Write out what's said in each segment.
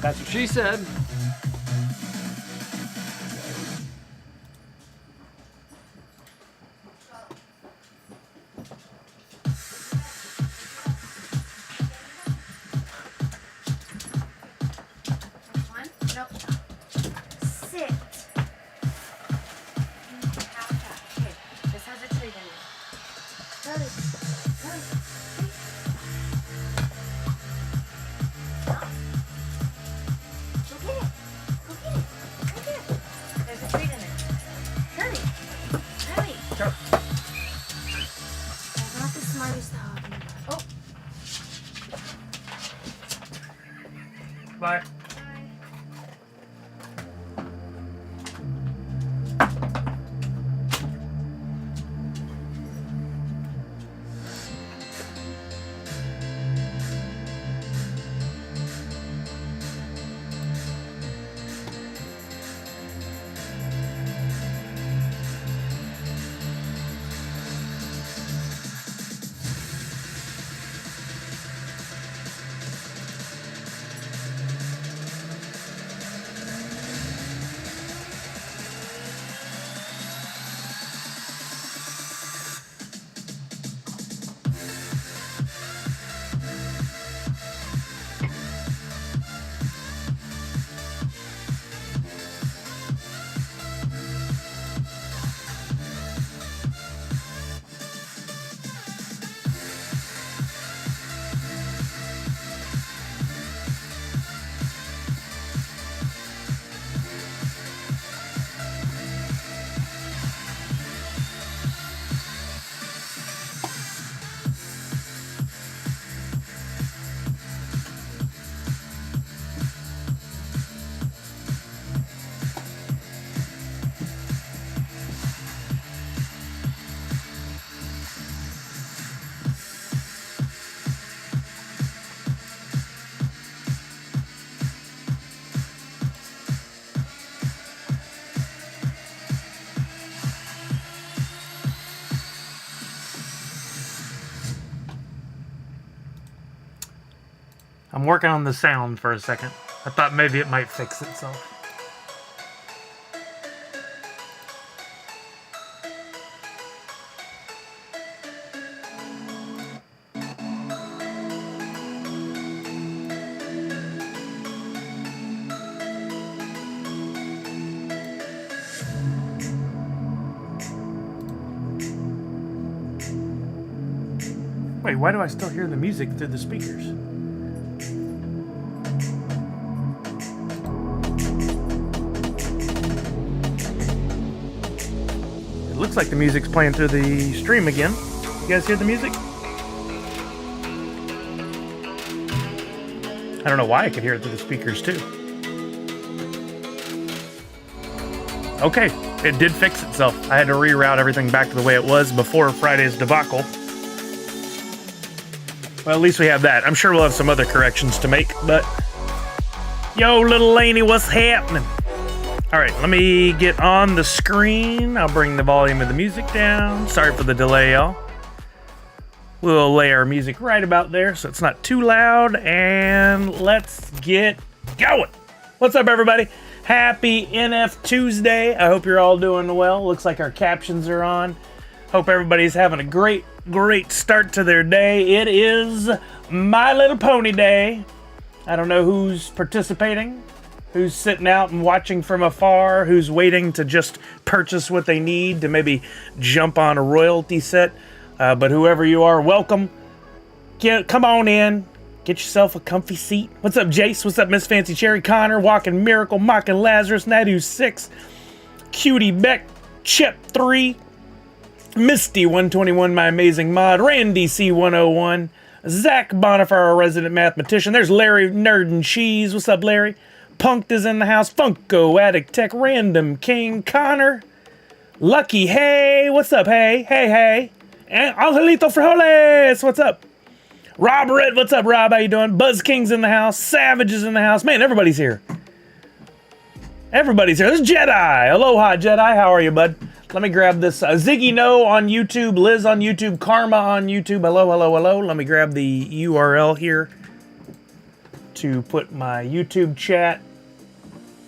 That's what she said. Bye. I'm working on the sound for a second. I thought maybe it might fix itself. Wait, why do I still hear the music through the speakers? It looks like the music's playing through the stream again. You guys hear the music? I don't know why I could hear it through the speakers too. Okay, it did fix itself. I had to reroute everything back to the way it was before Friday's debacle. Well, at least we have that. I'm sure we'll have some other corrections to make, but... Yo, little Laney, what's happening? Alright, let me get on the screen. I'll bring the volume of the music down. Sorry for the delay, y'all. We'll lay our music right about there so it's not too loud. And let's get going. What's up, everybody? Happy NFTuesday. I hope you're all doing well. Looks like our captions are on. Hope everybody's having a great start to their day. It is My Little Pony Day. I don't know who's participating, who's sitting out and watching from afar, who's waiting to just purchase what they need to maybe jump on a royalty set. But whoever you are, welcome. Come on in. Get yourself a comfy seat. What's up, Jace? What's up, Miss Fancy Cherry? Connor, Walking Miracle, Mocking Lazarus, Nadu 6, Cutie Beck, Chip 3, Misty 121, my amazing mod, Randy C101, Zach Bonifer, our resident mathematician. There's Larry Nerd and Cheese. What's up, Larry? Punked is in the house. Funko Addict Tech, Random King, Connor, Lucky. Hey, what's up? Hey. And Angelito Frijoles, what's up? Rob Red, what's up, Rob? How you doing? Buzz King's in the house. Savage is in the house. Man, everybody's here. Everybody's here. This is Jedi. Aloha, Jedi. How are you, bud? Let me grab this. Ziggy No on YouTube, Liz on YouTube, Karma on YouTube. Hello, hello, hello. Let me grab the URL here to put my YouTube chat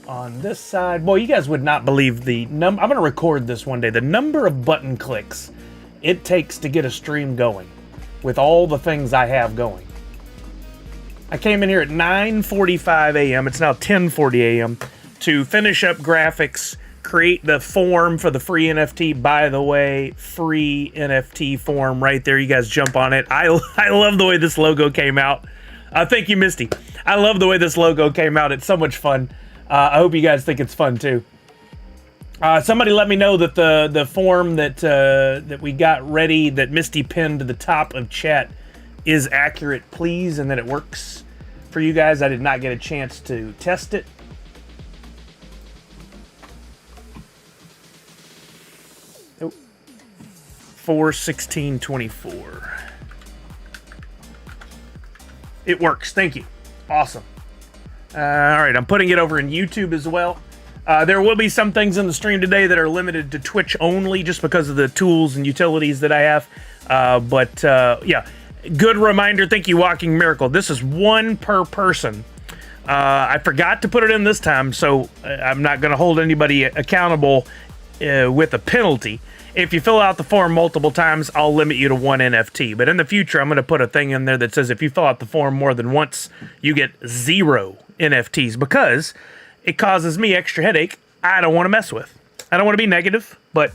on this side. Boy, you guys would not believe the number. I'm going to record this one day. The number of button clicks it takes to get a stream going with all the things I have going. I came in here at 9:45 a.m. It's now 10:40 a.m. to finish up graphics, create the form for the free NFT. By the way, free NFT form right there. You guys jump on it. I love the way this logo came out. Thank you, Misty. I love the way this logo came out. It's so much fun. I hope you guys think it's fun too. Somebody let me know that the form that we got ready, that Misty pinned to the top of chat, is accurate, please, and that it works for you guys. I did not get a chance to test it. Nope. 4/16/24. It works. Thank you. Awesome. All right, I'm putting it over in YouTube as well. There will be some things in the stream today that are limited to Twitch only, just because of the tools and utilities that I have. Yeah, good reminder. Thank you, Walking Miracle. This is one per person. I forgot to put it in this time, so I'm not going to hold anybody accountable with a penalty. If you fill out the form multiple times, I'll limit you to one NFT. But in the future, I'm going to put a thing in there that says if you fill out the form more than once, you get 0 NFTs, because it causes me extra headache I don't want to mess with. I don't want to be negative, but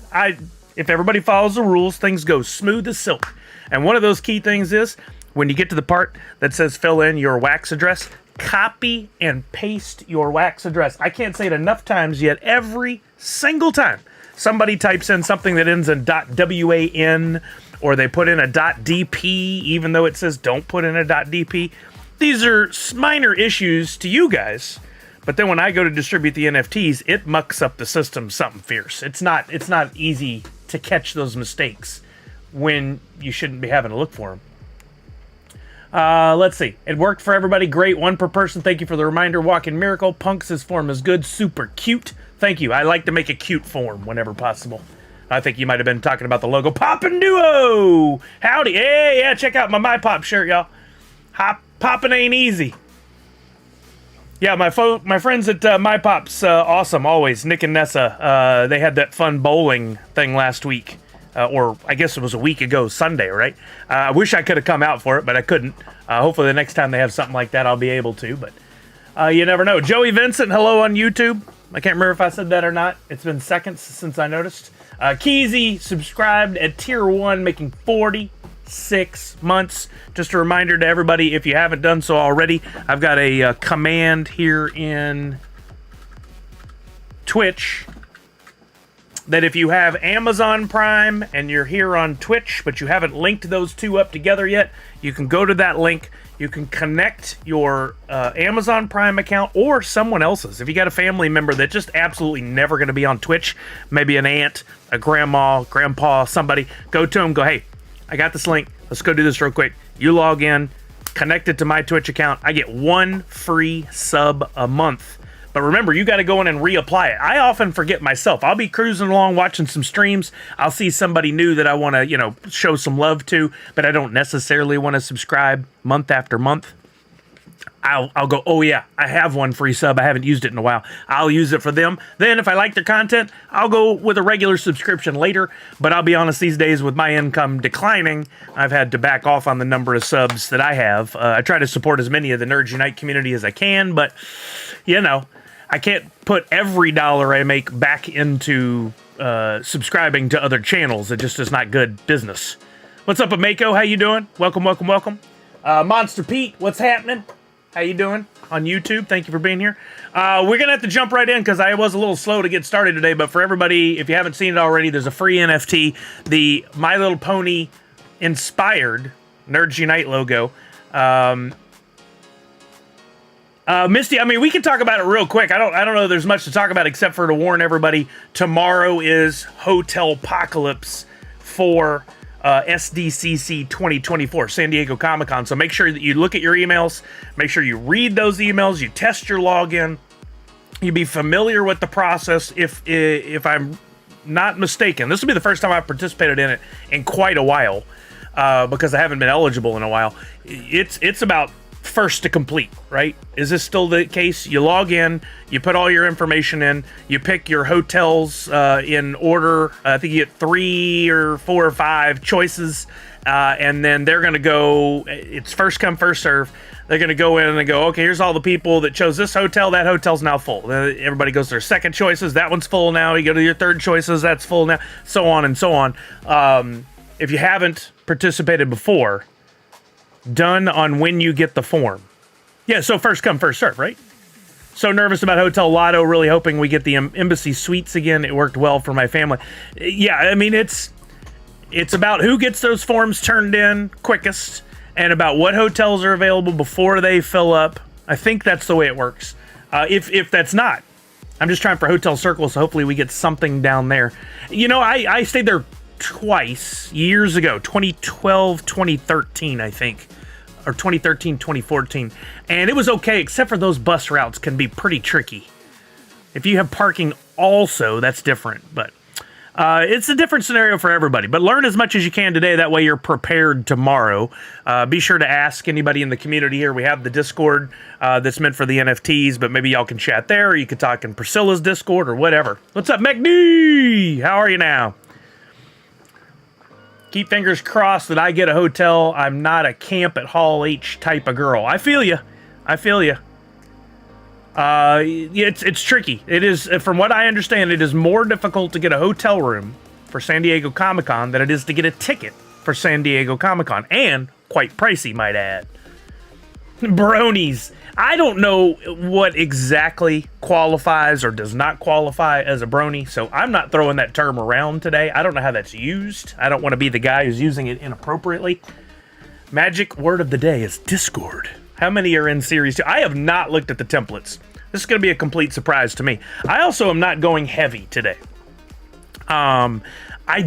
if everybody follows the rules, things go smooth as silk. And one of those key things is, when you get to the part that says fill in your wax address, copy and paste your wax address. I can't say it enough times yet. Every single time somebody types in something that ends in .WAN, or they put in a .DP, even though it says don't put in a .DP. These are minor issues to you guys, but then when I go to distribute the NFTs, it mucks up the system something fierce. It's not easy to catch those mistakes when you shouldn't be having to look for them. Let's see. It worked for everybody. Great. One per person. Thank you for the reminder. Walking Miracle. Punk's form is good. Super cute. Thank you. I like to make a cute form whenever possible. I think you might have been talking about the logo. Poppin' Duo! Howdy. Hey, yeah, check out my Pop shirt, y'all. Poppin' ain't easy. Yeah, my friends at My Pop's awesome, always. Nick and Nessa, they had that fun bowling thing last week. Or I guess it was a week ago, Sunday, right? I wish I could have come out for it, but I couldn't. Hopefully the next time they have something like that, I'll be able to, but you never know. Joey Vincent, hello on YouTube. I can't remember if I said that or not. It's been seconds since I noticed. Keezy subscribed at tier 1, making 46 months. Just a reminder to everybody, if you haven't done so already, I've got a command here in Twitch that if you have Amazon Prime and you're here on Twitch, but you haven't linked those two up together yet, you can go to that link. You can connect your Amazon Prime account or someone else's. If you got a family member that's just absolutely never going to be on Twitch, maybe an aunt, a grandma, grandpa, somebody, go to them, go, hey, I got this link. Let's go do this real quick. You log in, connect it to my Twitch account. I get 1 free sub a month. But remember, you got to go in and reapply it. I often forget myself. I'll be cruising along, watching some streams. I'll see somebody new that I want to, show some love to, but I don't necessarily want to subscribe month after month. I'll go, oh yeah, I have 1 free sub. I haven't used it in a while. I'll use it for them. Then if I like their content, I'll go with a regular subscription later. But I'll be honest, these days with my income declining, I've had to back off on the number of subs that I have. I try to support as many of the Nerds Unite community as I can, but I can't put every dollar I make back into subscribing to other channels. It just is not good business. What's up, Amako? How you doing? Welcome, welcome, welcome. Monster Pete, what's happening? How you doing on YouTube? Thank you for being here. We're going to have to jump right in because I was a little slow to get started today. But for everybody, if you haven't seen it already, there's a free NFT. The My Little Pony inspired Nerds Unite logo. Misty, I mean, we can talk about it real quick. I don't know there's much to talk about except for to warn everybody, tomorrow is Hotel Apocalypse for SDCC 2024, San Diego Comic-Con. So make sure that you look at your emails, make sure you read those emails, you test your login, You'd be familiar with the process if I'm not mistaken. This will be the first time I've participated in it in quite a while, because I haven't been eligible in a while. It's about first to complete, right? Is this still the case? You log in, you put all your information in, you pick your hotels in order. I think you get 3 or 4 or 5 choices, and then they're going to go, it's first come, first serve. They're going to go in and go, okay, here's all the people that chose this hotel. That hotel's now full. Then everybody goes to their second choices. That one's full now. You go to your third choices. That's full now. So on and so on. If you haven't participated before, done on when you get the form. Yeah, so first come, first serve, right? So nervous about Hotel Lotto, really hoping we get the Embassy Suites again. It worked well for my family. Yeah, I mean, it's about who gets those forms turned in quickest, and about what hotels are available before they fill up. I think that's the way it works. If that's not, I'm just trying for Hotel Circle, so hopefully we get something down there. You know, I stayed there twice years ago, 2012, 2013, I think, or 2013, 2014, and it was okay, except for those bus routes can be pretty tricky. If you have parking also, that's different, but it's a different scenario for everybody. But learn as much as you can today, that way you're prepared tomorrow. Be sure to ask anybody in the community here. We have the Discord that's meant for the NFTs, but maybe y'all can chat there, or you could talk in Priscilla's Discord or whatever. What's up, McD? How are you now? Keep fingers crossed that I get a hotel. I'm not a camp at Hall H type of girl. I feel you. I feel you. It's tricky. It is, from what I understand, it is more difficult to get a hotel room for San Diego Comic-Con than it is to get a ticket for San Diego Comic-Con, and quite pricey, might add. Bronies. I don't know what exactly qualifies or does not qualify as a brony, so I'm not throwing that term around today. I don't know how that's used. I don't want to be the guy who's using it inappropriately. Magic word of the day is Discord. How many are in Series 2? I have not looked at the templates. This is going to be a complete surprise to me. I also am not going heavy today. I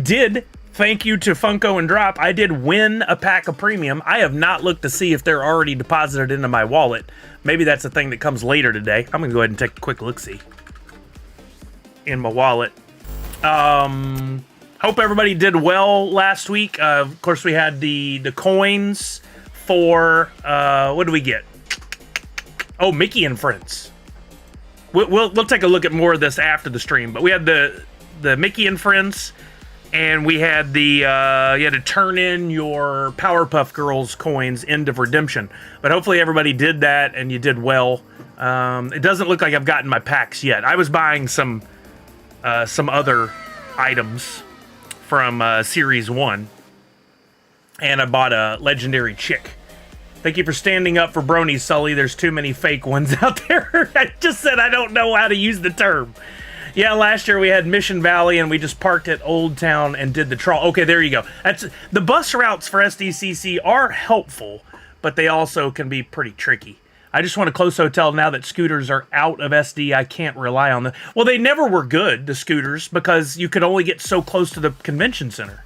did, thank you to Funko and Drop, I did win a pack of premium. I have not looked to see if they're already deposited into my wallet. Maybe that's a thing that comes later today. I'm going to go ahead and take a quick look-see in my wallet. Hope everybody did well last week. Of course, we had the coins for, what do we get? Oh, Mickey and Friends. We'll take a look at more of this after the stream, but we had the Mickey and Friends, and we had the you had to turn in your Powerpuff Girls coins end of redemption. But hopefully everybody did that and you did well. It doesn't look like I've gotten my packs yet. I was buying some other items from Series 1, and I bought a Legendary Chick. Thank you for standing up for bronies, Sully. There's too many fake ones out there. I just said I don't know how to use the term. Yeah, last year we had Mission Valley, and we just parked at Old Town and did the trawl. Okay, there you go. That's the bus routes for SDCC are helpful, but they also can be pretty tricky. I just want a close hotel now that scooters are out of SD. I can't rely on them. Well, they never were good, the scooters, because you could only get so close to the convention center.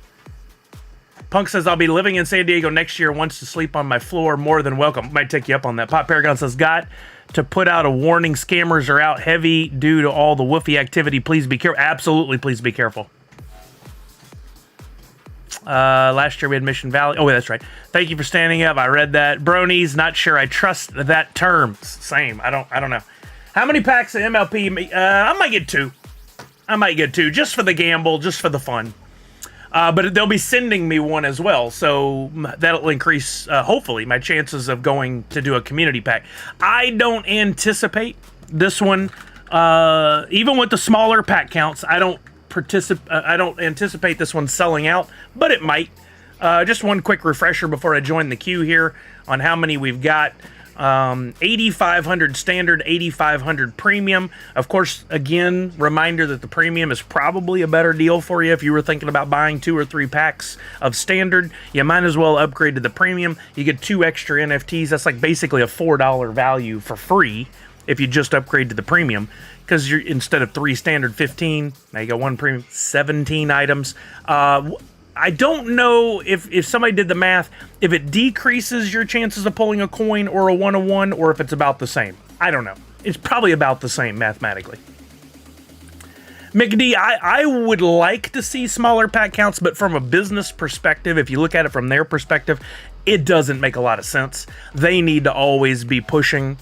Punk says, I'll be living in San Diego next year, wants to sleep on my floor, more than welcome. Might take you up on that. Pop Paragon says, got to put out a warning, scammers are out heavy due to all the woofy activity. Please be careful. Absolutely, please be careful. Last year we had Mission Valley. Oh, that's right. Thank you for standing up. I read that. Bronies, not sure I trust that term. Same. I don't know. How many packs of MLP? I might get 2. I might get 2, just for the gamble, just for the fun. But they'll be sending me one as well, so that'll increase, hopefully, my chances of going to do a community pack. I don't anticipate this one, even with the smaller pack counts, I don't anticipate this one selling out, but it might. Just one quick refresher before I join the queue here on how many we've got. 8,500 standard, 8,500 premium. Of course, again, reminder that the premium is probably a better deal for you. If you were thinking about buying 2 or 3 packs of standard, you might as well upgrade to the premium. You get 2 extra NFTs. That's like basically a $4 value for free if you just upgrade to the premium, because you're, instead of 3 standard, 15, now you got 1 premium, 17 items. I don't know if somebody did the math, if it decreases your chances of pulling a coin or a 1-of-1, or if it's about the same. I don't know. It's probably about the same mathematically. McD, I would like to see smaller pack counts, but from a business perspective, if you look at it from their perspective, it doesn't make a lot of sense. They need to always be pushing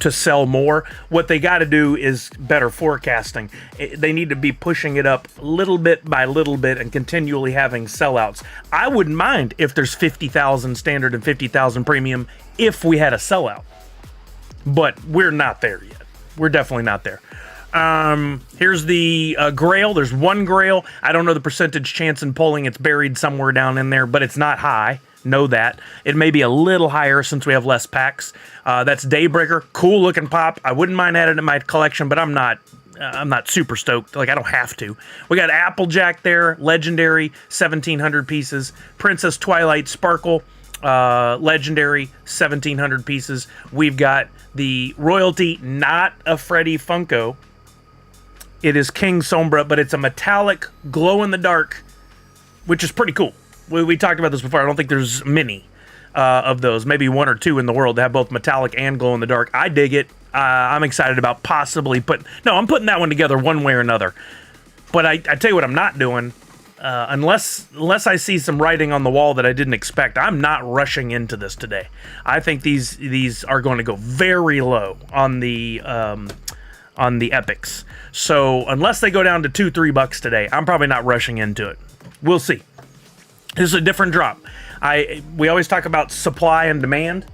to sell more. What they got to do is better forecasting. They need to be pushing it up little bit by little bit and continually having sellouts. I wouldn't mind if there's 50,000 standard and 50,000 premium if we had a sellout, but we're not there yet. We're definitely not there. Here's the Grail. There's one Grail. I don't know the percentage chance in polling. It's buried somewhere down in there, but it's not high. Know that. It may be a little higher since we have less packs. That's Daybreaker. Cool looking pop. I wouldn't mind adding it to my collection, but I'm not super stoked. Like, I don't have to. We got Applejack there. Legendary. 1,700 pieces. Princess Twilight Sparkle. Legendary. 1,700 pieces. We've got the Royalty, not a Freddy Funko. It is King Sombra, but it's a metallic glow-in-the-dark, which is pretty cool. We talked about this before. I don't think there's many of those. Maybe one or two in the world that have both metallic and glow-in-the-dark. I dig it. I'm excited about possibly I'm putting that one together one way or another. But I tell you what I'm not doing. Unless I see some writing on the wall that I didn't expect, I'm not rushing into this today. I think these are going to go very low on the epics. So unless they go down to $2-3 today, I'm probably not rushing into it. We'll see. This is a different drop. We always talk about supply and demand.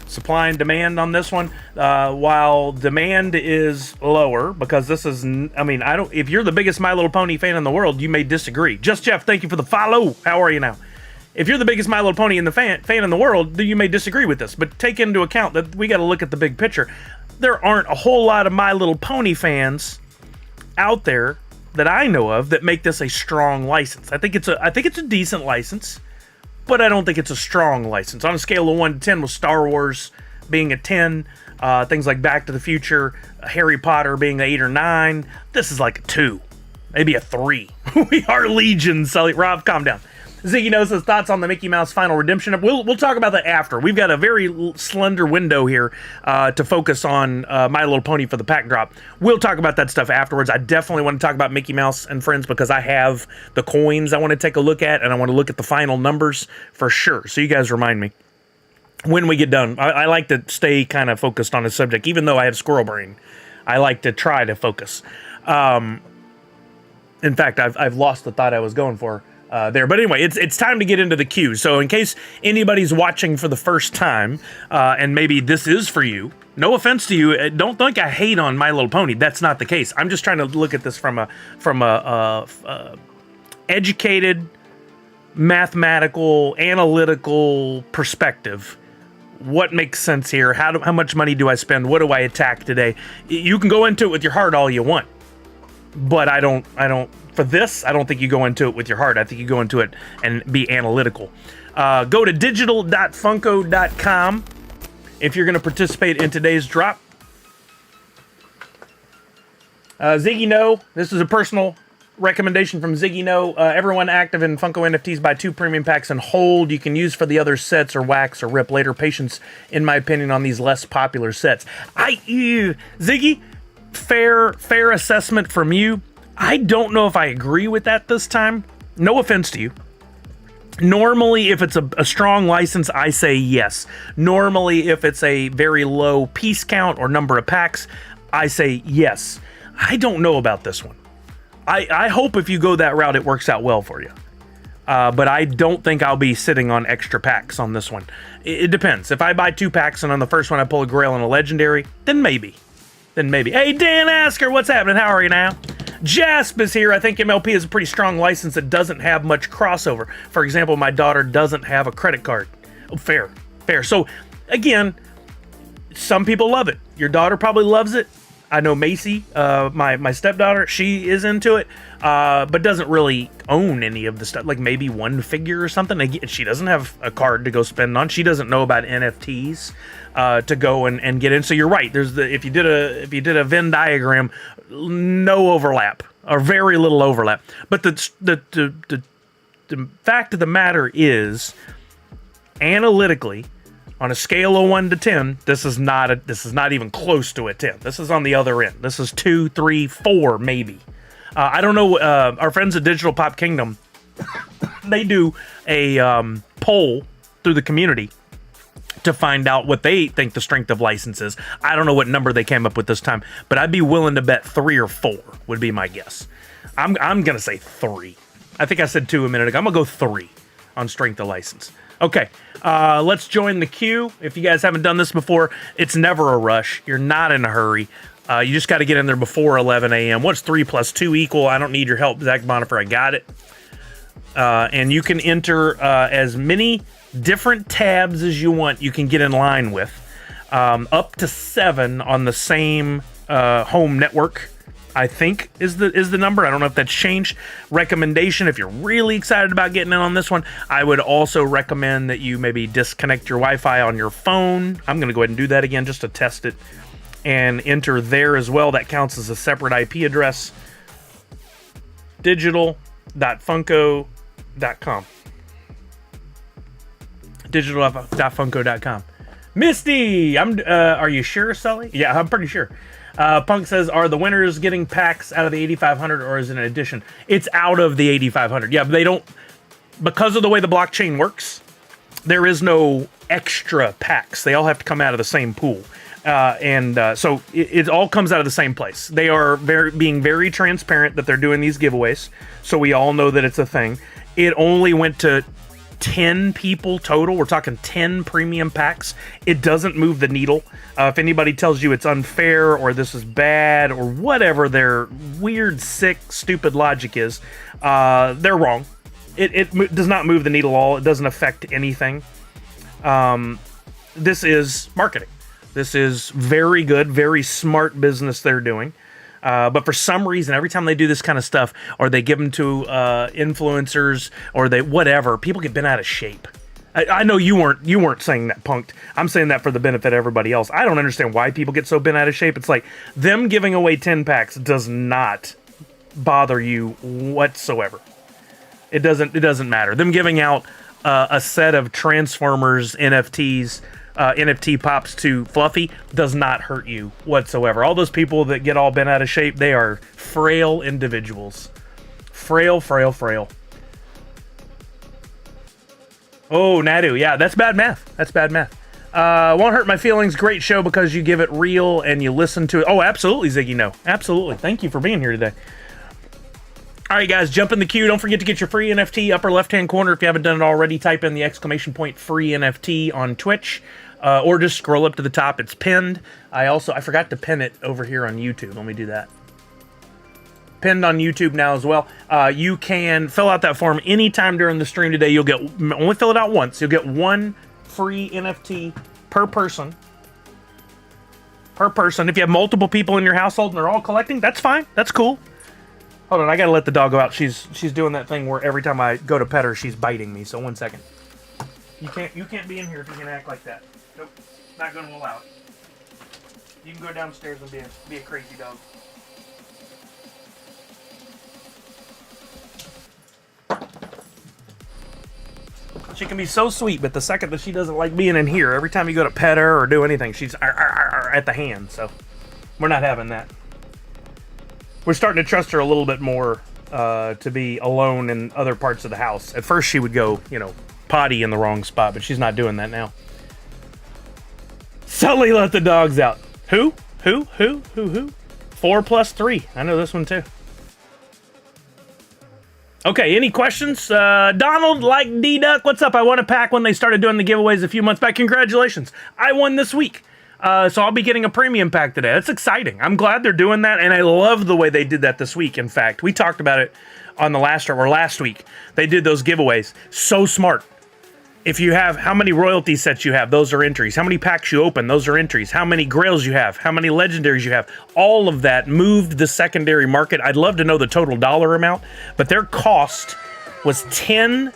Supply and demand on this one. While demand is lower, because this is, if you're the biggest My Little Pony fan in the world, you may disagree. Just Jeff, thank you for the follow. How are you now? If you're the biggest My Little Pony fan in the world, then you may disagree with this, but take into account that we got to look at the big picture. There aren't a whole lot of My Little Pony fans out there that I know of that make this a strong license. I think it's a decent license, but I don't think it's a strong license. On a scale of 1 to 10, with Star Wars being a 10, things like Back to the Future, Harry Potter being an 8 or 9, this is like a 2, maybe a 3. We are legion, Sully. Rob, calm down. Ziggy knows his thoughts on the Mickey Mouse Final Redemption. We'll talk about that after. We've got a very slender window here to focus on My Little Pony for the pack drop. We'll talk about that stuff afterwards. I definitely want to talk about Mickey Mouse and Friends because I have the coins I want to take a look at, and I want to look at the final numbers for sure. So you guys remind me when we get done. I like to stay kind of focused on a subject, even though I have squirrel brain. I like to try to focus. In fact, I've lost the thought I was going for. There. But anyway, it's time to get into the queue. So in case anybody's watching for the first time, and maybe this is for you, no offense to you, don't think I hate on My Little Pony. That's not the case. I'm just trying to look at this from a educated, mathematical, analytical perspective. What makes sense here? How much money do I spend? What do I attack today? You can go into it with your heart all you want, but I don't. For this, I don't think you go into it with your heart. I think you go into it and be analytical. Go to digital.funko.com if you're going to participate in today's drop. Ziggy No, this is a personal recommendation from Ziggy No. Everyone active in Funko NFTs buy 2 premium packs and hold. You can use for the other sets or wax or rip later. Patience, in my opinion, on these less popular sets. Ziggy, fair assessment from you. I don't know if I agree with that this time. No offense to you. Normally, if it's a strong license, I say yes. Normally, if it's a very low piece count or number of packs, I say yes. I don't know about this one. I hope if you go that route, it works out well for you. But I don't think I'll be sitting on extra packs on this one. It depends. If I buy 2 packs and on the first one I pull a Grail and a Legendary, then maybe. Hey, Dan Asker, what's happening? How are you now? Jasp is here. I think MLP is a pretty strong license that doesn't have much crossover. For example, my daughter doesn't have a credit card. Oh, fair. So, again, some people love it. Your daughter probably loves it. I know Macy, my stepdaughter, she is into it, but doesn't really own any of the stuff, like maybe one figure or something. Again, she doesn't have a card to go spend on. She doesn't know about NFTs to go and get in. So you're right. There's if you did a Venn diagram, no overlap or very little overlap. But the fact of the matter is, analytically, On a scale of 1 to 10, this is not even close to a 10. This is on the other end. This is 2, 3, 4, maybe. I don't know. Our friends at Digital Pop Kingdom, they do a poll through the community to find out what they think the strength of license is. I don't know what number they came up with this time, but I'd be willing to bet 3 or 4 would be my guess. I'm gonna say 3. I think I said 2 a minute ago. I'm gonna go 3 on strength of license. Okay, let's join the queue. If you guys haven't done this before, it's never a rush. You're not in a hurry. You just got to get in there before 11 a.m. What's 3 plus 2 equal? I don't need your help, Zach Bonifer. I got it. And you can enter as many different tabs as you want. You can get in line with up to 7 on the same home network. I think is the number. I don't know if that's changed. Recommendation, if you're really excited about getting in on this one, I would also recommend that you maybe disconnect your Wi-Fi on your phone. I'm going to go ahead and do that again just to test it and enter there as well. That counts as a separate IP address. Digital.funko.com. Digital.funko.com. Misty, are you sure, Sully? Yeah, I'm pretty sure. Punk says, are the winners getting packs out of the 8,500 or is it an addition? It's out of the 8,500. Yeah, but they don't, because of the way the blockchain works, there is no extra packs. They all have to come out of the same pool. So it all comes out of the same place. They are being very transparent that they're doing these giveaways. So we all know that it's a thing. It only went to 10 people total. We're talking 10 premium packs. It doesn't move the needle. If anybody tells you it's unfair or this is bad or whatever their weird, sick, stupid logic is, they're wrong. It does not move the needle at all. It doesn't affect anything. This is marketing. This is very good, very smart business they're doing. But for some reason, every time they do this kind of stuff, or they give them to influencers, or they whatever, people get bent out of shape. I know you weren't saying that, Punked. I'm saying that for the benefit of everybody else. I don't understand why people get so bent out of shape. It's like them giving away 10 packs does not bother you whatsoever. It doesn't matter. Them giving out a set of Transformers NFTs. NFT pops to Fluffy does not hurt you whatsoever. All those people that get all bent out of shape, they are frail individuals. Frail. Oh, Nadu. Yeah, that's bad math. Won't hurt my feelings. Great show because you give it real and you listen to it. Oh, absolutely, Ziggy. No, absolutely. Thank you for being here today. All right, guys, jump in the queue. Don't forget to get your free NFT. Upper left-hand corner, if you haven't done it already, type in the exclamation point free NFT on Twitch. Or just scroll up to the top. It's pinned. I forgot to pin it over here on YouTube. Let me do that. Pinned on YouTube now as well. You can fill out that form anytime during the stream today. You'll get, only fill it out once. You'll get 1 free NFT per person. If you have multiple people in your household and they're all collecting, that's fine. That's cool. Hold on, I gotta let the dog go out. She's doing that thing where every time I go to pet her, she's biting me. So 1 second. You can't be in here if you're gonna act like that. Nope, not gonna allow it. You can go downstairs and be a crazy dog. She can be so sweet, but the second that she doesn't like being in here, every time you go to pet her or do anything, she's at the hand. So we're not having that. We're starting to trust her a little bit more to be alone in other parts of the house. At first, she would go, potty in the wrong spot, but she's not doing that now. Sully let the dogs out. Who? 4 plus 3. I know this one too. Okay, any questions? Donald, like D-Duck, what's up? I won a pack when they started doing the giveaways a few months back. Congratulations. I won this week. So I'll be getting a premium pack today. That's exciting. I'm glad they're doing that, and I love the way they did that this week. In fact, we talked about it on the last week. They did those giveaways. So smart. If you have how many royalty sets you have, those are entries. How many packs you open, those are entries. How many grails you have, how many legendaries you have. All of that moved the secondary market. I'd love to know the total dollar amount, but their cost was 10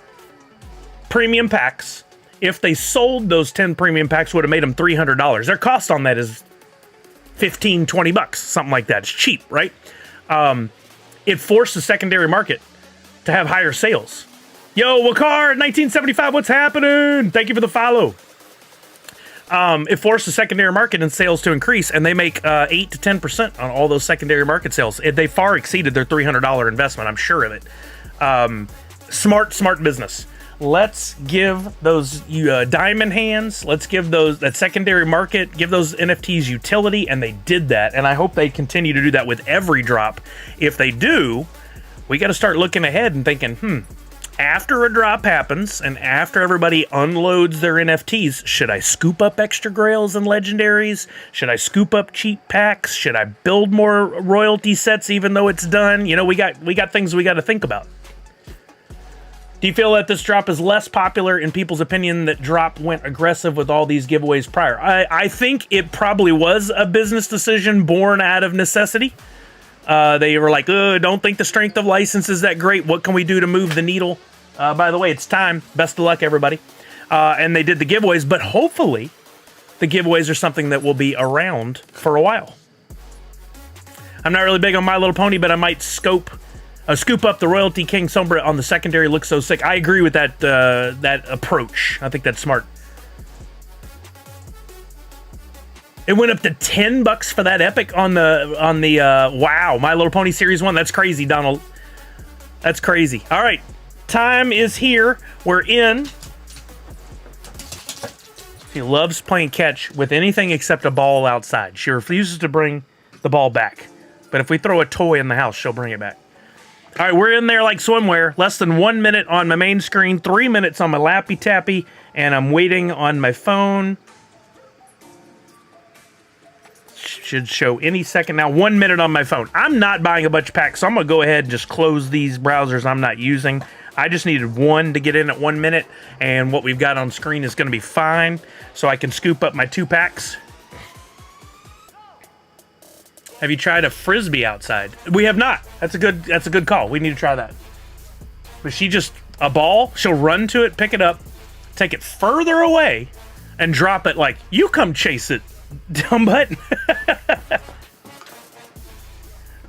premium packs. If they sold those 10 premium packs, would have made them $300. Their cost on that is $15-20, something like that. It's cheap, right? It forced the secondary market to have higher sales. Yo, Wakar, 1975, what's happening? Thank you for the follow. It forced the secondary market and sales to increase, and they make 8 to 10% on all those secondary market sales. They far exceeded their $300 investment. I'm sure of it. Smart business. Let's give those diamond hands. Let's give that secondary market, give those NFTs utility, and they did that. And I hope they continue to do that with every drop. If they do, we got to start looking ahead and thinking, after a drop happens and after everybody unloads their NFTs, should I scoop up extra grails and legendaries? Should I scoop up cheap packs? Should I build more royalty sets even though it's done? You know, we got things we got to think about. Do you feel that this drop is less popular in people's opinion that drop went aggressive with all these giveaways prior? I think it probably was a business decision born out of necessity. They were like, don't think the strength of license is that great. What can we do to move the needle? By the way, it's time. Best of luck, everybody. And they did the giveaways, but hopefully the giveaways are something that will be around for a while. I'm not really big on My Little Pony, but I might scoop up the Royalty King Sombra on the secondary. Looks so sick. I agree with that approach. I think that's smart. It went up to $10 for that epic on the wow, My Little Pony Series 1. That's crazy, Donald. That's crazy. All right, time is here. We're in. She loves playing catch with anything except a ball outside. She refuses to bring the ball back. But if we throw a toy in the house, she'll bring it back. All right, we're in there like swimwear. Less than 1 minute on my main screen, 3 minutes on my Lappy Tappy, and I'm waiting on my phone. Should show any second now. 1 minute on my phone. I'm not buying a bunch of packs, so I'm going to go ahead and just close these browsers I'm not using. I just needed one to get in at 1 minute, and what we've got on screen is going to be fine, so I can scoop up my 2 packs. Have you tried a frisbee outside? We have not. That's a good call. We need to try that. But she just, a ball, she'll run to it, pick it up, take it further away, and drop it like, you come chase it, dumb butt.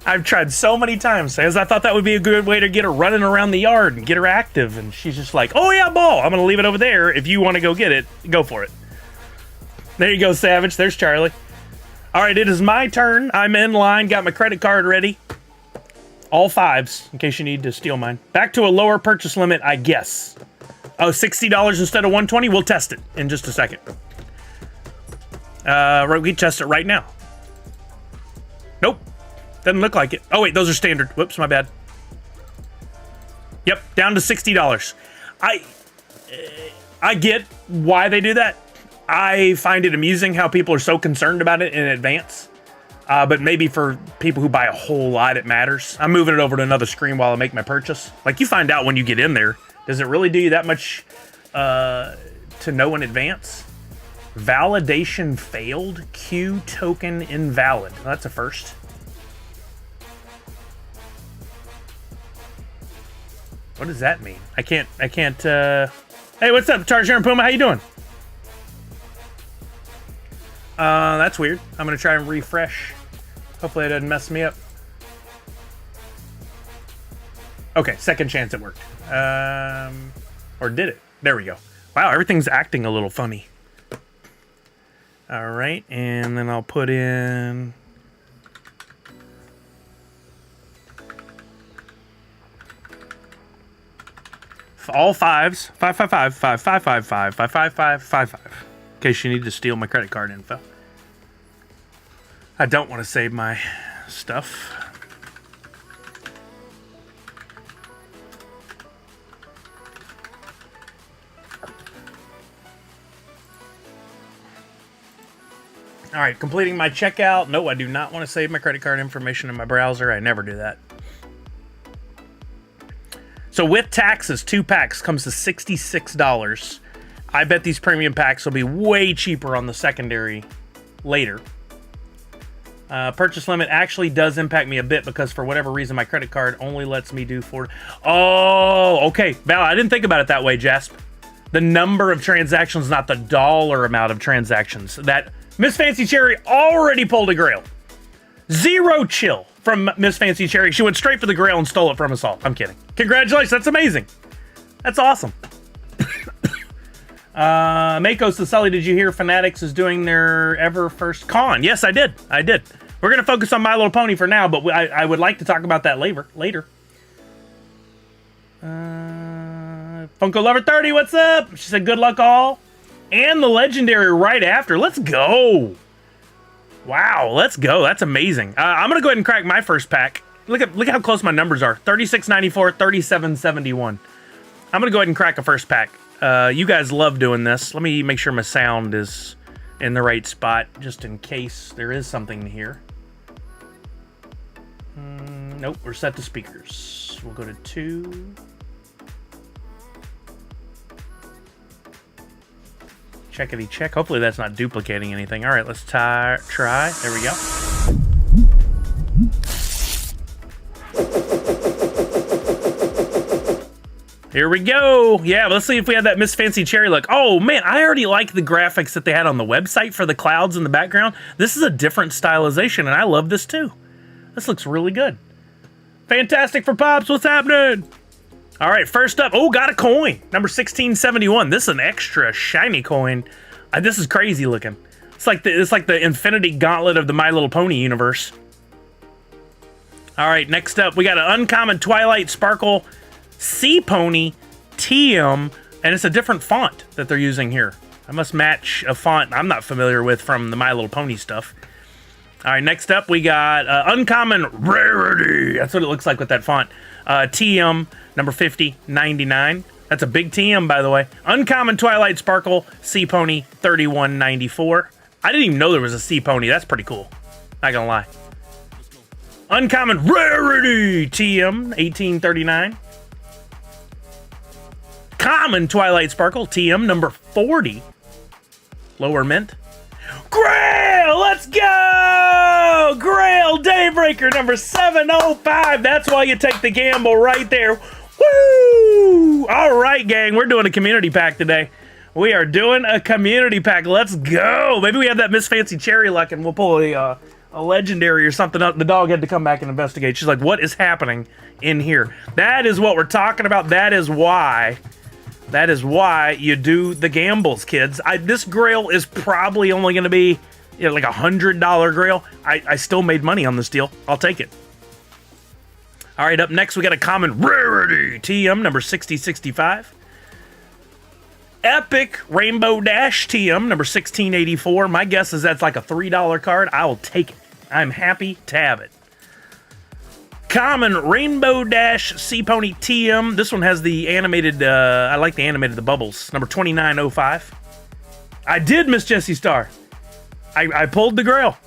I've tried so many times, as I thought that would be a good way to get her running around the yard and get her active, and she's just like, oh yeah, ball, I'm going to leave it over there. If you want to go get it, go for it. There you go, Savage. There's Charlie. All right, it is my turn. I'm in line, got my credit card ready. All 5s, in case you need to steal mine. Back to a lower purchase limit, I guess. Oh, $60 instead of $120? We'll test it in just a second. We test it right now. Nope, doesn't look like it. Oh wait, those are standard. Whoops, my bad. Yep, down to $60. I get why they do that. I find it amusing how people are so concerned about it in advance. But maybe for people who buy a whole lot, it matters. I'm moving it over to another screen while I make my purchase. Like, you find out when you get in there. Does it really do you that much to know in advance? Validation failed. Q token invalid. Well, that's a first. What does that mean? I can't, hey, what's up, Charger and Puma? How you doing? That's weird. I'm gonna try and refresh. Hopefully it doesn't mess me up. Okay, second chance it worked. Or did it? There we go. Wow, everything's acting a little funny. All right, and then I'll put in... all 5s. 555 5555 55555. In case you need to steal my credit card info. I don't want to save my stuff. All right, completing my checkout. No, I do not want to save my credit card information in my browser. I never do that. So with taxes, 2 packs comes to $66. I bet these premium packs will be way cheaper on the secondary later. Purchase limit actually does impact me a bit because for whatever reason, my credit card only lets me do 4. Oh, okay. Val, I didn't think about it that way, Jasp. The number of transactions, not the dollar amount of transactions. That Miss Fancy Cherry already pulled a grail. 0 chill from Miss Fancy Cherry. She went straight for the grail and stole it from us all. I'm kidding. Congratulations. That's amazing. That's awesome. Mako Sully, did you hear Fanatics is doing their ever first con? Yes, I did. We're going to focus on My Little Pony for now, but I would like to talk about that later. Funko Lover 30, what's up? She said good luck all. And the legendary right after. Let's go. Wow, let's go. That's amazing. I'm going to go ahead and crack my first pack. Look how close my numbers are. 3694, 3771. I'm going to go ahead and crack a first pack. You guys love doing this. Let me make sure my sound is in the right spot, just in case there is something here. Nope, we're set to speakers. We'll go to 2. Checkity check. Hopefully that's not duplicating anything. All right, let's try. There we go. Here we go. Yeah, let's see if we have that Miss Fancy Cherry look. Oh, man, I already like the graphics that they had on the website for the clouds in the background. This is a different stylization, and I love this too. This looks really good. Fantastic for Pops. What's happening? All right, first up. Oh, got a coin. Number 1671. This is an extra shiny coin. This is crazy looking. It's like the Infinity Gauntlet of the My Little Pony universe. All right, next up, we got an uncommon Twilight Sparkle Sea Pony TM, and it's a different font that they're using here. I must match a font I'm not familiar with from the My Little Pony stuff. All right, next up, we got uncommon Rarity. That's what it looks like with that font. TM, number 5099. That's a big TM, by the way. Uncommon Twilight Sparkle Sea Pony 3194. I didn't even know there was a Sea Pony. That's pretty cool. Not gonna lie. Uncommon Rarity TM 1839. Common Twilight Sparkle TM number 40. Lower mint. Grail, let's go! Grail Daybreaker number 705. That's why you take the gamble right there. Woo! All right, gang, we're doing a community pack today. We are doing a community pack. Let's go. Maybe we have that Miss Fancy Cherry luck and we'll pull a legendary or something up. The dog had to come back and investigate. She's like, what is happening in here? That is what we're talking about. That is why you do the gambles, kids. This grail is probably only going to be like $100 grail. I still made money on this deal. I'll take it. All right, up next, we got a common Rarity TM number 6065. Epic Rainbow Dash TM number 1684. My guess is that's like a $3 card. I will take it. I'm happy to have it. Common Rainbow Dash Sea Pony TM. This one has the animated, I like the animated, the bubbles. Number 2905. I did, Miss Jessie Star. I pulled the grail.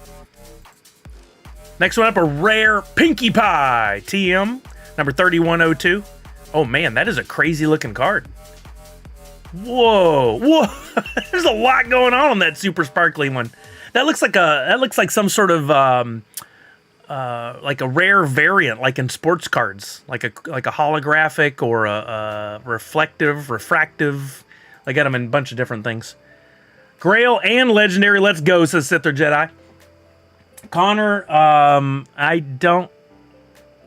Next one up, a rare Pinkie Pie TM. Number 3102. Oh man, that is a crazy looking card. Whoa. There's a lot going on that super sparkly one. That looks like some sort of like a rare variant, like in sports cards, like a holographic or a refractive. They got them in a bunch of different things. Grail and legendary. Let's go, says Sith or Jedi. Connor, I don't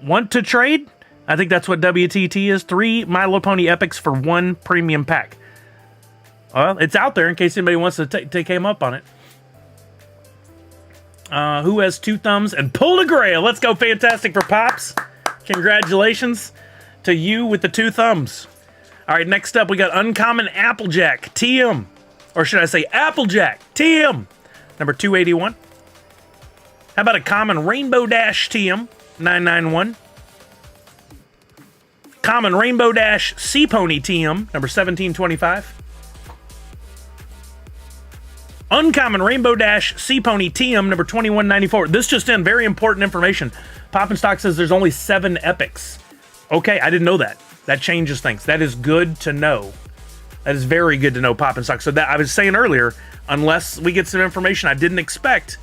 want to trade. I think that's what WTT is. 3 My Little Pony Epics for 1 premium pack. Well, it's out there in case anybody wants to take him up on it. Who has 2 thumbs and pulled a grail? Let's go. Fantastic for Pops. Congratulations to you with the 2 thumbs. All right, next up, we got Uncommon Applejack TM. Or should I say Applejack TM, number 281. How about a common Rainbow Dash TM, 991. Common Rainbow Dash Sea Pony TM, number 1725. Uncommon Rainbow Dash Sea Pony TM, number 2194. This just in, very important information. Poppin' Stock says there's only 7 epics. Okay, I didn't know that. That changes things. That is good to know. That is very good to know, Poppin' Stock. So that I was saying earlier, unless we get some information I didn't expect,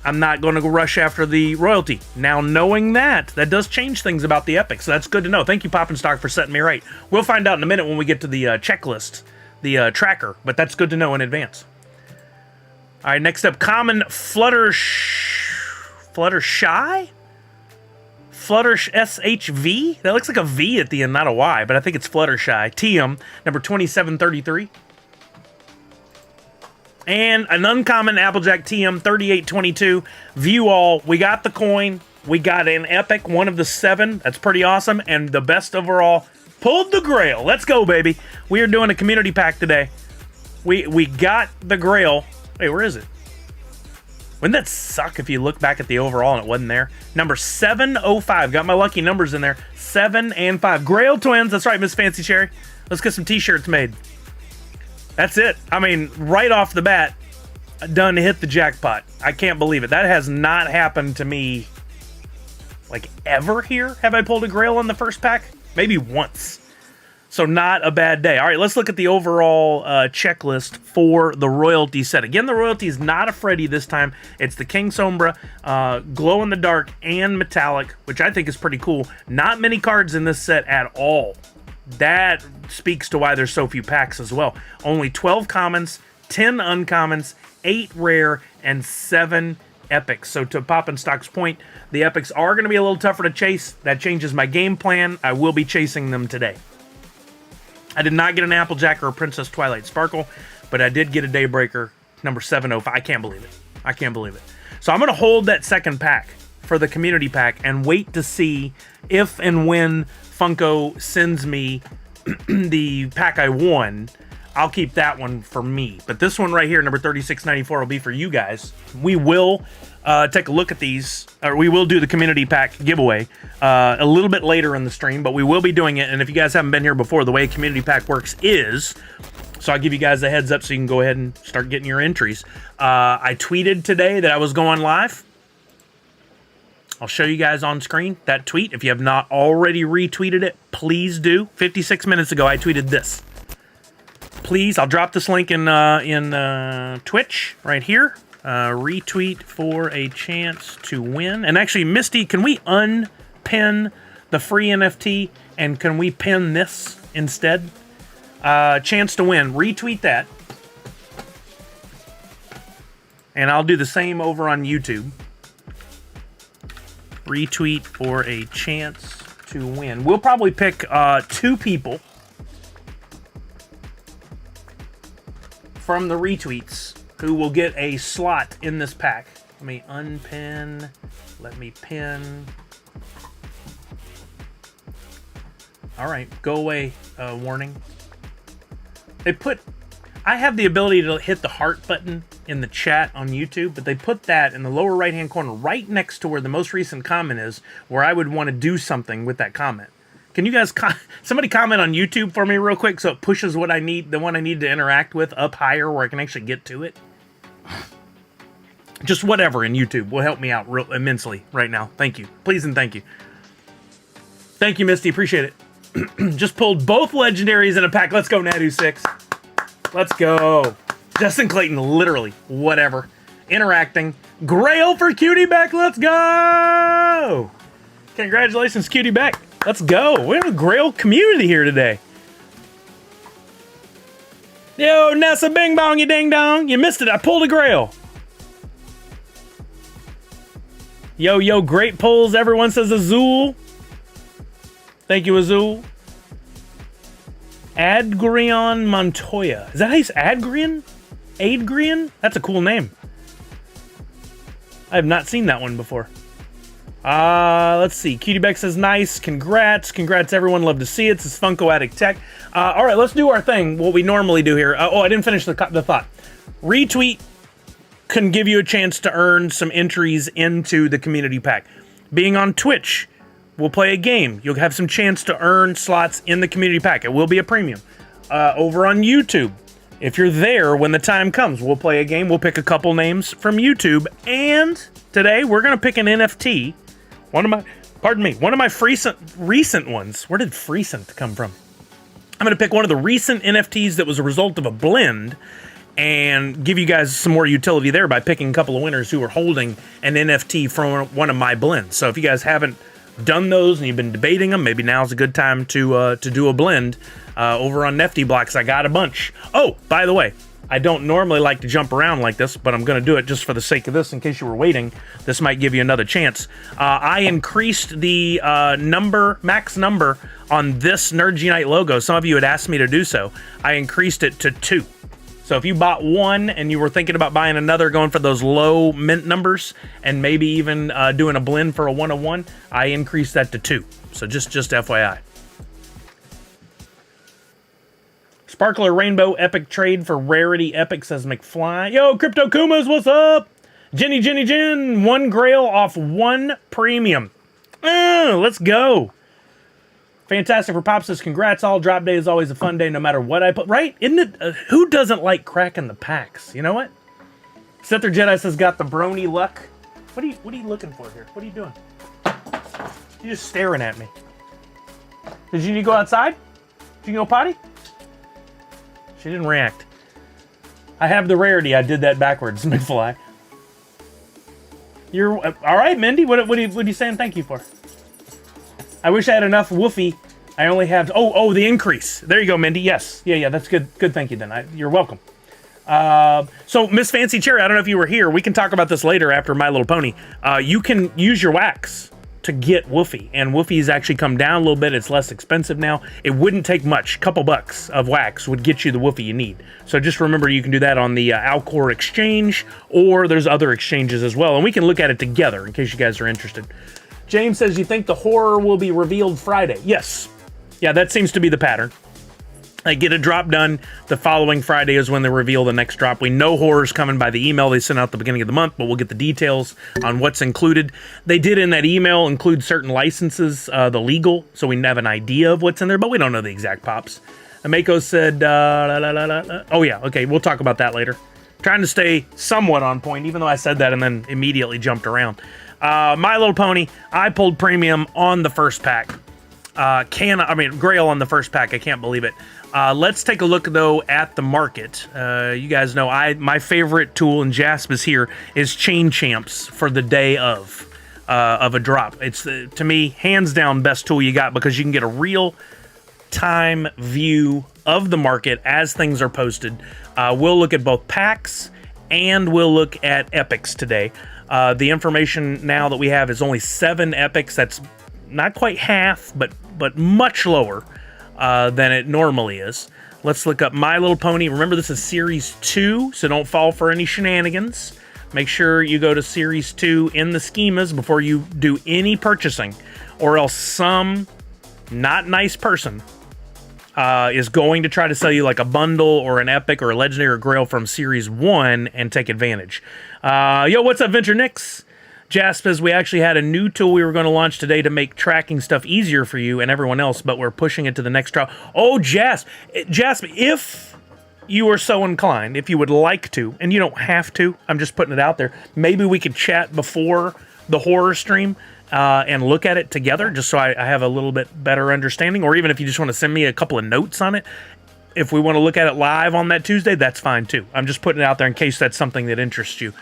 I'm not going to go rush after the royalty. Now, knowing that does change things about the epic. So that's good to know. Thank you, Poppin' Stock, for setting me right. We'll find out in a minute when we get to the checklist, the tracker. But that's good to know in advance. All right, next up, common Fluttershy? Fluttersh SHV? That looks like a V at the end, not a Y, but I think it's Fluttershy. TM, number 2733. And an uncommon Applejack TM 3822. View all. We got the coin. We got an epic, one of the 7. That's pretty awesome. And the best overall, pulled the grail. Let's go, baby. We are doing a community pack today. We got the grail. Wait, where is it? Wouldn't that suck if you look back at the overall and it wasn't there? Number 705. Got my lucky numbers in there. 7 and 5. Grail twins. That's right, Miss Fancy Cherry. Let's get some t-shirts made. That's it. I mean, right off the bat, done hit the jackpot. I can't believe it. That has not happened to me, like, ever here. Have I pulled a grail on the first pack? Maybe once. So not a bad day. All right, let's look at the overall checklist for the royalty set. Again, the royalty is not a Freddy this time. It's the King Sombra, glow in the dark, and metallic, which I think is pretty cool. Not many cards in this set at all. That speaks to why there's so few packs as well. Only 12 commons, 10 uncommons, 8 rare, and 7 epics. So to Pop and Stock's point, the epics are going to be a little tougher to chase. That changes my game plan. I will be chasing them today. I did not get an Applejack or a Princess Twilight Sparkle, but I did get a Daybreaker number 705. I can't believe it. I can't believe it. So I'm going to hold that second pack for the community pack and wait to see if and when Funko sends me the pack I won. I'll keep that one for me. But this one right here, number 3694, will be for you guys. We will take a look at these, or we will do the community pack giveaway a little bit later in the stream, but we will be doing it. And if you guys haven't been here before, the way community pack works is, so I'll give you guys a heads up so you can go ahead and start getting your entries. I tweeted today that I was going live. I'll show you guys on screen that tweet. If you have not already retweeted it, please do. 56 minutes ago, I tweeted this. Please, I'll drop this link in Twitch right here. Retweet for a chance to win. And actually, Misty, can we unpin the free NFT and can we pin this instead? Chance to win. Retweet that. And I'll do the same over on YouTube. Retweet for a chance to win. We'll probably pick 2 people from the retweets who will get a slot in this pack. Let me unpin. Let me pin. All right, go away, warning. I have the ability to hit the heart button in the chat on YouTube, but they put that in the lower right-hand corner right next to where the most recent comment is, where I would want to do something with that comment. Can you guys, somebody comment on YouTube for me real quick so it pushes what I need, the one I need to interact with up higher where I can actually get to it? Just whatever in YouTube will help me out immensely right now. Thank you. Please and thank you. Thank you, Misty. Appreciate it. Just pulled both legendaries in a pack. Let's go, Nadu6. Let's go. Justin Clayton, literally, whatever. Interacting. Grail for Cutie Beck. Let's go. Congratulations, Cutie Beck. Let's go. We have a Grail community here today. Yo, Nessa Bing Bong, you ding dong. You missed it. I pulled a Grail. Yo, great pulls. Everyone says Azul. Thank you, Azul. Adgrion Montoya. Is that how you say Adgrion? Adgrion? That's a cool name. I have not seen that one before. Let's see. Cutie Beck says nice. Congrats. Congrats, everyone. Love to see it. This is Funko Addict Tech. All right, let's do our thing. What we normally do here. I didn't finish the thought. Retweet can give you a chance to earn some entries into the community pack. Being on Twitch, we'll play a game. You'll have some chance to earn slots in the community pack. It will be a premium. Over on YouTube, if you're there when the time comes, we'll play a game. We'll pick a couple names from YouTube. And today, we're going to pick an NFT. One of my recent ones. Where did recent come from? I'm going to pick one of the recent NFTs that was a result of a blend and give you guys some more utility there by picking a couple of winners who are holding an NFT from one of my blends. So if you guys haven't done those and you've been debating them, maybe now's a good time to do a blend over on Nifty Blocks. I got a bunch. Oh, by the way, I don't normally like to jump around like this, but I'm going to do it just for the sake of this in case you were waiting. This might give you another chance. I increased the max number on this Nerd Unite logo. Some of you had asked me to do so. I increased it to 2. So if you bought one and you were thinking about buying another, going for those low mint numbers, and maybe even doing a blend for a 101, I increased that to 2. So just FYI. Sparkler Rainbow Epic trade for Rarity Epic, says McFly. Yo, Crypto Kumas, what's up? Jenny, 1 grail off 1 premium. Let's go. Fantastic for Pop says, congrats all. Drop day is always a fun day no matter what I put. Right? Isn't it? Who doesn't like cracking the packs? You know what? Sether Jedi says, got the brony luck. What are you looking for here? What are you doing? You're just staring at me. Did you need to go outside? Did you go potty? She didn't react. I have the rarity. I did that backwards, McFly. You're all right, Mindy. What are you saying thank you for? I wish I had enough woofy. I only have... Oh, the increase. There you go, Mindy. Yes. Yeah, that's good. Good, thank you, then. You're welcome. So, Miss Fancy Cherry, I don't know if you were here. We can talk about this later after My Little Pony. You can use your wax to get woofy, and woofy's actually come down a little bit. It's less expensive now. It wouldn't take much. Couple bucks of wax would get you the woofy you need. So just remember, you can do that on the Alcor exchange, or there's other exchanges as well, and we can look at it together in case you guys are interested. James says, you think the horror will be revealed Friday? Yes. Yeah, that seems to be the pattern. I get a drop done. The following Friday is when they reveal the next drop. We know horror's coming by the email they sent out at the beginning of the month, but we'll get the details on what's included. They did in that email include certain licenses, the legal, so we have an idea of what's in there, but we don't know the exact pops. Amako said, oh yeah, okay, we'll talk about that later. Trying to stay somewhat on point, even though I said that and then immediately jumped around. My Little Pony, I pulled premium on the first pack. Grail on the first pack. I can't believe it. Let's take a look though at the market. You guys know my favorite tool, and Jasp is here, is Chain Champs for the day of a drop. It's to me hands down best tool you got, because you can get a real time view of the market as things are posted. We'll look at both packs and we'll look at epics today. The information now that we have is only 7 epics. That's not quite half, but much lower than it normally is. Let's look up My Little Pony. Remember, this is Series 2, so don't fall for any shenanigans. Make sure you go to Series 2 in the schemas before you do any purchasing, or else some not nice person is going to try to sell you like a bundle or an epic or a legendary or grail from Series 1 and take advantage. Yo, what's up, Venture Nix? Jasp says, we actually had a new tool we were going to launch today to make tracking stuff easier for you and everyone else, but we're pushing it to the next trial. Oh, Jasp, if you are so inclined, if you would like to, and you don't have to, I'm just putting it out there, maybe we could chat before the horror stream and look at it together, just so I have a little bit better understanding, or even if you just want to send me a couple of notes on it. If we want to look at it live on that Tuesday, that's fine too. I'm just putting it out there in case that's something that interests you.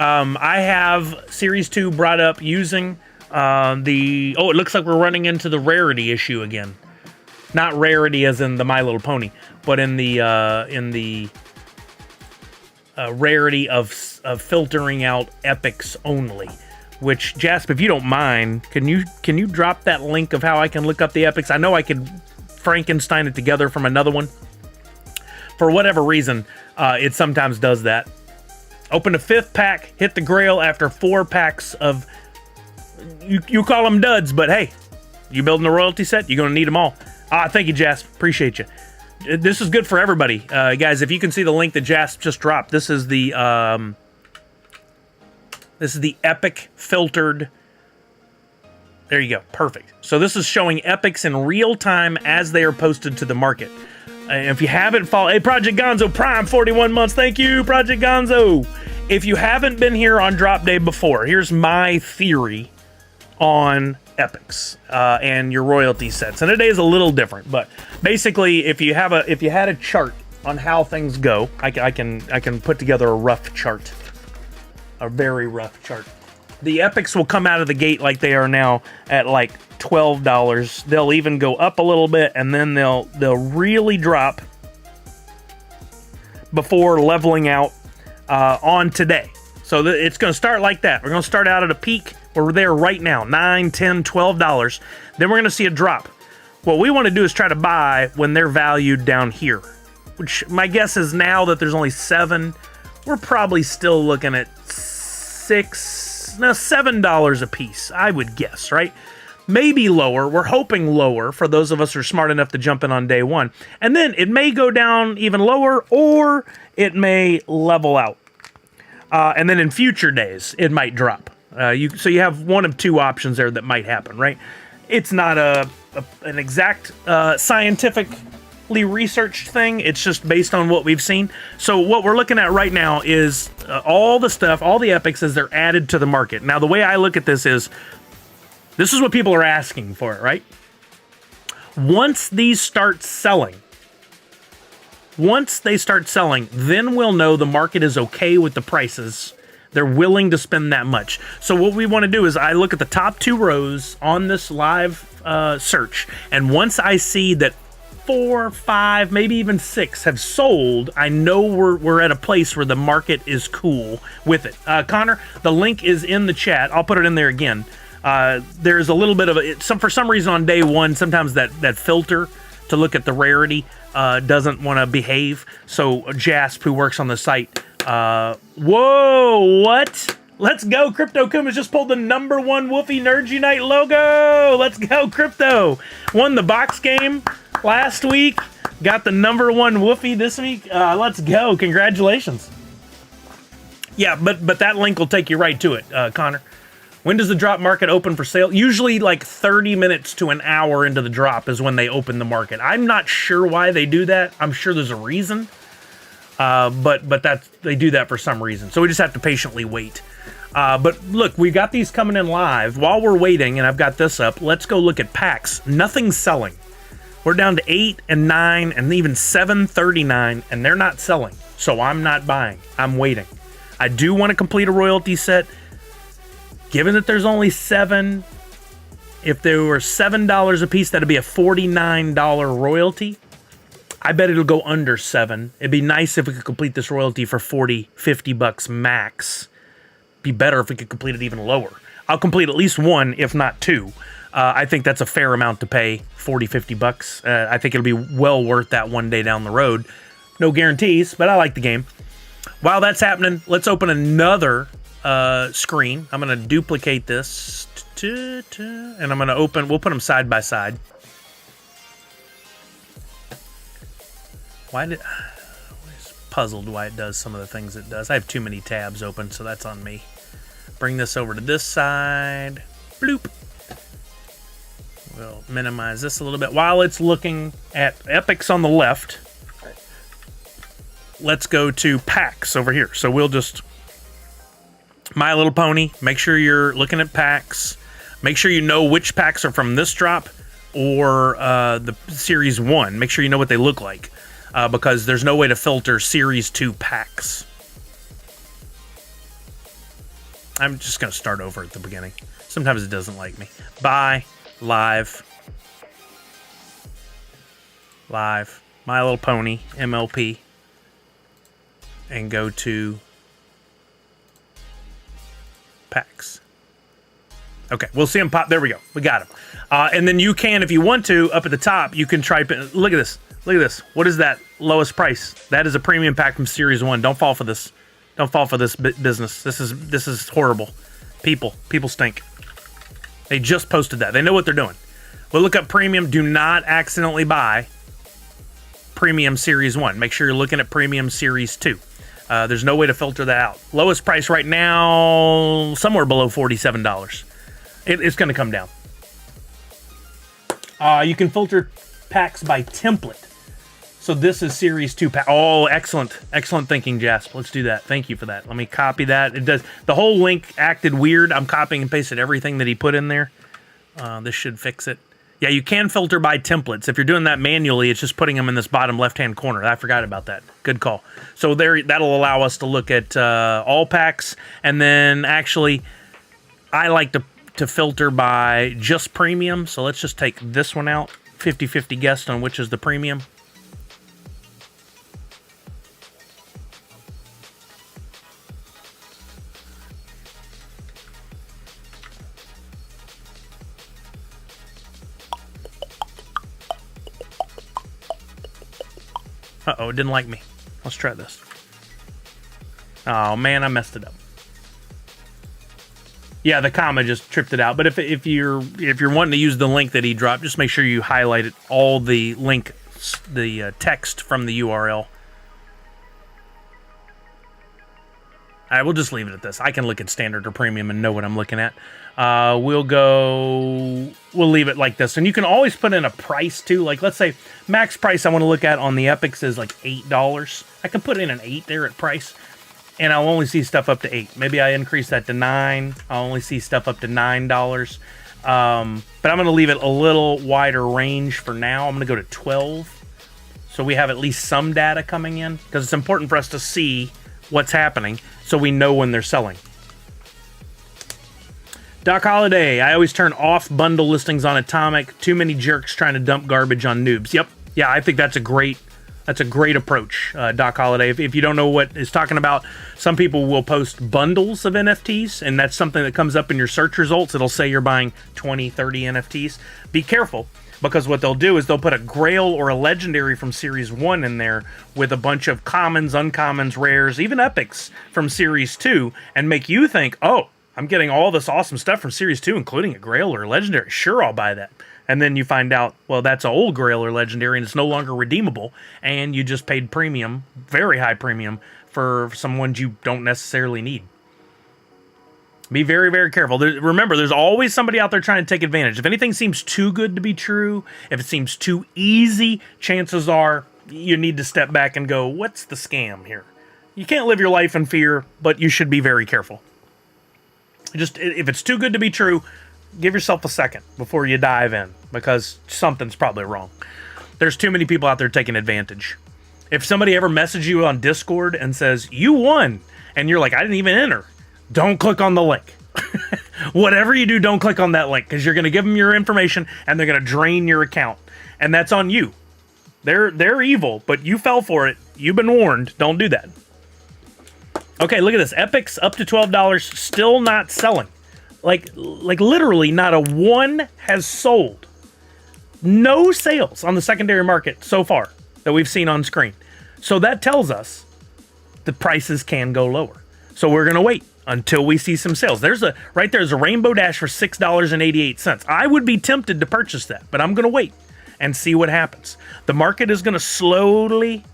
I have Series 2 brought up using it looks like we're running into the rarity issue again. Not rarity as in the My Little Pony, but in the rarity of filtering out epics only. Which, Jasp, if you don't mind, can you drop that link of how I can look up the epics? I know I could Frankenstein it together from another one. For whatever reason, it sometimes does that. Open a 5th pack, hit the grail after 4 packs of, you call them duds, but hey, you building a royalty set, you're going to need them all. Thank you, Jasp. Appreciate you. This is good for everybody. Guys, if you can see the link that Jasp just dropped, this is the epic filtered. There you go. Perfect. So this is showing epics in real time as they are posted to the market. If you haven't followed, hey, Project Gonzo Prime, 41 months. Thank you, Project Gonzo. If you haven't been here on drop day before, here's my theory on epics and your royalty sets. And today is a little different, but basically, if you had a chart on how things go, I can put together a rough chart, a very rough chart. The epics will come out of the gate like they are now at like $12. They'll even go up a little bit, and then they'll really drop before leveling out on today. So it's going to start like that. We're going to start out at a peak where we're there right now, $9, $10, $12. Then we're going to see a drop. What we want to do is try to buy when they're valued down here. which my guess is now that there's only 7, we're probably still looking at $7 a piece, I would guess, right? Maybe lower. We're hoping lower for those of us who are smart enough to jump in on day one. And then it may go down even lower, or it may level out. And then in future days, it might drop. So you have one of 2 options there that might happen, right? It's not an exact scientifically researched thing. It's just based on what we've seen. So what we're looking at right now is all the stuff, all the epics as they're added to the market. Now, the way I look at this is what people are asking for, right? Once these start selling, then we'll know the market is okay with the prices. They're willing to spend that much. So what we want to do is I look at the top 2 rows on this live search, and once I see that 4, 5, maybe even 6 have sold, I know we're at a place where the market is cool with it. Connor, the link is in the chat. I'll put it in there again. There's a little bit of for some reason on day one, sometimes that filter to look at the rarity doesn't want to behave. So Jasp, who works on the site, whoa, what? Let's go. Crypto Kuma's just pulled the #1 Woofy Nerds Unite logo. Let's go, Crypto. Won the box game last week. Got the #1 Woofy this week. Let's go. Congratulations. Yeah, but that link will take you right to it, Connor. When does the drop market open for sale? Usually like 30 minutes to an hour into the drop is when they open the market. I'm not sure why they do that. I'm sure there's a reason. But they do that for some reason. So we just have to patiently wait. But look, we got these coming in live. While we're waiting, and I've got this up, let's go look at packs. Nothing's selling. We're down to 8 and 9 and even 739, and they're not selling. So I'm not buying. I'm waiting. I do want to complete a royalty set. Given that there's only 7, if there were $7 a piece, that'd be a $49 royalty. I bet it'll go under 7. It'd be nice if we could complete this royalty for 40, 50 bucks max. Be better if we could complete it even lower. I'll complete at least 1, if not 2. I think that's a fair amount to pay, 40, 50 bucks. I think it'll be well worth that one day down the road. No guarantees, but I like the game. While that's happening, let's open another screen. I'm going to duplicate this and I'm going to we'll put them side by side. I was puzzled why it does some of the things it does. I have too many tabs open, so that's on me. Bring this over to this side. Bloop. We'll minimize this a little bit. While it's looking at epics on the left, let's go to packs over here. So we'll just My Little Pony. Make sure you're looking at packs. Make sure you know which packs are from this drop or the Series 1. Make sure you know what they look like because there's no way to filter Series 2 packs. I'm just going to start over at the beginning. Sometimes it doesn't like me. Buy, live, My Little Pony, MLP, and go to packs. Okay, we'll see them pop. There we go. We got them. And then you can, if you want to, up at the top, you can try. Look at this. Look at this. What is that lowest price? That is a premium pack from Series 1. Don't fall for this. Don't fall for this business. This is horrible. People stink. They just posted that. They know what they're doing. We'll look up premium. Do not accidentally buy premium Series 1. Make sure you're looking at premium Series 2. There's no way to filter that out. Lowest price right now, somewhere below $47. It's going to come down. You can filter packs by template. So this is Series 2 pack. Oh, excellent. Excellent thinking, Jasp. Let's do that. Thank you for that. Let me copy that. It does. The whole link acted weird. I'm copying and pasting everything that he put in there. This should fix it. Yeah, you can filter by templates. If you're doing that manually, it's just putting them in this bottom left-hand corner. I forgot about that. Good call. So there, that'll allow us to look at all packs. And then actually, I like to filter by just premium. So let's just take this one out. 50-50 guess on which is the premium. Uh-oh, it didn't like me. Let's try this. Oh, man, I messed it up. Yeah, the comma just tripped it out. But if you're wanting to use the link that he dropped, just make sure you highlight it, all the link, the text from the URL. All right, we'll just leave it at this. I can look at standard or premium and know what I'm looking at. We'll leave it like this. And you can always put in a price too. Like, let's say max price I want to look at on the Epics is like $8. I can put in an 8 there at price, and I'll only see stuff up to 8. Maybe I increase that to 9. I'll only see stuff up to $9. But I'm going to leave it a little wider range for now. I'm going to go to 12. So we have at least some data coming in, because it's important for us to see what's happening so we know when they're selling. Doc Holliday, I always turn off bundle listings on Atomic. Too many jerks trying to dump garbage on noobs. Yep. Yeah, I think that's a great approach, Doc Holliday. If you don't know what it's talking about, some people will post bundles of NFTs, and that's something that comes up in your search results. It'll say you're buying 20, 30 NFTs. Be careful, because what they'll do is they'll put a Grail or a Legendary from Series 1 in there with a bunch of commons, uncommons, rares, even epics from Series 2, and make you think, oh, I'm getting all this awesome stuff from Series 2, including a Grail or a Legendary. Sure, I'll buy that. And then you find out, well, that's an old Grail or Legendary, and it's no longer redeemable, and you just paid premium, very high premium, for some ones you don't necessarily need. Be very, very careful. Remember, there's always somebody out there trying to take advantage. If anything seems too good to be true, if it seems too easy, chances are you need to step back and go, what's the scam here? You can't live your life in fear, but you should be very careful. Just, if it's too good to be true, give yourself a second before you dive in, because something's probably wrong. There's too many people out there taking advantage. If somebody ever messages you on Discord and says, you won, and you're like, I didn't even enter, don't click on the link. Whatever you do, don't click on that link, because you're going to give them your information, and they're going to drain your account. And that's on you. They're evil, but you fell for it. You've been warned. Don't do that. Okay, look at this. Epics up to $12, still not selling. Like literally not a one has sold. No sales on the secondary market so far that we've seen on screen. So that tells us the prices can go lower. So we're going to wait until we see some sales. There's a Rainbow Dash for $6.88. I would be tempted to purchase that, but I'm going to wait and see what happens. The market is going to slowly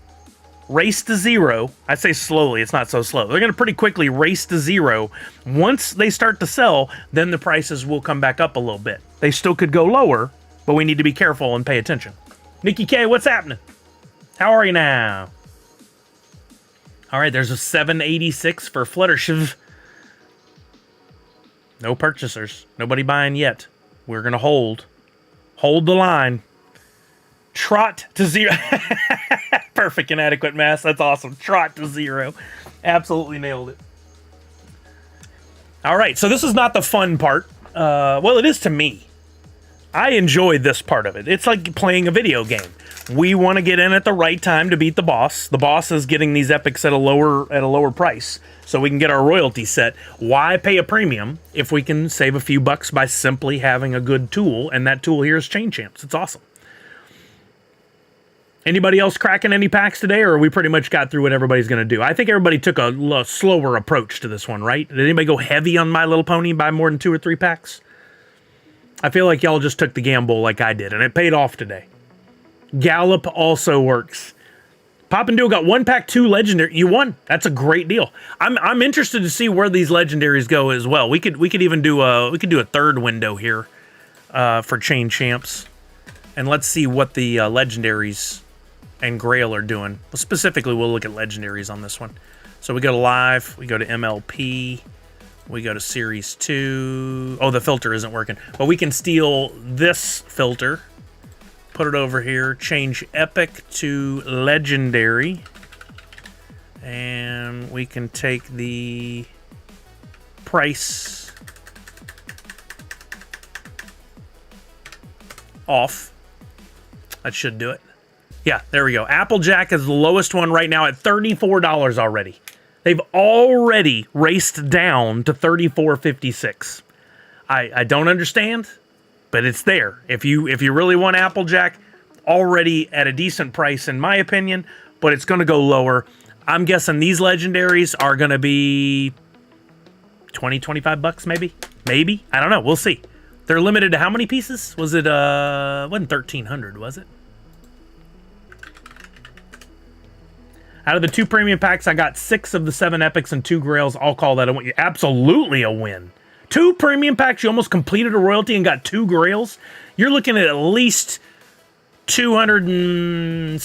race to zero. I say slowly, it's not so slow. They're going to pretty quickly race to zero. Once they start to sell, then the prices will come back up a little bit. They still could go lower, but we need to be careful and pay attention. Nikki K, what's happening? How are you now? All right, there's a 786 for Fluttershy. No purchasers. Nobody buying yet. We're going to hold. Hold the line. Trot to zero. Perfect inadequate mass. That's awesome. Trot to zero. Absolutely nailed it. All right, so this is not the fun part. Well, it is to me. I enjoy this part of it. It's like playing a video game. We want to get in at the right time to beat the boss. The boss is getting these epics at a lower price, so we can get our royalty set. Why pay a premium if we can save a few bucks by simply having a good tool? And that tool here is Chain Champs. It's awesome. Anybody else cracking any packs today, or we pretty much got through what everybody's going to do? I think everybody took a slower approach to this one, right? Did anybody go heavy on My Little Pony and buy more than 2 or 3 packs? I feel like y'all just took the gamble like I did, and it paid off today. Gallop also works. Pop and Duo got 1 pack, 2 legendary. You won. That's a great deal. I'm interested to see where these legendaries go as well. We could even do a third window here for Chain Champs, and let's see what the legendaries and Grail are doing. Well, specifically, we'll look at legendaries on this one. So we go to live, we go to MLP, we go to Series 2. Oh, the filter isn't working. But we can steal this filter, put it over here, change Epic to Legendary, and we can take the price off. That should do it. Yeah, there we go. Applejack is the lowest one right now at $34 already. They've already raced down to $34.56. I don't understand, but it's there. If you really want Applejack, already at a decent price, in my opinion, but it's going to go lower. I'm guessing these legendaries are going to be 20, 25 bucks maybe. Maybe. I don't know. We'll see. They're limited to how many pieces? Was it, wasn't 1,300, was it? Out of the 2 premium packs, I got 6 of the 7 epics and 2 grails. I'll call that a win. Absolutely a win. 2 premium packs, you almost completed a royalty and got 2 grails. You're looking at least $250,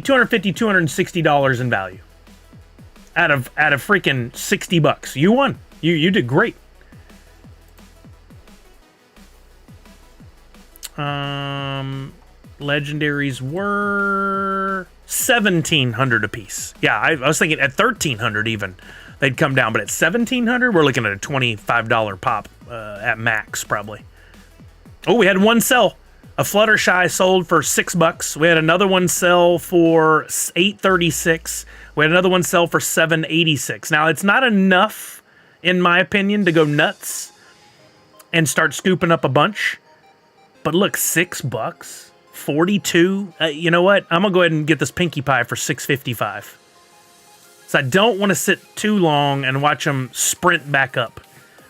$260 in value. Out of freaking 60 bucks. You won. You did great. Legendaries were 1,700 a piece. Yeah, I was thinking at 1,300 even they'd come down, but at 1,700 we're looking at a $25 pop at max probably. Oh, we had one sell. A Fluttershy sold for $6. We had another one sell for $8.36. We had another one sell for $7.86. Now it's not enough, in my opinion, to go nuts and start scooping up a bunch. But look, $6, 42. You know what? I'm gonna go ahead and get this Pinkie Pie for $6.55. So I don't want to sit too long and watch them sprint back up.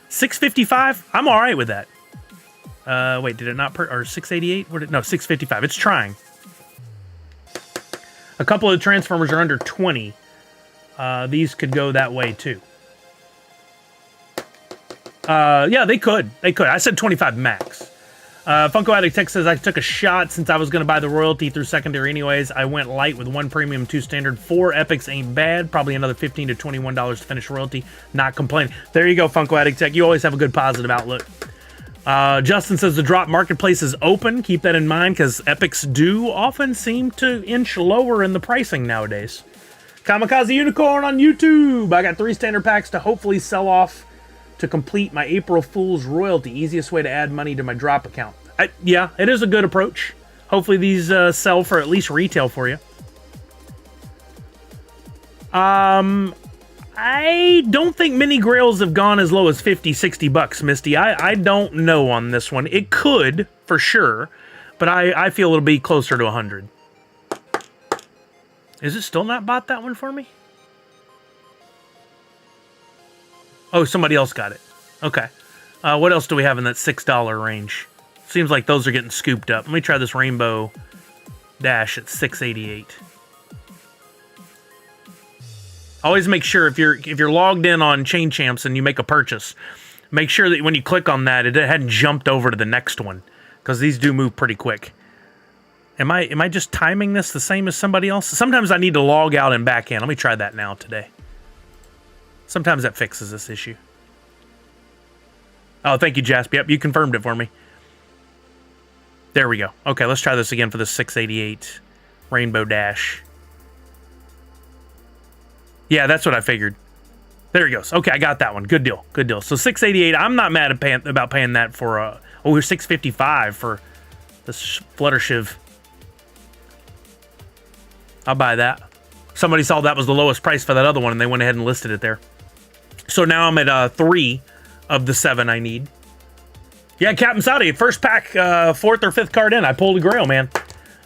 $6.55. I'm all right with that. Wait, did it not or 688? No, 655. It's trying. A couple of the Transformers are under 20. These could go that way too. Yeah, they could. They could. I said 25 max. Funko Addict Tech says, I took a shot since I was going to buy the royalty through secondary anyways. I went light with 1 premium, 2 standard. 4 epics ain't bad. Probably another $15 to $21 to finish royalty. Not complaining. There you go, Funko Addict Tech. You always have a good positive outlook. Justin says the drop marketplace is open. Keep that in mind because epics do often seem to inch lower in the pricing nowadays. Kamikaze Unicorn on YouTube. I got 3 standard packs to hopefully sell off to complete my April Fool's royalty. Easiest way to add money to my drop account. Yeah, it is a good approach. Hopefully these sell for at least retail for you. I don't think mini grails have gone as low as 50, 60 bucks, Misty. I don't know on this one. It could, for sure, but I feel it'll be closer to 100. Is it still not bought that one for me? Oh, somebody else got it. Okay. What else do we have in that $6 range? Seems like those are getting scooped up. Let me try this Rainbow Dash at $6.88. Always make sure if you're logged in on Chain Champs and you make a purchase, make sure that when you click on that, it hadn't jumped over to the next one, because these do move pretty quick. Am I just timing this the same as somebody else? Sometimes I need to log out and back in. Let me try that now today. Sometimes that fixes this issue. Oh, thank you, Jasp. Yep, you confirmed it for me. There we go. Okay, let's try this again for the 688 Rainbow Dash. Yeah, that's what I figured. There he goes. Okay, I got that one. Good deal. Good deal. So 688. I'm not mad at about paying that for we're 655 for this Fluttershiv. I'll buy that. Somebody saw that was the lowest price for that other one, and they went ahead and listed it there. So now I'm at 3 of the 7 I need. Yeah, Captain Saudi, first pack, 4th or 5th card in. I pulled a grail, man.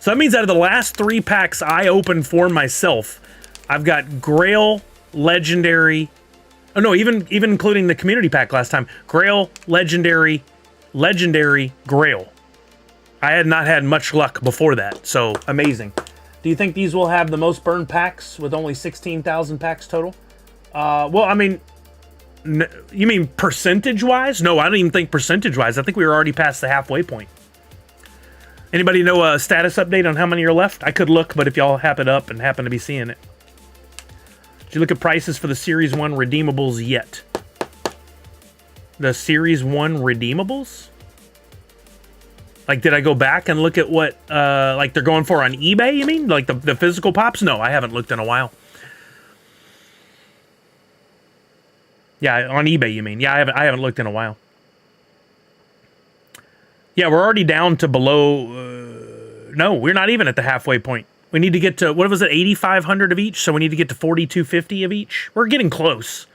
So that means out of the last 3 packs I opened for myself, I've got Grail, Legendary. Oh no, even including the community pack last time. Grail, Legendary, Legendary, Grail. I had not had much luck before that, so amazing. Do you think these will have the most burned packs with only 16,000 packs total? Well, I mean, you mean percentage-wise? No, I don't even think percentage-wise. I think we were already past the halfway point. Anybody know a status update on how many are left? I could look, but if y'all have it up and happen to be seeing it. Did you look at prices for the Series 1 redeemables yet? The Series 1 redeemables? Like, did I go back and look at what, like, they're going for on eBay, you mean? Like, the physical pops? No, I haven't looked in a while. Yeah, on eBay, you mean? Yeah, I haven't looked in a while. Yeah, we're already down to below... no, we're not even at the halfway point. We need to get to, what was it, 8,500 of each? So we need to get to 4,250 of each. We're getting close.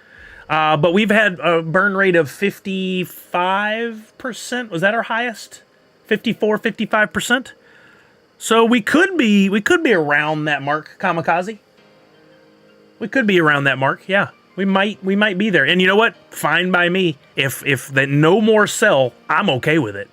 But we've had a burn rate of 55%. Was that our highest? 54, 55%? So we could be around that mark, Kamikaze. We could be around that mark. Yeah, we might be there. And you know what? Fine by me. If the no more sell, I'm okay with it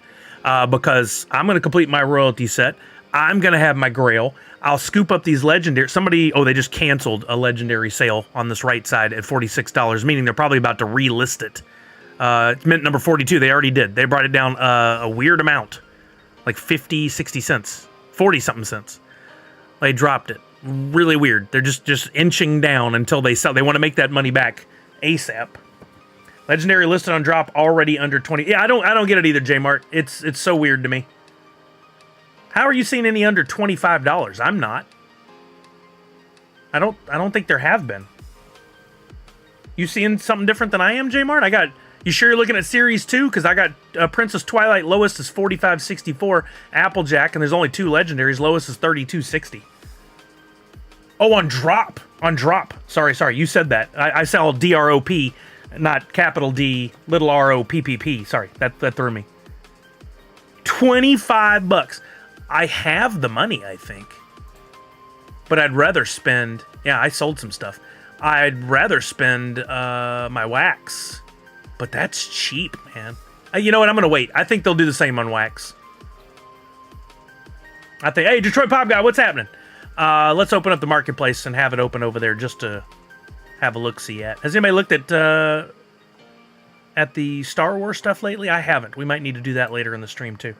because I'm going to complete my royalty set. I'm going to have my grail. I'll scoop up these legendary. They just canceled a legendary sale on this right side at $46, meaning they're probably about to relist it. It's mint number 42. They already did. They brought it down a weird amount, like 50, 60 cents, 40 something cents. They dropped it. Really weird. They're just inching down until they sell. They want to make that money back ASAP. Legendary listed on drop already under 20. Yeah, I don't get it either, J-Mart. It's so weird to me. How are you seeing any under $25? I'm not. I don't think there have been. You seeing something different than I am, J-Mart? You sure you're looking at Series 2? Because I got Princess Twilight, lowest is $45.64. Applejack, and there's only 2 legendaries. Lowest is $32.60. Oh, on drop. On drop. Sorry. You said that. I saw DROP, not capital D, little ROPPP. Sorry, that threw me. $25. I have the money, I think. But I'd rather spend... Yeah, I sold some stuff. I'd rather spend my wax. But that's cheap, man. You know what? I'm going to wait. I think they'll do the same on wax. Hey, Detroit Pop Guy, what's happening? Let's open up the marketplace and have it open over there just to have a look-see at. Has anybody looked at the Star Wars stuff lately? I haven't. We might need to do that later in the stream, too.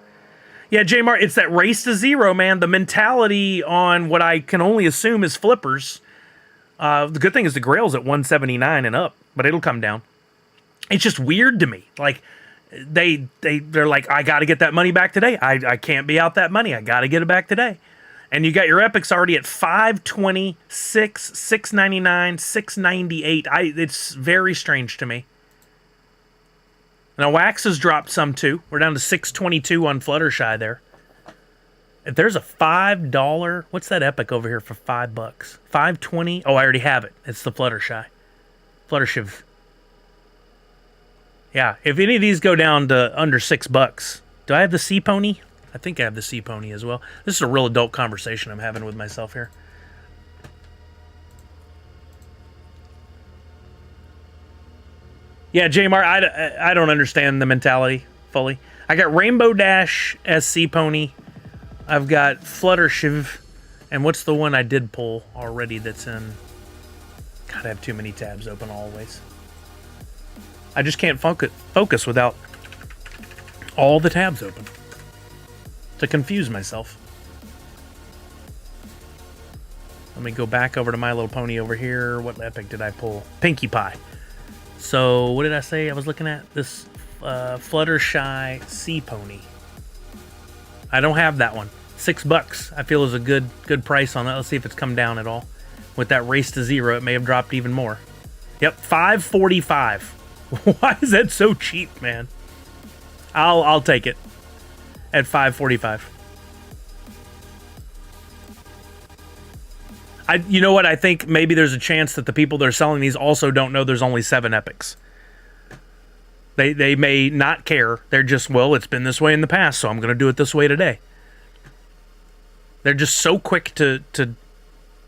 Yeah, J-Mart, it's that race to zero, man. The mentality on what I can only assume is flippers. The good thing is the Grail's at 179 and up, but it'll come down. It's just weird to me. Like, they're like, I got to get that money back today. I can't be out that money. I got to get it back today. And you got your epics already at 520, 699, 698. It's very strange to me. Now, Wax has dropped some, too. We're down to 622 on Fluttershy there. If there's a $5... What's that epic over here for $5? 520? Oh, I already have it. It's the Fluttershy. Fluttershiv. Yeah, if any of these go down to under $6... Do I have the Sea Pony? I think I have the Sea Pony as well. This is a real adult conversation I'm having with myself here. Yeah, J-Mar, I don't understand the mentality fully. I got Rainbow Dash as Sea Pony. I've got Fluttershiv. And what's the one I did pull already that's in... God, I have too many tabs open always. I just can't focus without all the tabs open. To confuse myself. Let me go back over to My Little Pony over here. What epic did I pull? Pinkie Pie. So, what did I say I was looking at? This Fluttershy Sea Pony. I don't have that one. $6 I feel is a good price on that. Let's see if it's come down at all. With that race to zero, it may have dropped even more. Yep, $5.45. Why is that so cheap, man? I'll take it at $5.45. You know what? I think maybe there's a chance that the people that are selling these also don't know there's only 7 epics. They may not care. They're just, well, it's been this way in the past, so I'm going to do it this way today. They're just so quick to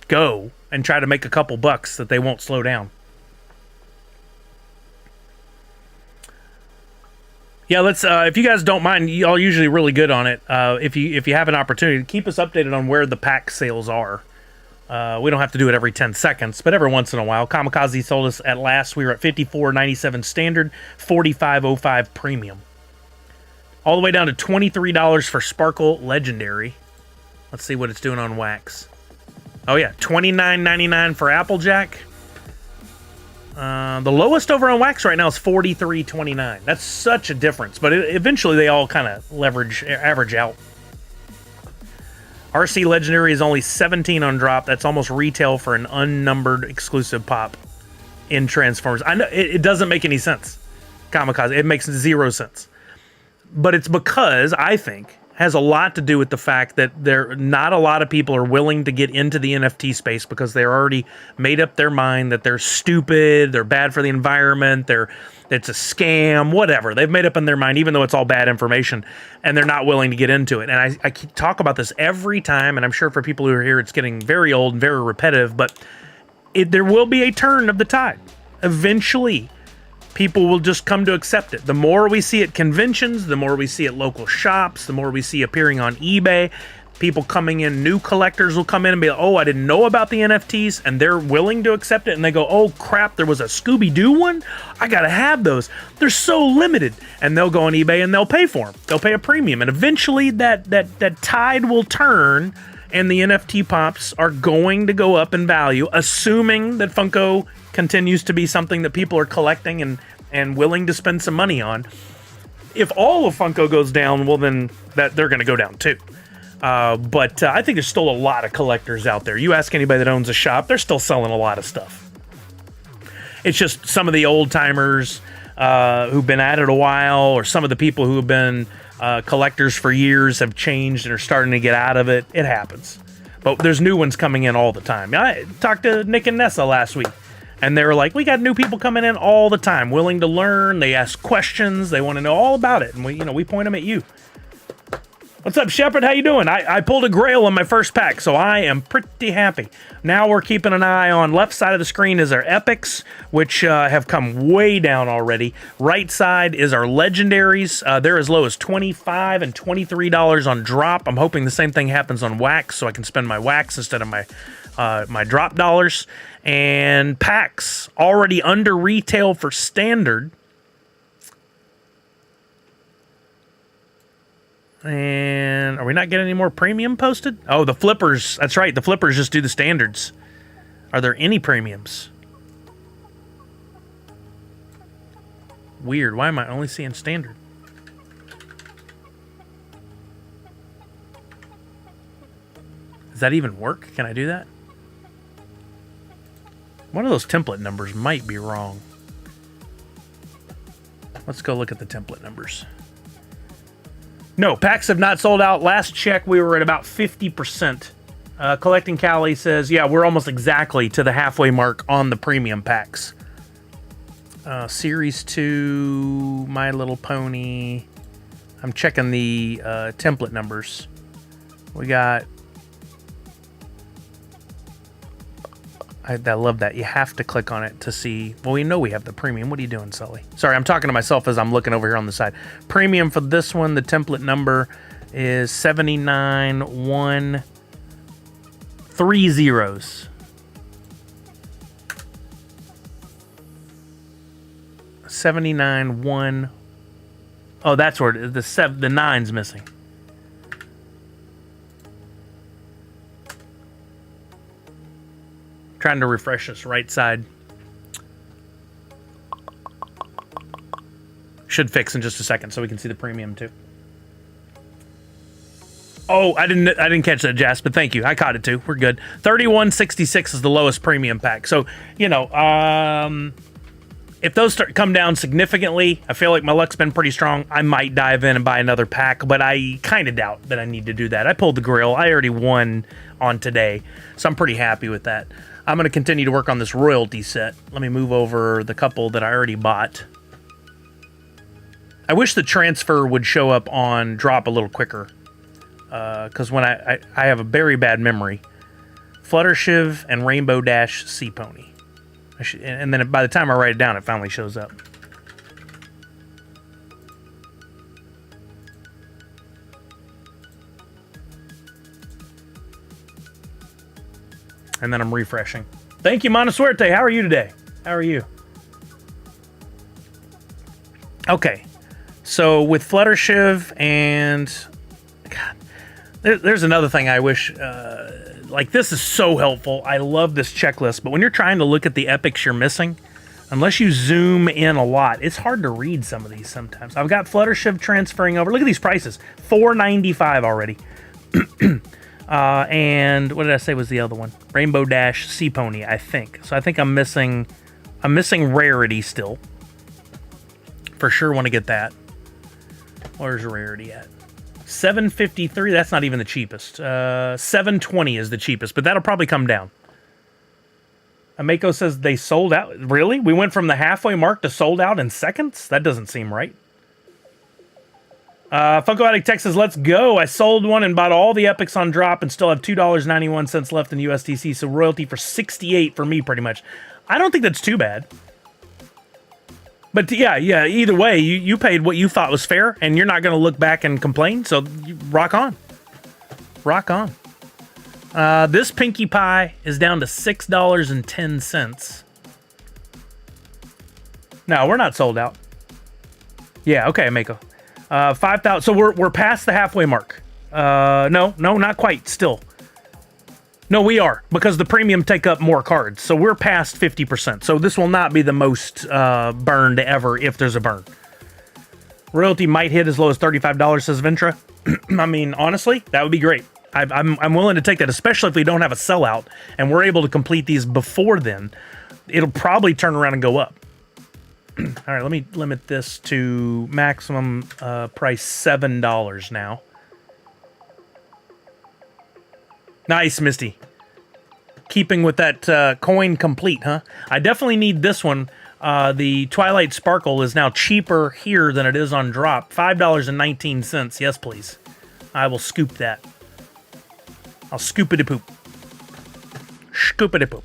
go and try to make a couple bucks that they won't slow down. Yeah, let's. If you guys don't mind, y'all usually really good on it. If you have an opportunity, keep us updated on where the pack sales are. We don't have to do it every 10 seconds, but every once in a while. Kamikaze sold us at last. We were at $54.97 standard, $45.05 premium. All the way down to $23 for Sparkle Legendary. Let's see what it's doing on wax. Oh yeah, $29.99 for Applejack. The lowest over on wax right now is $43.29. That's such a difference, but eventually they all kind of average out. RC Legendary is only 17 on drop. That's almost retail for an unnumbered exclusive pop in Transformers. I know it doesn't make any sense, Kamikaze. It makes 0 sense. But it's because I think, has a lot to do with the fact that not a lot of people are willing to get into the NFT space because they're already made up their mind that they're stupid, they're bad for the environment, it's a scam, whatever. They've made up in their mind, even though it's all bad information, and they're not willing to get into it. And I talk about this every time, and I'm sure for people who are here, it's getting very old and very repetitive, but there will be a turn of the tide. Eventually, people will just come to accept it. The more we see at conventions, the more we see at local shops, the more we see appearing on eBay, people coming in, new collectors will come in and be like, oh, I didn't know about the NFTs, and they're willing to accept it, and they go, oh crap, there was a Scooby-Doo one? I gotta have those. They're so limited. And they'll go on eBay and they'll pay for them. They'll pay a premium, and eventually that tide will turn, and the NFT pops are going to go up in value, assuming that Funko continues to be something that people are collecting and willing to spend some money on. If all of Funko goes down, well, then they're going to go down too. But I think there's still a lot of collectors out there. You ask anybody that owns a shop, they're still selling a lot of stuff. It's just some of the old timers who've been at it a while, or some of the people who have been collectors for years have changed and are starting to get out of it. It happens. But there's new ones coming in all the time. I talked to Nick and Nessa last week, and they were like, we got new people coming in all the time, willing to learn. They ask questions. They want to know all about it. And we point them at you. What's up, Shepard? How you doing? I pulled a grail on my first pack, so I am pretty happy. Now we're keeping an eye on left side of the screen is our epics, which have come way down already. Right side is our legendaries. They're as low as $25 and $23 on drop. I'm hoping the same thing happens on wax, so I can spend my wax instead of my drop dollars. And packs already under retail for standard. And are we not getting any more premium posted? Oh, the flippers. That's right. The flippers just do the standards. Are there any premiums? Weird. Why am I only seeing standard? Does that even work? Can I do that? One of those template numbers might be wrong. Let's go look at the template numbers. No, packs have not sold out. Last check, we were at about 50%. Collecting Cali says, yeah, we're almost exactly to the halfway mark on the premium packs. Series 2, My Little Pony. I'm checking the template numbers. We got... I love that. You have to click on it to see... Well, we know we have the premium. What are you doing, Sully? Sorry, I'm talking to myself as I'm looking over here on the side. Premium for this one, the template number is 79130. 791... Oh, that's where the 9's missing. Trying to refresh this right side. Should fix in just a second so we can see the premium too. Oh, I didn't catch that, Jas, but thank you. I caught it too. We're good. 3166 is the lowest premium pack. So, you know, if those come down significantly, I feel like my luck's been pretty strong. I might dive in and buy another pack, but I kind of doubt that I need to do that. I pulled the grill. I already won on today, so I'm pretty happy with that. I'm going to continue to work on this royalty set. Let me move over the couple that I already bought. I wish the transfer would show up on drop a little quicker, because when I have a very bad memory. Fluttershiv and Rainbow Dash Sea Pony. And then by the time I write it down, it finally shows up. And then I'm refreshing. Thank you, Monasuerte. How are you today? How are you? Okay. So with Fluttershiv and... God, there's another thing I wish... like, this is so helpful. I love this checklist. But when you're trying to look at the epics you're missing, unless you zoom in a lot, it's hard to read some of these sometimes. I've got Fluttershiv transferring over. Look at these prices. $4.95 already. And what did I say was the other one? Rainbow Dash Sea Pony, I think. So I think I'm missing Rarity still. For sure want to get that. Where's Rarity at? $753. That's not even the cheapest. $720 is the cheapest, but that'll probably come down. Ameko says they sold out. Really? We went from the halfway mark to sold out in seconds? That doesn't seem right. Funko Addict Tech says, let's go. I sold one and bought all the epics on drop and still have $2.91 left in USDC. So royalty for 68 for me, pretty much. I don't think that's too bad. But yeah, either way, you paid what you thought was fair, and you're not going to look back and complain. So rock on. Rock on. This Pinkie Pie is down to $6.10. No, we're not sold out. Yeah, okay, Mako. 5,000. So we're past the halfway mark. No, not quite. Still, no, we are, because the premium take up more cards. So we're past 50%. So this will not be the most burned ever if there's a burn. Royalty might hit as low as $35, says Ventra. I mean, honestly, that would be great. I'm willing to take that, especially if we don't have a sellout and we're able to complete these before then. It'll probably turn around and go up. All right, let me limit this to maximum price $7 now. Nice, Misty. Keeping with that coin complete, huh? I definitely need this one. The Twilight Sparkle is now cheaper here than it is on drop. $5.19. Yes, please. I will scoop that. I'll scoop-a-de-poop. Scoop-a-de-poop.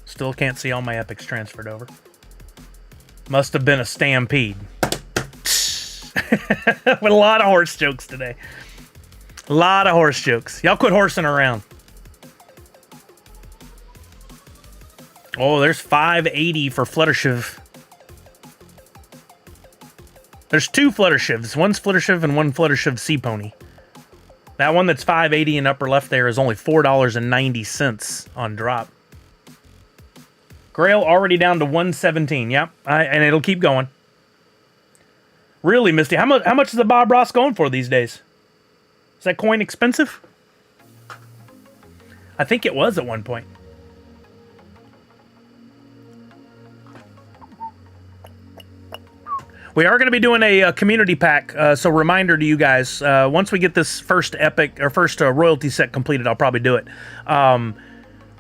Still can't see all my epics transferred over. Must have been a stampede. With a lot of horse jokes today. A lot of horse jokes. Y'all quit horsing around. Oh, there's $5.80 for Fluttershiv. There's two Fluttershivs. One's Fluttershiv and one Fluttershiv Sea Pony. That one that's $5.80 in upper left there is only $4.90 on drop. Grail already down to $117. Yep, and it'll keep going. Really, Misty, how much is the Bob Ross going for these days? Is that coin expensive? I think it was at one point. We are going to be doing a community pack, so reminder to you guys, once we get this first epic, or first royalty set completed, I'll probably do it.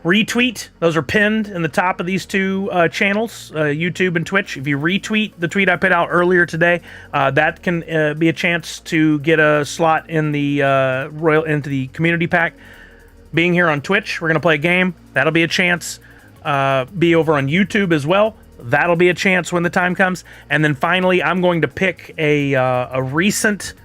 Retweet, those are pinned in the top of these two channels, YouTube and Twitch. If you retweet the tweet I put out earlier today, that can be a chance to get a slot in the into the community pack. Being here on Twitch, we're going to play a game. That'll be a chance. Be over on YouTube as well. That'll be a chance when the time comes. And then finally, I'm going to pick a recent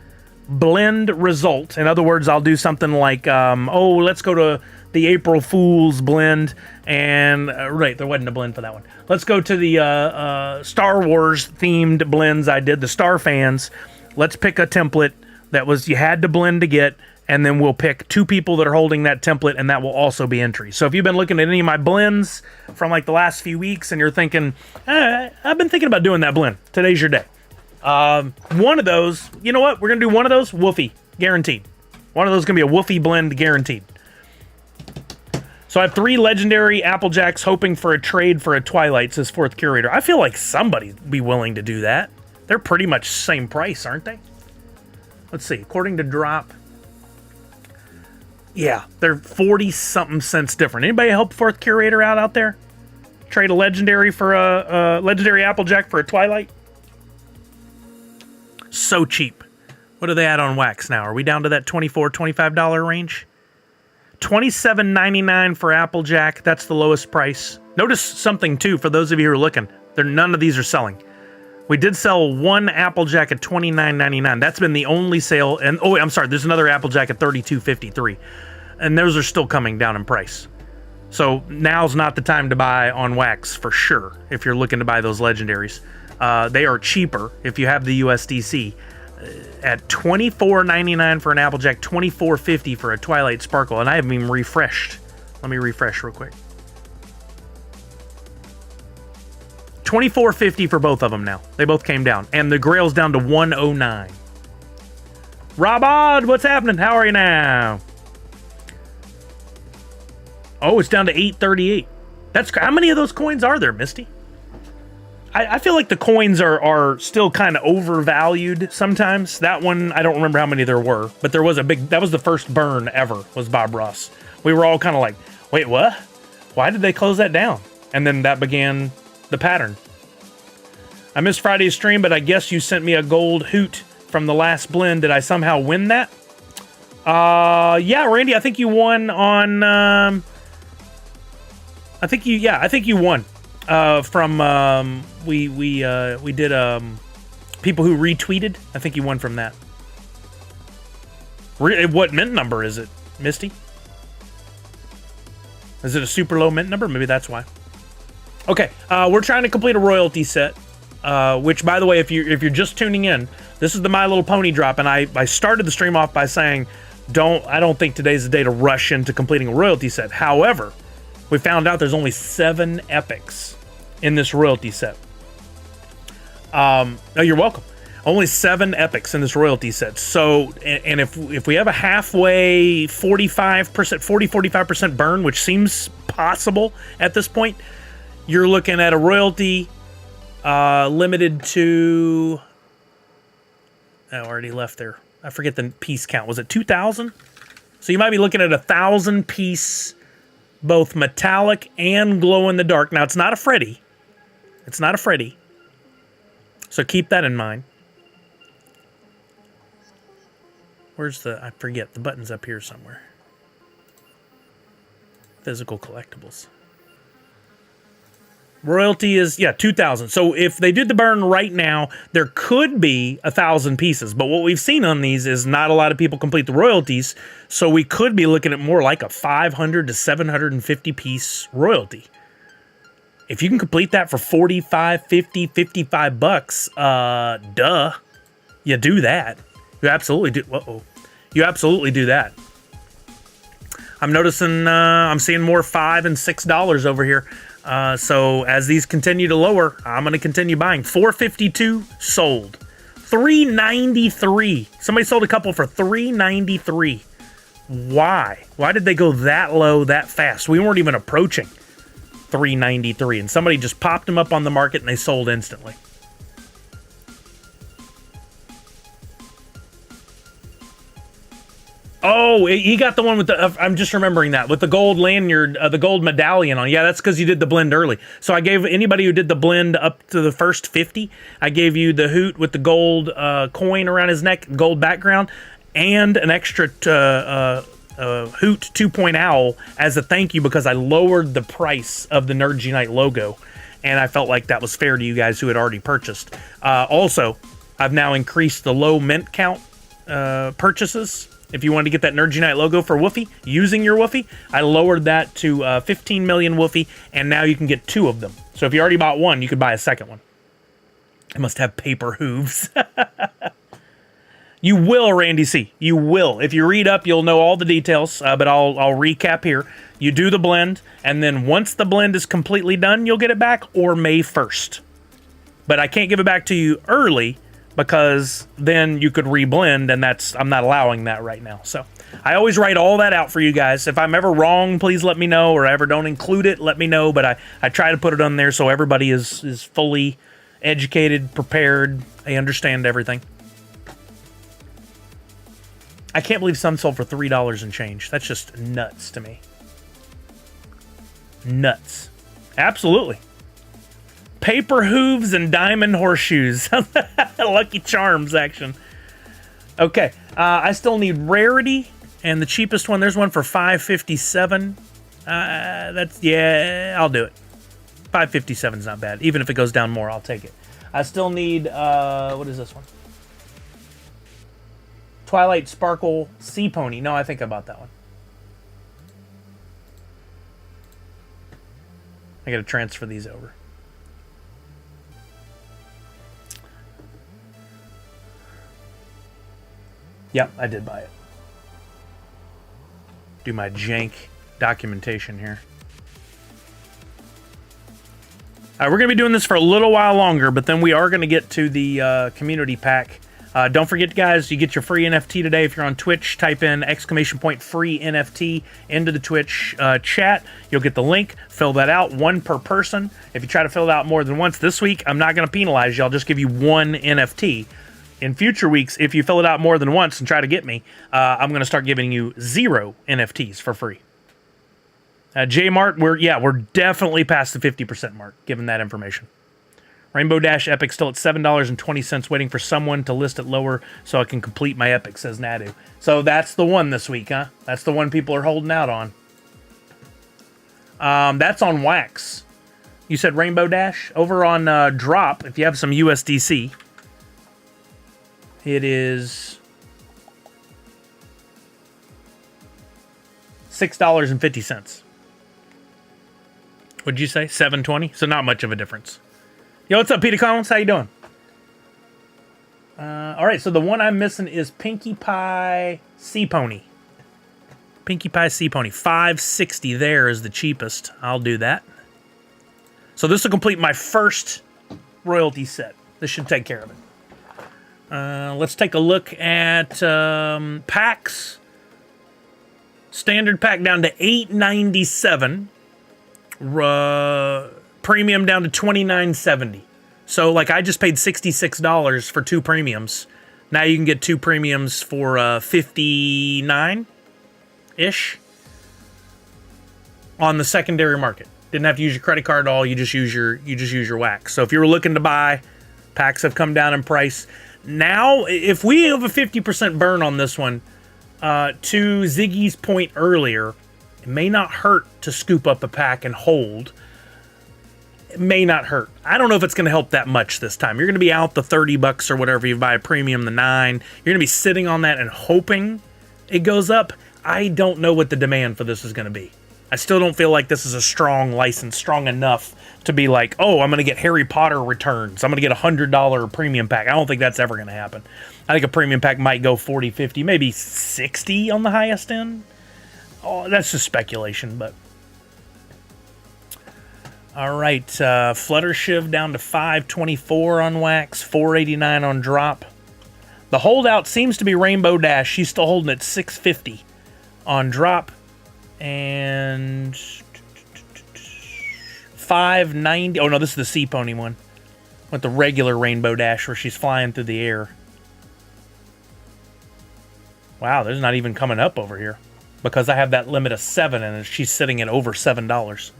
blend result. In other words, I'll do something like, let's go to the April Fool's blend, and right, there wasn't a blend for that one. Let's go to the Star Wars themed blends I did, the Star Fans. Let's pick a template that was you had to blend to get, and then we'll pick two people that are holding that template, and that will also be entries. So if you've been looking at any of my blends from like the last few weeks and you're thinking, I've been thinking about doing that blend, today's your day. One of those, you know what? We're going to do one of those, Woofy, guaranteed. One of those is going to be a Woofy blend, guaranteed. So I have 3 legendary Applejacks hoping for a trade for a Twilight, says Fourth Curator. I feel like somebody would be willing to do that. They're pretty much same price, aren't they? Let's see. According to Drop, yeah, they're 40-something cents different. Anybody help Fourth Curator out there? Trade a legendary for a legendary Applejack for a Twilight? So cheap. What are they at on wax now? Are we down to that $24, $25 range? $27.99 for Applejack. That's the lowest price. Notice something, too, for those of you who are looking. None of these are selling. We did sell one Applejack at $29.99. That's been the only sale. And oh, I'm sorry, there's another Applejack at $32.53. And those are still coming down in price. So now's not the time to buy on wax for sure if you're looking to buy those legendaries. They are cheaper if you have the USDC. At $24.99 for an Applejack, $24.50 for a Twilight Sparkle, and I haven't even refreshed. Let me refresh real quick. $24.50 for both of them now. They both came down, and the Grail's down to $109. Rob Odd, what's happening? How are you now? Oh, it's down to $8.38. That's how many of those coins are there, Misty? I feel like the coins are still kind of overvalued sometimes. That one, I don't remember how many there were, but there was that was the first burn ever, was Bob Ross. We were all kind of like, wait, what? Why did they close that down? And then that began the pattern. I missed Friday's stream, but I guess you sent me a gold hoot from the last blend. Did I somehow win that? Yeah, Randy, I think you won on, I think you won. From we did people who retweeted. I think you won from that. What mint number is it, Misty? Is it a super low mint number? Maybe that's why. Okay, we're trying to complete a royalty set. Which, by the way, if you're just tuning in, this is the My Little Pony drop, and I started the stream off by saying, I don't think today's the day to rush into completing a royalty set. However, we found out there's only 7 epics in this royalty set. Oh, you're welcome. Only 7 epics in this royalty set. So, and if we have a halfway 45% burn, which seems possible at this point, you're looking at a royalty limited to... I already left there. I forget the piece count. Was it 2,000? So you might be looking at 1,000 piece, both metallic and glow in the dark. Now, it's not a Freddy. It's not a Freddy. So keep that in mind. Where's I forget, the button's up here somewhere. Physical collectibles. Royalty is, 2,000. So if they did the burn right now, there could be 1,000 pieces. But what we've seen on these is not a lot of people complete the royalties. So we could be looking at more like a 500 to 750 piece royalty. If you can complete that for 45, 50, 55 bucks, duh. You do that. You absolutely do. Uh-oh. You absolutely do that. I'm noticing, I'm seeing more $5 and $6 over here. So as these continue to lower, I'm going to continue buying. 452 sold. 393. Somebody sold a couple for 393. Why? Why did they go that low that fast? We weren't even approaching 393, and somebody just popped them up on the market and they sold instantly. Oh, he got the one with the, I'm just remembering that, with the gold lanyard, the gold medallion on. Yeah, that's because you did the blend early. So I gave anybody who did the blend up to the first 50, I gave you the hoot with the gold coin around his neck, gold background, and an extra Hoot 2.0 Owl as a thank you because I lowered the price of the Nerds Unite logo, and I felt like that was fair to you guys who had already purchased. Also, I've now increased the low mint count purchases. If you wanted to get that Nerds Unite logo for Woofy, using your Woofy, I lowered that to 15 million Woofy, and now you can get 2 of them. So if you already bought one, you could buy a second one. I must have paper hooves. You will, Randy C. You will. If you read up, you'll know all the details, but I'll recap here. You do the blend, and then once the blend is completely done, you'll get it back, or May 1st. But I can't give it back to you early, because then you could reblend, and I'm not allowing that right now. So I always write all that out for you guys. If I'm ever wrong, please let me know, or ever don't include it, let me know. But I try to put it on there so everybody is fully educated, prepared, they understand everything. I can't believe some sold for $3 and change. That's just nuts to me. Nuts. Absolutely. Paper hooves and diamond horseshoes. Lucky Charms action. Okay, I still need rarity, and the cheapest one, there's one for $5.57. I'll do it. $5.57 is not bad. Even if it goes down more, I'll take it. I still need, what is this one? Twilight Sparkle Sea Pony. No, I think I bought that one. I gotta transfer these over. Yep, I did buy it. Do my jank documentation here. All right, we're going to be doing this for a little while longer, but then we are going to get to the community pack Don't forget, guys, you get your free NFT today. If you're on Twitch, type in !free NFT into the Twitch chat. You'll get the link. Fill that out, one per person. If you try to fill it out more than once this week, I'm not going to penalize you. I'll just give you one NFT. In future weeks, if you fill it out more than once and try to get me, I'm going to start giving you 0 NFTs for free. J-Mart, we're definitely past the 50% mark, given that information. Rainbow Dash Epic still at $7.20, waiting for someone to list it lower so I can complete my Epic, says Nadu. So that's the one this week, huh? That's the one people are holding out on. That's on Wax. You said Rainbow Dash? Over on Drop, if you have some USDC, it is $6.50. What'd you say? $7.20? So not much of a difference. Yo, what's up, Peter Collins? How you doing? All right, so the one I'm missing is Pinkie Pie Sea Pony. Pinkie Pie Sea Pony. $5.60 there is the cheapest. I'll do that. So this will complete my first royalty set. This should take care of it. Let's take a look at packs. Standard pack down to $8.97. Premium down to $29.70. So, like, I just paid $66 for 2 premiums. Now you can get 2 premiums for $59-ish on the secondary market. Didn't have to use your credit card at all. You just use your Wax. So if you were looking to buy, packs have come down in price. Now, if we have a 50% burn on this one, to Ziggy's point earlier, it may not hurt to scoop up a pack and hold. It may not hurt. I don't know if it's going to help that much this time. You're going to be out the $30 or whatever you buy a premium, the $9. You're going to be sitting on that and hoping it goes up. I don't know what the demand for this is going to be. I still don't feel like this is a strong license, strong enough to be like, oh, I'm going to get Harry Potter returns. I'm going to get a $100 premium pack. I don't think that's ever going to happen. I think a premium pack might go 40, 50, maybe 60 on the highest end. Oh, that's just speculation, but... All right, Fluttershy down to $5.24 on Wax, $4.89 on Drop. The holdout seems to be Rainbow Dash. She's still holding at $6.50 on Drop. And $5.90. Oh, no, this is the Sea Pony one. With the regular Rainbow Dash where she's flying through the air. Wow, there's not even coming up over here. Because I have that limit of 7 and she's sitting at over $7.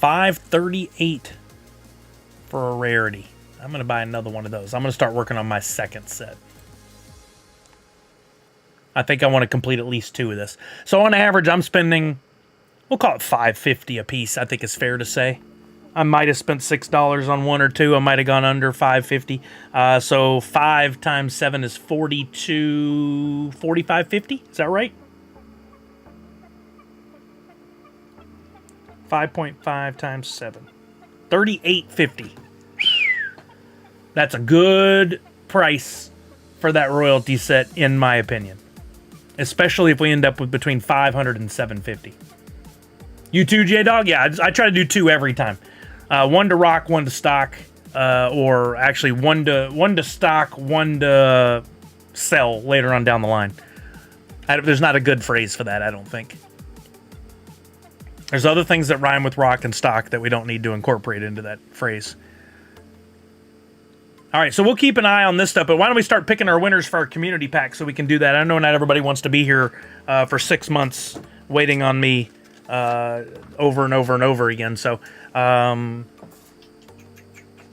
$5.38 for a rarity. I'm going to buy another one of those. I'm going to start working on my second set. I think I want to complete at least 2 of this. So on average, I'm spending, we'll call it $5.50 a piece, I think is fair to say. I might have spent $6 on 1 or 2. I might have gone under $5.50. So 5 times 7 is 42, $45.50. Is that right? 5.5 times 7. $38.50. That's a good price for that royalty set, in my opinion. Especially if we end up with between $500 and $750. You too, J-Dog? Yeah, I try to do 2 every time. 1 to rock, 1 to stock. Or actually 1 to stock, 1 to sell later on down the line. There's not a good phrase for that, I don't think. There's other things that rhyme with rock and stock that we don't need to incorporate into that phrase. All right, so we'll keep an eye on this stuff, but why don't we start picking our winners for our community pack so we can do that. I know not everybody wants to be here for 6 months waiting on me over and over and over again. So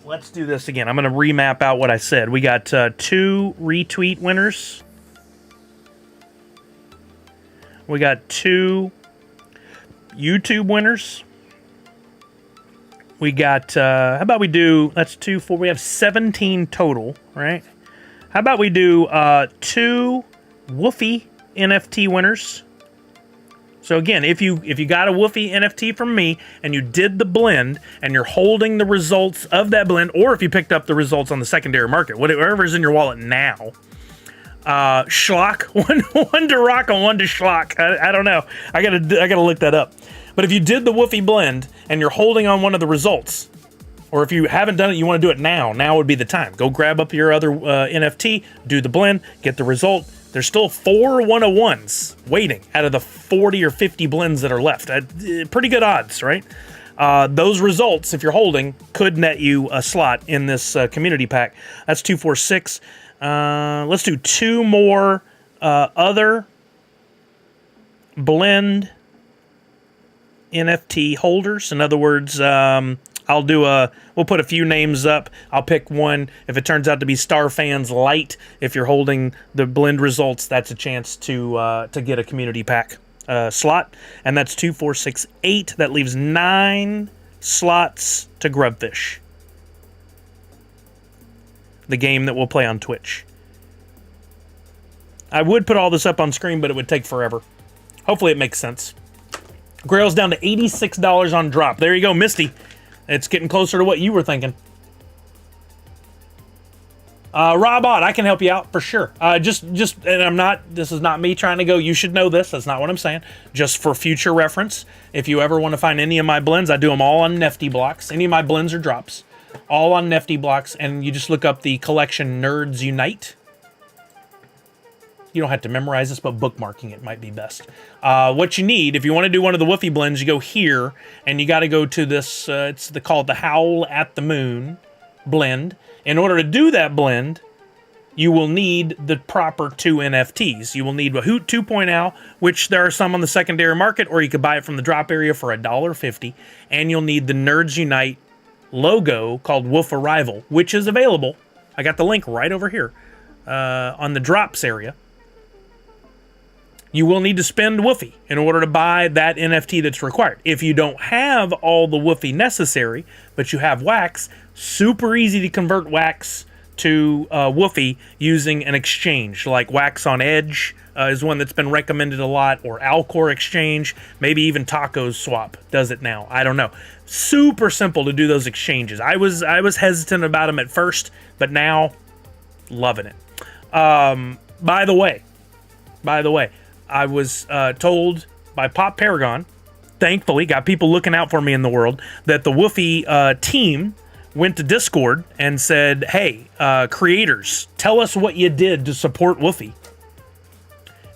let's do this again. I'm going to remap out what I said. We got 2 retweet winners. We got 2 YouTube winners. We got, how about we do, that's 2, 4, we have 17 total, right? How about we do 2 Woofy NFT winners. So again, if you got a Woofy NFT from me and you did the blend and you're holding the results of that blend, or if you picked up the results on the secondary market, whatever's in your wallet now, schlock, one to rock and 1 to schlock. I don't know. I gotta look that up. But if you did the Woofy blend and you're holding on one of the results, Or if you haven't done it, you want to do it now. Now would be the time. Go grab up your other NFT, do the blend, get the result. There's still 4 101s waiting out of the 40 or 50 blends that are left. Pretty good odds, right? Those results, if you're holding, could net you a slot in this community pack. That's 246. Let's do 2 more other blend NFT holders. In other words, we'll put a few names up. I'll pick one. If it turns out to be Star Fans Light, if you're holding the blend results, that's a chance to get a community pack slot. And that's 2, 4, 6, 8. That leaves 9 slots to Grubfish, the game that we'll play on Twitch. I would put all this up on screen, but it would take forever. Hopefully it makes sense. Grail's down to $86 on drop. There you go, Misty. It's getting closer to what you were thinking. Rob Ott, I can help you out for sure. And this is not me trying to go, you should know this. That's not what I'm saying. Just for future reference, if you ever want to find any of my blends, I do them all on Nifty blocks. Any of my blends or drops, all on Nifty blocks. And you just look up the collection Nerds Unite. You don't have to memorize this, but bookmarking it might be best. What you need, if you want to do one of the Woofy blends, you go here, and you got to go to this, it's called the Howl at the Moon blend. In order to do that blend, you will need the proper 2 NFTs. You will need a Hoot 2.0, which there are some on the secondary market, or you could buy it from the drop area for $1.50. And you'll need the Nerds Unite logo called Woof Arrival, which is available. I got the link right over here on the drops area. You will need to spend Woofy in order to buy that NFT that's required. If you don't have all the Woofy necessary, but you have Wax, super easy to convert Wax to Woofy using an exchange, like Wax on Edge is one that's been recommended a lot, or Alcor Exchange, maybe even Tacos Swap does it now. I don't know. Super simple to do those exchanges. I was hesitant about them at first, but now loving it. By the way, I was told by Pop Paragon, thankfully, got people looking out for me in the world, that the Woofy team went to Discord and said, hey, creators, tell us what you did to support Woofy.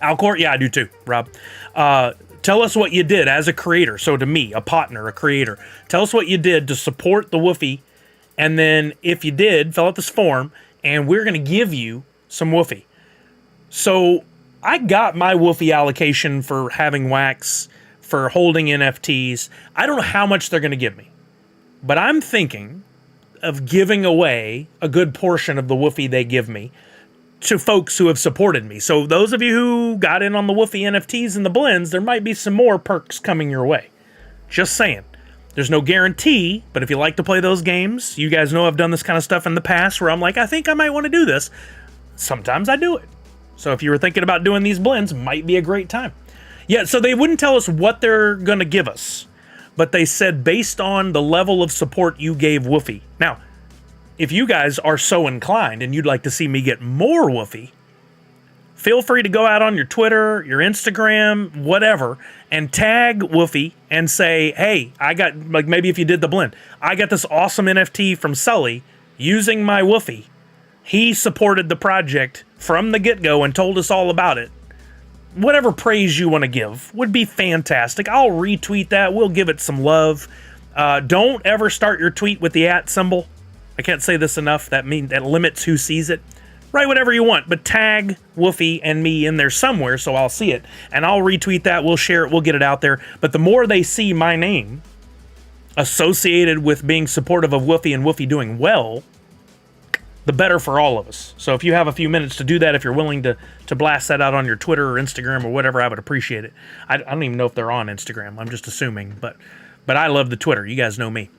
Alcor? Yeah, I do too, Rob. Tell us what you did as a creator. So to me, a partner, a creator. Tell us what you did to support the Woofy. And then if you did, fill out this form, and we're going to give you some Woofy. So I got my Woofy allocation for having Wax, for holding NFTs. I don't know how much they're going to give me, but I'm thinking of giving away a good portion of the Woofy they give me to folks who have supported me. So those of you who got in on the Woofy NFTs and the blends, there might be some more perks coming your way. Just saying. There's no guarantee, but if you like to play those games, you guys know I've done this kind of stuff in the past where I'm like, I think I might want to do this. Sometimes I do it. So if you were thinking about doing these blends, might be a great time. Yeah, so they wouldn't tell us what they're going to give us, but they said based on the level of support you gave Woofy. Now, if you guys are so inclined and you'd like to see me get more Woofy, feel free to go out on your Twitter, your Instagram, whatever, and tag Woofy and say, hey, I got, like maybe if you did the blend, I got this awesome NFT from Sully using my Woofy. He supported the project from the get-go and told us all about it. Whatever praise you want to give would be fantastic. I'll retweet that. We'll give it some love. Don't ever start your tweet with the @ symbol. I can't say this enough. That limits who sees it. Write whatever you want, but tag Woofy and me in there somewhere so I'll see it. And I'll retweet that. We'll share it. We'll get it out there. But the more they see my name associated with being supportive of Woofy and Woofy doing well, the better for all of us. So if you have a few minutes to do that, if you're willing to blast that out on your Twitter or Instagram or whatever, I would appreciate it. I don't even know if they're on Instagram. I'm just assuming, but I love the Twitter. You guys know me.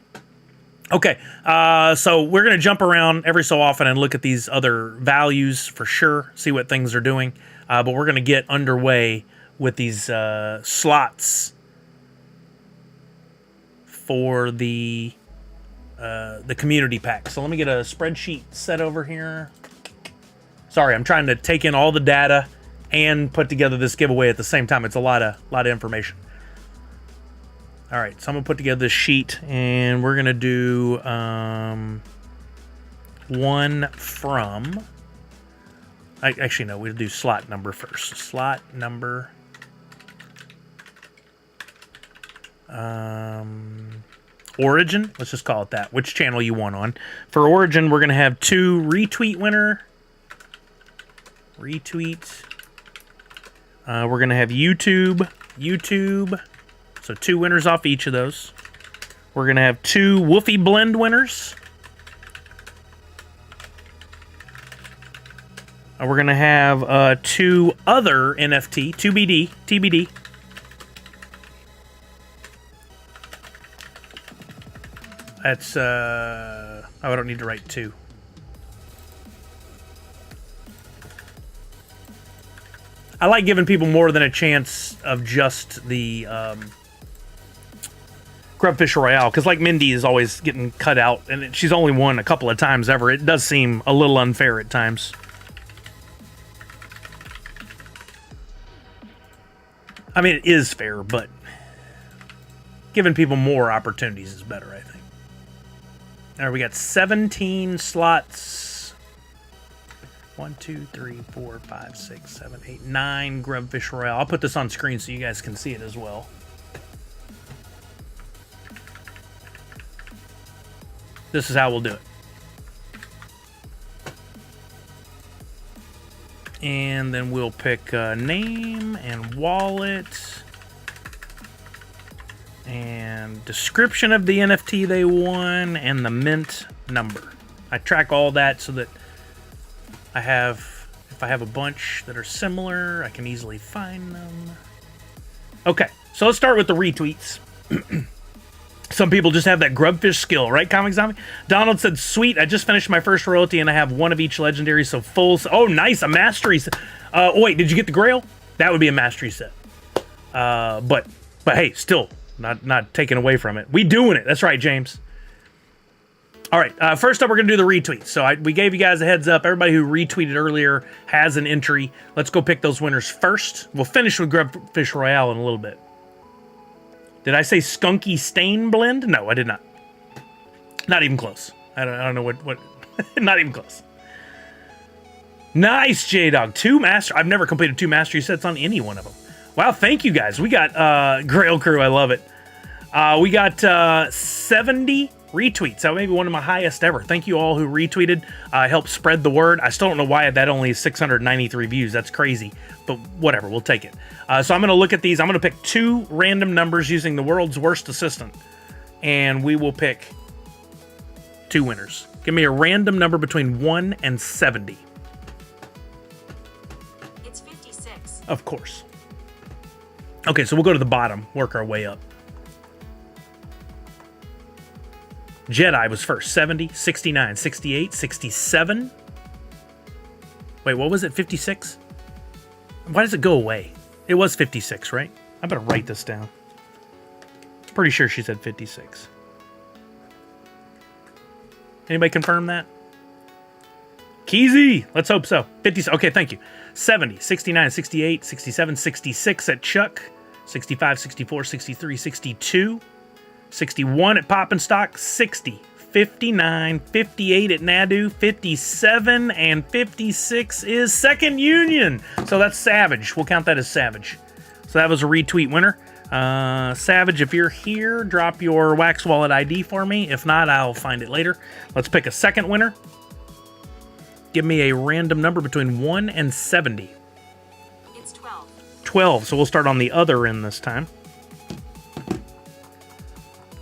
Okay, so we're going to jump around every so often and look at these other values for sure, see what things are doing. But we're going to get underway with these slots for the community pack. So let me get a spreadsheet set over here. Sorry, I'm trying to take in all the data and put together this giveaway at the same time. It's a lot of information. All right, so I'm gonna put together this sheet, and we're gonna do one from. Actually, no, we'll do slot number first. Slot number. Origin. Let's just call it that. Which channel you want on? For Origin, we're gonna have 2 retweet winner. Retweet. We're gonna have YouTube. So 2 winners off each of those. We're gonna have 2 Woofy Blend winners. We're gonna have 2 other NFT, TBD. That's oh, I don't need to write 2. I like giving people more than a chance of just the Grubfish Royale, because like Mindy is always getting cut out, and she's only won a couple of times ever. It does seem a little unfair at times. I mean, it is fair, but giving people more opportunities is better, I think. All right, we got 17 slots. 1, 2, 3, 4, 5, 6, 7, 8, 9 Grubfish Royale. I'll put this on screen so you guys can see it as well. This is how we'll do it. And then we'll pick a name and wallet and description of the NFT they won and the mint number. I track all that so that I have, if I have a bunch that are similar, I can easily find them. Okay, so let's start with the retweets. Some people just have that grubfish skill, right, Comic Zombie? Donald said, sweet, I just finished my first royalty and I have one of each legendary, so full... Oh, nice, a mastery set. Wait, did you get the Grail? That would be a mastery set. But hey, still, not taken away from it. We doing it. That's right, James. All right, first up, we're going to do the retweets. So we gave you guys a heads up. Everybody who retweeted earlier has an entry. Let's go pick those winners first. We'll finish with Grubfish Royale in a little bit. Did I say Skunky Stain Blend? No, I did not. Not even close. I don't know what not even close. Nice, J-Dog. 2 master. I've never completed 2 mastery sets on any one of them. Wow, thank you guys. We got Grail Crew. I love it. We got 70 retweets. That may be one of my highest ever. Thank you all who retweeted. Helped spread the word. I still don't know why that only is 693 views. That's crazy. But whatever, we'll take it. So I'm going to look at these. I'm going to pick 2 random numbers using the world's worst assistant. And we will pick 2 winners. Give me a random number between 1 and 70. It's 56. Of course. Okay, so we'll go to the bottom, work our way up. Jedi was first. 70, 69, 68, 67. Wait, what was it? 56? Why does it go away? It was 56, right? I better write this down. Pretty sure she said 56. Anybody confirm that? Keezy! Let's hope so. 50. Okay, thank you. 70, 69, 68, 67, 66 at Chuck. 65, 64, 63, 62. 61 at Pop and Stock. 60, 59, 58 at Nadu. 57 and 56 is Second Union. So that's Savage. We'll count that as Savage. So that was a retweet winner. Savage, if you're here, drop your Wax Wallet ID for me. If not, I'll find it later. Let's pick a second winner. Give me a random number between 1 and 70. It's 12. 12, so we'll start on the other end this time.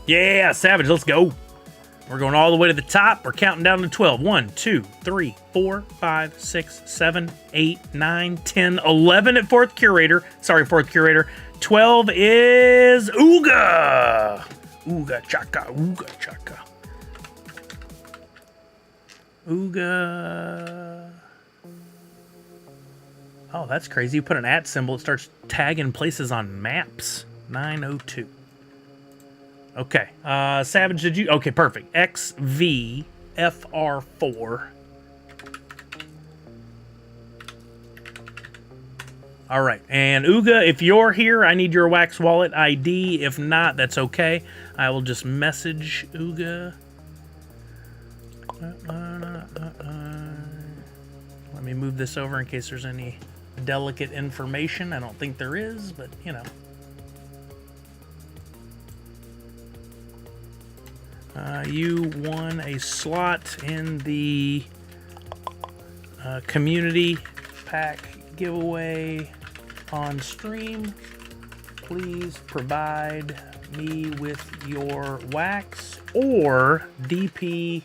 Yeah, Savage, let's go. We're going all the way to the top. We're counting down to 12. 1, 2, 3, 4, 5, 6, 7, 8, 9, 10, 11 at fourth curator. Sorry, fourth curator. 12 is Ooga. Ooga chaka, Ooga chaka. Ooga. Oh, that's crazy. You put an @ symbol, it starts tagging places on maps. 902. Okay. Savage, did you? Okay, perfect. XVFR4. All right. And Uga, if you're here, I need your Wax Wallet ID. If not, that's okay. I will just message Uga. Let me move this over in case there's any delicate information. I don't think there is, but you know. You won a slot in the community pack giveaway on stream. Please provide me with your Wax or DP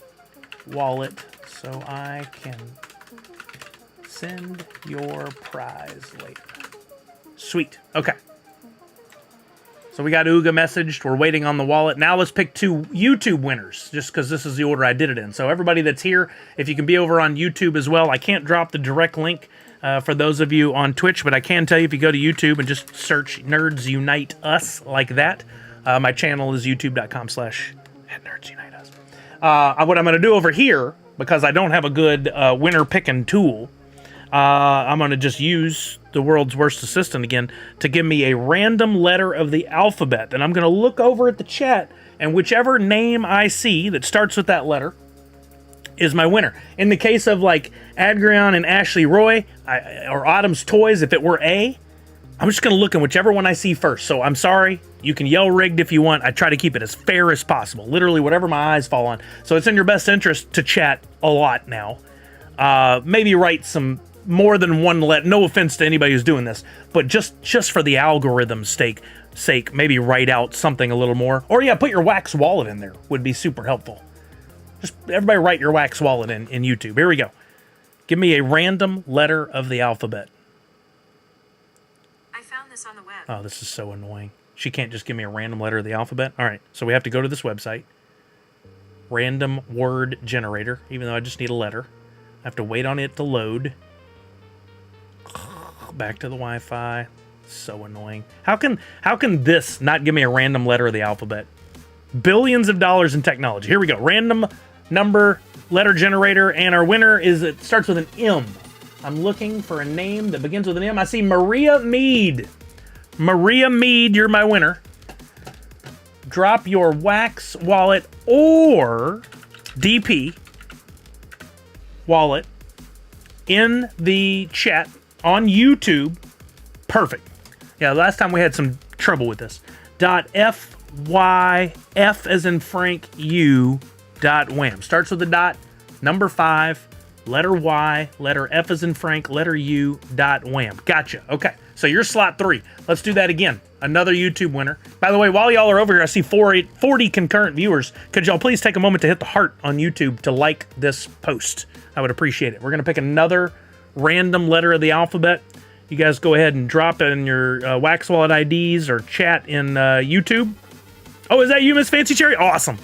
wallet so I can send your prize later. Sweet. Okay. So we got Uga messaged. We're waiting on the wallet. Now let's pick 2 YouTube winners, just because this is the order I did it in. So everybody that's here, if you can be over on YouTube as well. I can't drop the direct link for those of you on Twitch, but I can tell you if you go to YouTube and just search Nerds Unite Us like that. My channel is youtube.com/@NerdsUniteUs. What I'm going to do over here, because I don't have a good winner picking tool, I'm going to just use the world's worst assistant again to give me a random letter of the alphabet. And I'm going to look over at the chat, and whichever name I see that starts with that letter is my winner. In the case of like Adrian and Ashley Roy, or Autumn's Toys, if it were A, I'm just going to look in whichever one I see first. So I'm sorry. You can yell rigged if you want. I try to keep it as fair as possible. Literally whatever my eyes fall on. So it's in your best interest to chat a lot now. Maybe write some more than one letter. No offense to anybody who's doing this, but just for the algorithm's sake, maybe write out something a little more. Or yeah, put your Wax Wallet in there. Would be super helpful. Just everybody write your Wax Wallet in YouTube. Here we go. Give me a random letter of the alphabet. I found this on the web. Oh, this is so annoying. She can't just give me a random letter of the alphabet. All right, so we have to go to this website. Random word generator, even though I just need a letter. I have to wait on it to load. Back to the Wi-Fi. So annoying. How can this not give me a random letter of the alphabet? Billions of dollars in technology. Here we go. Random number letter generator, and our winner it starts with an M. I'm looking for a name that begins with an M. I see Maria Mead. Maria Mead, you're my winner. Drop your Wax Wallet or DP wallet in the chat on YouTube. Perfect. Yeah, last time we had some trouble with this. .fyf as in Frank U .wham. Starts with a dot, number 5, letter Y, letter F as in Frank, letter U .wham. Gotcha. Okay, so you're slot 3. Let's do that again. Another YouTube winner. By the way, while y'all are over here, I see 40 concurrent viewers. Could y'all please take a moment to hit the heart on YouTube to like this post? I would appreciate it. We're going to pick another random letter of the alphabet. You guys go ahead and drop it in your Wax Wallet IDs or chat in YouTube. Oh, is that you, Miss Fancy Cherry? Awesome.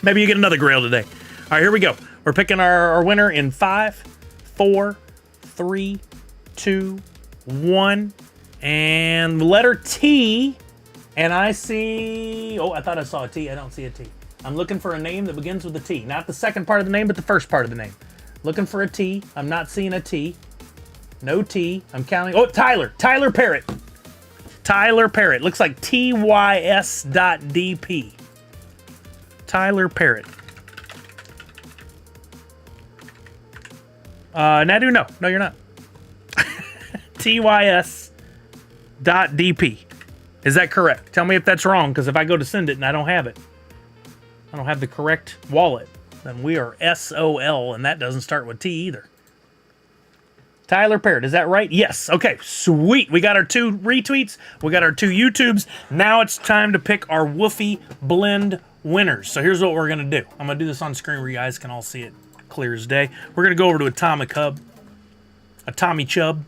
Maybe you get another grail today. All right, here we go. We're picking our winner in 5, 4, 3, 2, 1. And letter T. And I see... Oh, I thought I saw a T. I don't see a T. I'm looking for a name that begins with a T. Not the second part of the name, but the first part of the name. Looking for a T. I'm not seeing a T. No T. I'm counting. Oh, Tyler. Tyler Parrott. Tyler Parrott. Looks like TYS.DP. Tyler Parrott. Nadu, no. No, you're not. TYS.DP. Is that correct? Tell me if that's wrong, because if I go to send it and I don't have it, I don't have the correct wallet, then we are SOL, and that doesn't start with T either. Tyler Parrott, is that right? Yes. Okay, sweet. We got our 2 retweets. We got our 2 YouTubes. Now it's time to pick our Woofy Blend winners. So here's what we're going to do. I'm going to do this on screen where you guys can all see it clear as day. We're going to go over to Atomic Hub. A Tommy Chubb.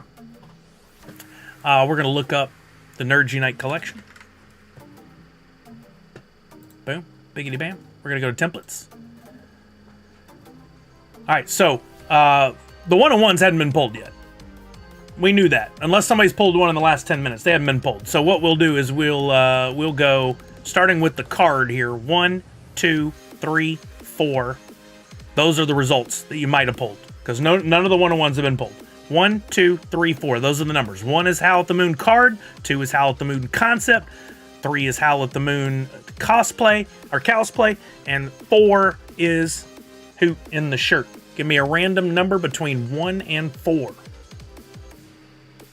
We're going to look up the Nerds Unite collection. Boom. Biggity bam. We're going to go to templates. All right, so the one-on-ones hadn't been pulled yet. We knew that. Unless somebody's pulled one in the last 10 minutes. They haven't been pulled. So what we'll do is we'll go starting with the card here. 1, 2, 3, 4. Those are the results that you might have pulled. Because none of the one-on-ones have been pulled. 1, 2, 3, 4. Those are the numbers. 1 is Howl at the Moon card. 2 is Howl at the Moon concept. 3 is Howl at the Moon cosplay or cosplay. And 4 is Hoot in the shirt. Give me a random number between 1 and 4.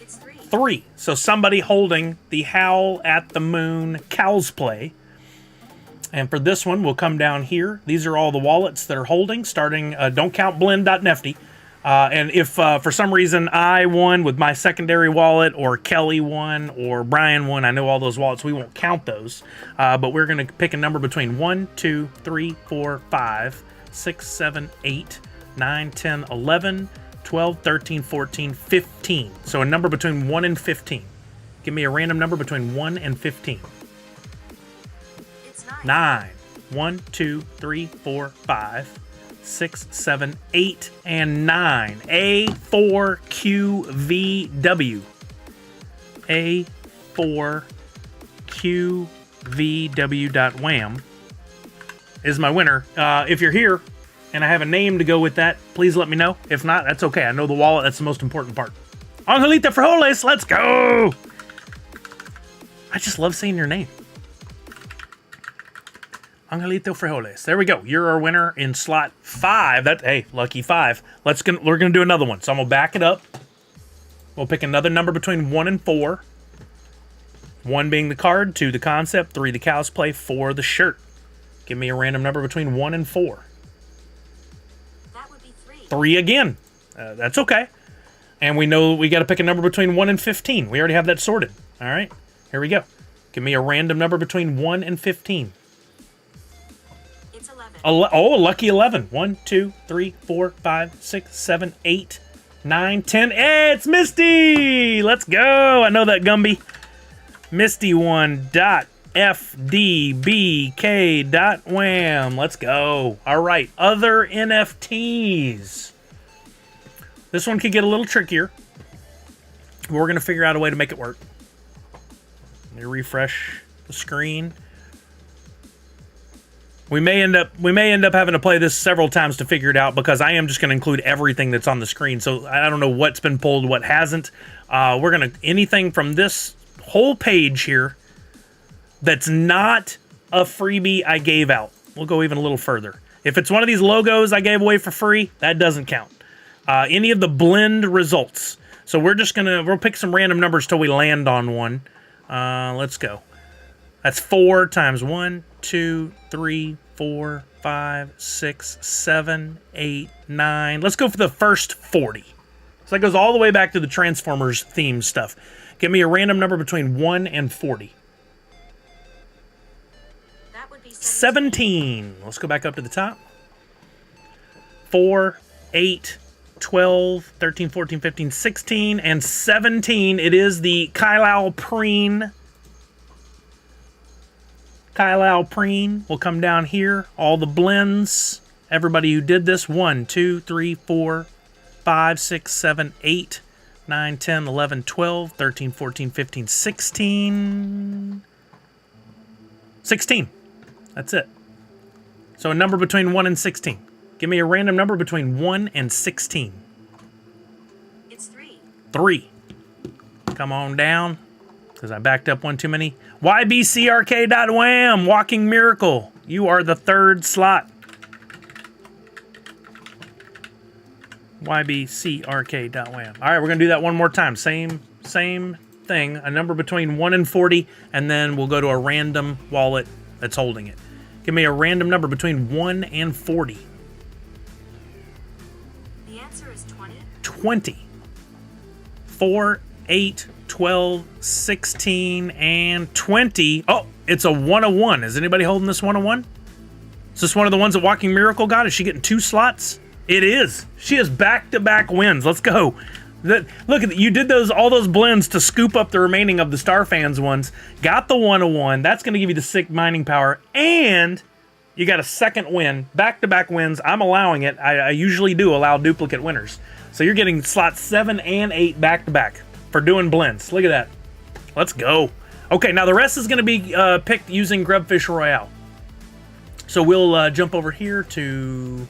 It's 3. 3. So somebody holding the Howl at the Moon cosplay. And for this one, we'll come down here. These are all the wallets that are holding, starting, don't count blend.nft. And if for some reason I won with my secondary wallet, or Kelly won, or Brian won, I know all those wallets, we won't count those. But we're going to pick a number between 1, 2, 3, 4, 5, 6, 7, 8, 9, 10, 11, 12, 13, 14, 15. So a number between 1 and 15. Give me a random number between 1 and 15. It's 9. 9. 1, 2, 3, 4, 5, 6, 7, 8, and 9. A4QVW. A4QVW.wham is my winner. If you're here and I have a name to go with that, please let me know. If not, that's okay. I know the wallet. That's the most important part. Angelita Frijoles, let's go! I just love saying your name. Angelito Frijoles. There we go. You're our winner in slot 5. Hey, lucky 5. We're gonna do another one. So I'm gonna back it up. We'll pick another number between 1 and 4. 1 being the card, 2 the concept, 3 the cosplay, 4 the shirt. Give me a random number between 1 and 4. That would be 3. 3 again. That's okay. And we know we got to pick a number between 1 and 15. We already have that sorted. All right. Here we go. Give me a random number between 1 and 15. It's 11. Oh, lucky 11. 1, 2, 3, 4, 5, 6, 7, 8, 9, 10. Hey, it's Misty! Let's go. I know that, Gumby. Misty1.fdbk.wham. Let's go. All right. Other NFTs. This one could get a little trickier. We're going to figure out a way to make it work. Let me refresh the screen. We may end up having to play this several times to figure it out, because I am just going to include everything that's on the screen. So I don't know what's been pulled, what hasn't. We're going to, anything from this whole page here that's not a freebie I gave out. We'll go even a little further. If it's one of these logos I gave away for free, that doesn't count. Any of the blend results. So we'll pick some random numbers till we land on one. Let's go. That's 4 times 1, 2, 3, 4, 5, 6, 7, 8, 9. Let's go for the first 40. So that goes all the way back to the Transformers theme stuff. Give me a random number between 1 and 40. That would be 17. Let's go back up to the top. 4, 8, 12, 13, 14, 15, 16, and 17. It is the Kyle Preen. Kyle Preen will come down here. All the blends. Everybody who did this. 1, 2, 3, 4, 5, 6, 7, 8, 9, 10, 11, 12, 13, 14, 15, 16. 16. That's it. So a number between 1 and 16. Give me a random number between 1 and 16. It's 3. 3. Come on down, because I backed up one too many. YBCRK.wham, Walking Miracle. You are the 3rd slot. YBCRK.wham. All right, we're going to do that one more time. Same thing. A number between 1 and 40, and then we'll go to a random wallet that's holding it. Give me a random number between 1 and 40. The answer is 20. 20. 4, 8, 12, 16, and 20. Oh, it's a 101. Is anybody holding this 101? Is this one of the ones that Walking Miracle got? Is she getting 2 slots? It is. She has back-to-back wins. Let's go. Look at you did all those blends to scoop up the remaining of the Star Fans ones. Got the 101. That's going to give you the sick mining power, and you got a second win. Back-to-back wins. I'm allowing it. I usually do allow duplicate winners. So you're getting slots 7 and 8 back-to-back for doing blends. Look at that. Let's go. Okay, now the rest is going to be picked using Grubfish Royale. So we'll jump over here to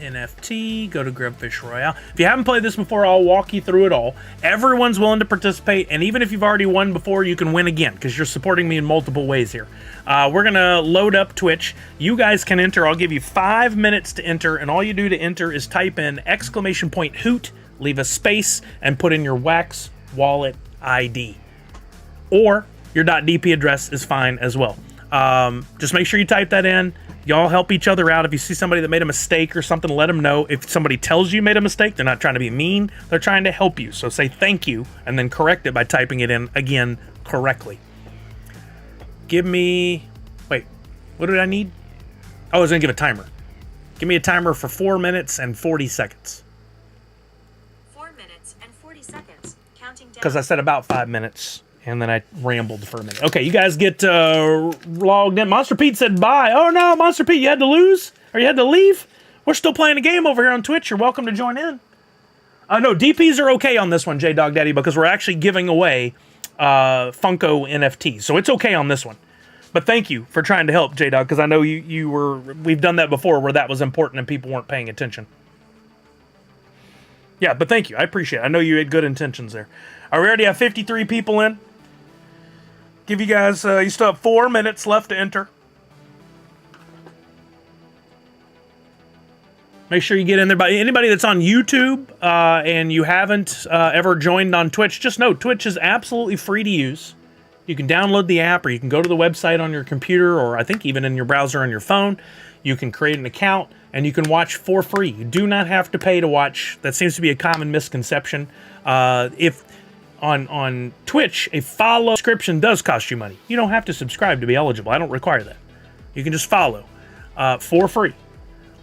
NFT, go to Grubfish Royale. If you haven't played this before, I'll walk you through it all. Everyone's willing to participate, and even if you've already won before, you can win again, because you're supporting me in multiple ways here. We're going to load up Twitch. You guys can enter. I'll give you 5 minutes to enter, and all you do to enter is type in !hoot, leave a space, and put in your Wax wallet ID. Or your .dp address is fine as well. Just make sure you type that in. Y'all help each other out. If you see somebody that made a mistake or something, let them know. If somebody tells you made a mistake, they're not trying to be mean. They're trying to help you. So say thank you and then correct it by typing it in again correctly. Give me... Wait, what did I need? Oh, I was going to give a timer. Give me a timer for 4 minutes and 40 seconds. 4 minutes and 40 seconds. Counting down. Because I said about 5 minutes. And then I rambled for a minute. Okay, you guys get logged in. Monster Pete said bye. Oh no, Monster Pete, you had to lose? Or you had to leave? We're still playing a game over here on Twitch. You're welcome to join in. No, DPs are okay on this one, J-Dog Daddy, because we're actually giving away Funko NFTs. So it's okay on this one. But thank you for trying to help, J-Dog, because I know we've done that before where that was important and people weren't paying attention. Yeah, but thank you. I appreciate it. I know you had good intentions there. We already have 53 people in. Give you guys, you still have 4 minutes left to enter. Make sure you get in there. Anybody that's on YouTube and you haven't ever joined on Twitch, just know Twitch is absolutely free to use. You can download the app or you can go to the website on your computer or I think even in your browser on your phone. You can create an account and you can watch for free. You do not have to pay to watch. That seems to be a common misconception. If on Twitch, a follow subscription does cost you money. You don't have to subscribe to be eligible. I don't require that. You can just follow for free.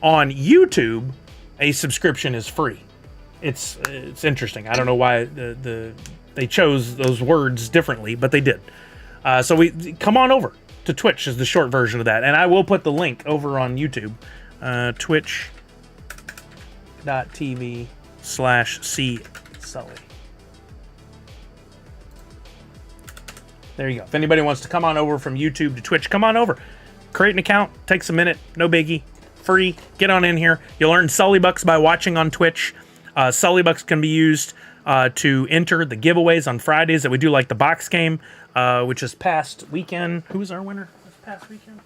On YouTube, a subscription is free. It's interesting. I don't know why they chose those words differently, but they did. So come on over to Twitch is the short version of that. And I will put the link over on YouTube. Twitch.tv/csully. There you go. If anybody wants to come on over from YouTube to Twitch, come on over. Create an account. Takes a minute. No biggie. Free. Get on in here. You'll earn Sully Bucks by watching on Twitch. Sully Bucks can be used to enter the giveaways on Fridays that we do, like the box game, which is past weekend. Who was our winner this past weekend?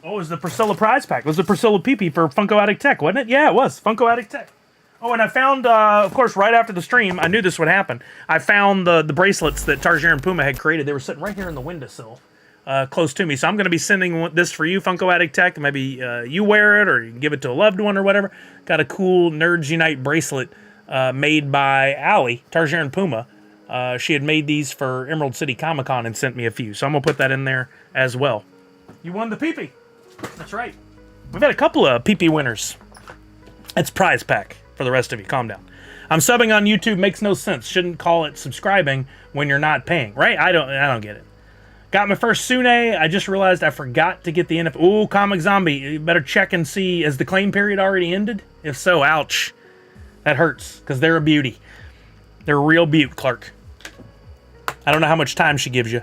Oh, it was the Priscilla prize pack. It was the Priscilla PP for Funko Addict Tech, wasn't it? Yeah, it was. Funko Addict Tech. Oh, and I found, of course, right after the stream, I knew this would happen. I found the bracelets that Tarjaran Puma had created. They were sitting right here in the windowsill, close to me. So I'm going to be sending this for you, Funko Addict Tech. Maybe you wear it or you can give it to a loved one or whatever. Got a cool Nerds Unite bracelet made by Allie, Tarjaran Puma. She had made these for Emerald City Comic Con and sent me a few. So I'm going to put that in there as well. You won the PP. That's right. We've had a couple of PP winners. That's prize pack. For the rest of you, calm down. I'm subbing on YouTube. Makes no sense. Shouldn't call it subscribing when you're not paying, right? I don't get it. Got my first Sune. I just realized I forgot to get the NFT. Ooh, Comic Zombie. You better check and see. Has the claim period already ended? If so, ouch. That hurts because they're a beauty. They're a real beaut, Clark. I don't know how much time she gives you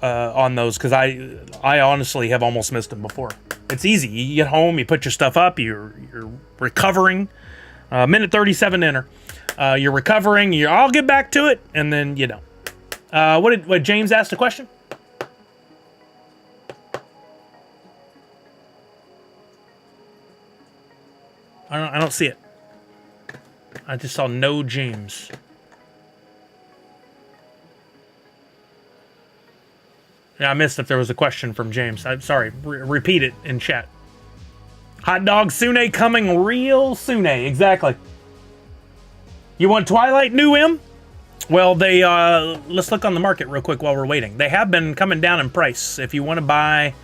on those because I honestly have almost missed them before. It's easy. You get home, you put your stuff up, you're recovering. Minute 37 to enter. You're recovering. I'll get back to it, and then you don't. What James asked a question? I don't see it. I just saw no James. Yeah, I missed if there was a question from James. I'm sorry. Repeat it in chat. Hot dog Sune coming real soon. Exactly. You want Twilight New M? Well, they let's look on the market real quick while we're waiting. They have been coming down in price. If you want to buy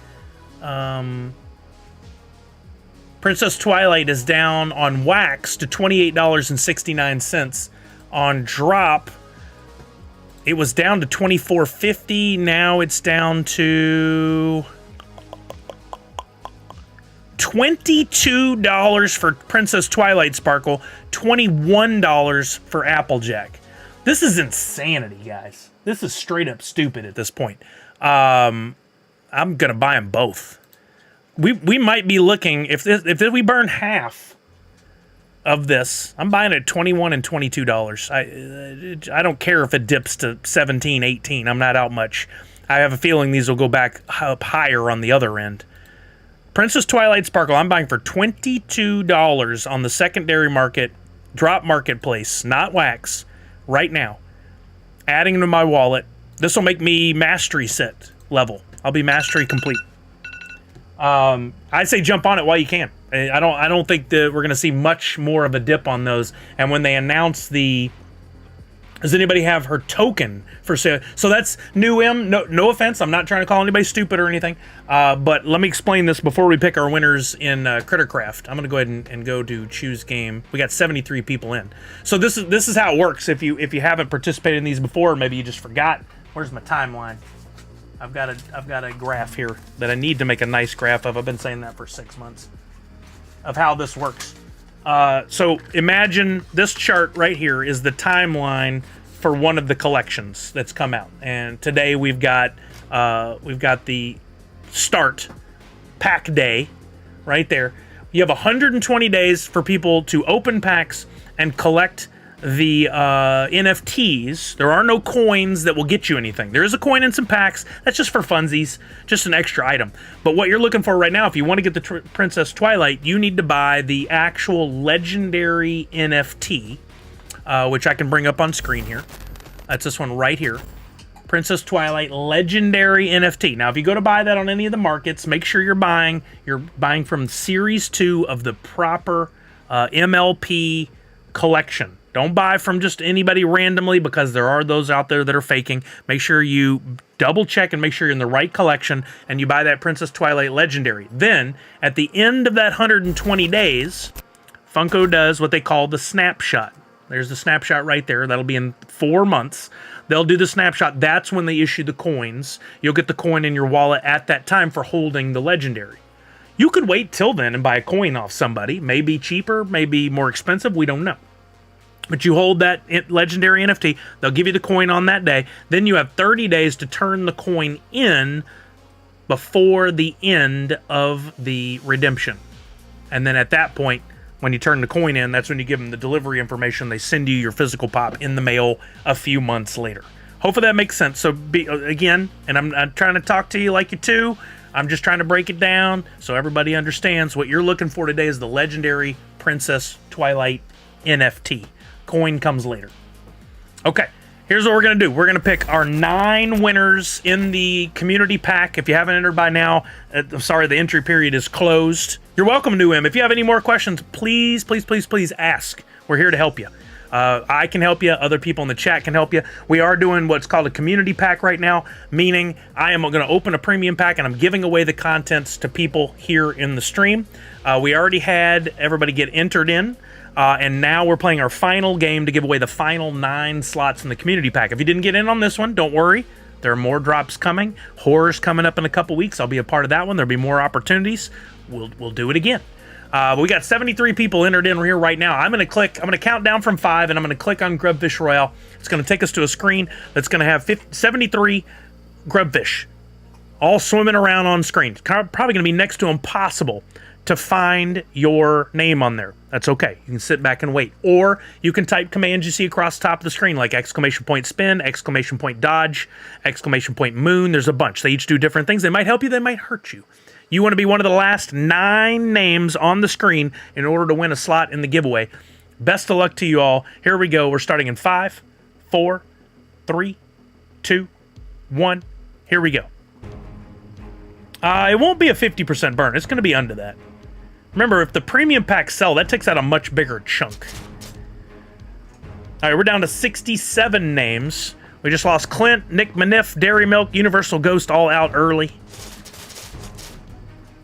Princess Twilight is down on wax to $28.69. On drop, it was down to $24.50. Now it's down to $22 for Princess Twilight Sparkle, $21 for Applejack. This is insanity, guys. This is straight up stupid at this point. I'm gonna buy them both. we might be looking, if we burn half of this, I'm buying it at $21 and $22. I don't care if it dips to 17, 18. I'm not out much. I have a feeling these will go back up higher on the other end. Princess Twilight Sparkle, I'm buying for $22 on the secondary market, drop marketplace, not wax, right now. Adding to my wallet. This will make me mastery set level. I'll be mastery complete. I say jump on it while you can. I don't think that we're gonna see much more of a dip on those. And when they announce the, does anybody have her token for sale? So that's new M. No offense. I'm not trying to call anybody stupid or anything. But let me explain this before we pick our winners in Crittercraft. I'm gonna go ahead and go to choose game. We got 73 people in. So this is how it works. If you haven't participated in these before, or maybe you just forgot. Where's my timeline? I've got a graph here that I need to make a nice graph of. I've been saying that for 6 months of how this works. So imagine this chart right here is the timeline for one of the collections that's come out. And today we've got the start pack day right there. You have 120 days for people to open packs and collect the NFTs. There are no coins that will get you anything. There is a coin in some packs. That's just for funsies, just an extra item. But what you're looking for right now, if you want to get the Princess Twilight, you need to buy the actual legendary NFT, which I can bring up on screen here. That's this one right here. Princess Twilight legendary NFT. Now, if you go to buy that on any of the markets, make sure you're buying from Series 2 of the proper MLP collection. Don't buy from just anybody randomly, because there are those out there that are faking. Make sure you double check and make sure you're in the right collection, and you buy that Princess Twilight Legendary. Then, at the end of that 120 days, Funko does what they call the snapshot. There's the snapshot right there. That'll be in 4 months. They'll do the snapshot. That's when they issue the coins. You'll get the coin in your wallet at that time for holding the Legendary. You could wait till then and buy a coin off somebody. Maybe cheaper, maybe more expensive. We don't know. But you hold that legendary NFT, they'll give you the coin on that day. Then you have 30 days to turn the coin in before the end of the redemption. And then at that point, when you turn the coin in, that's when you give them the delivery information. They send you your physical pop in the mail a few months later. Hopefully that makes sense. So again, and I'm trying to talk to you like you too. I'm just trying to break it down so everybody understands. What you're looking for today is the legendary Princess Twilight NFT. Coin comes later. Okay, here's what we're going to do. We're going to pick our 9 winners in the community pack. If you haven't entered by now, I'm sorry, the entry period is closed. You're welcome to him. If you have any more questions, please ask. We're here to help you. I can help you. Other people in the chat can help you. We are doing what's called a community pack right now, meaning I am going to open a premium pack and I'm giving away the contents to people here in the stream. We already had everybody get entered in. And now we're playing our final game to give away the final 9 slots in the community pack. If you didn't get in on this one, don't worry. There are more drops coming. Horror's coming up in a couple weeks. I'll be a part of that one. There'll be more opportunities. We'll do it again. We got 73 people entered in here right now. I'm going to count down from 5, and I'm going to click on Grubfish Royale. It's going to take us to a screen that's going to have 73 grubfish all swimming around on screen. It's probably going to be next to impossible to find your name on there. That's okay. You can sit back and wait. Or you can type commands you see across the top of the screen, like exclamation point spin, exclamation point dodge, exclamation point moon. There's a bunch. They each do different things. They might help you. They might hurt you. You want to be one of the last 9 names on the screen in order to win a slot in the giveaway. Best of luck to you all. Here we go. We're starting in 5, 4, 3, 2, 1. Here we go. It won't be a 50% burn. It's going to be under that. Remember, if the premium packs sell, that takes out a much bigger chunk. All right, we're down to 67 names. We just lost Clint, Nick Maniff, Dairy Milk, Universal Ghost all out early.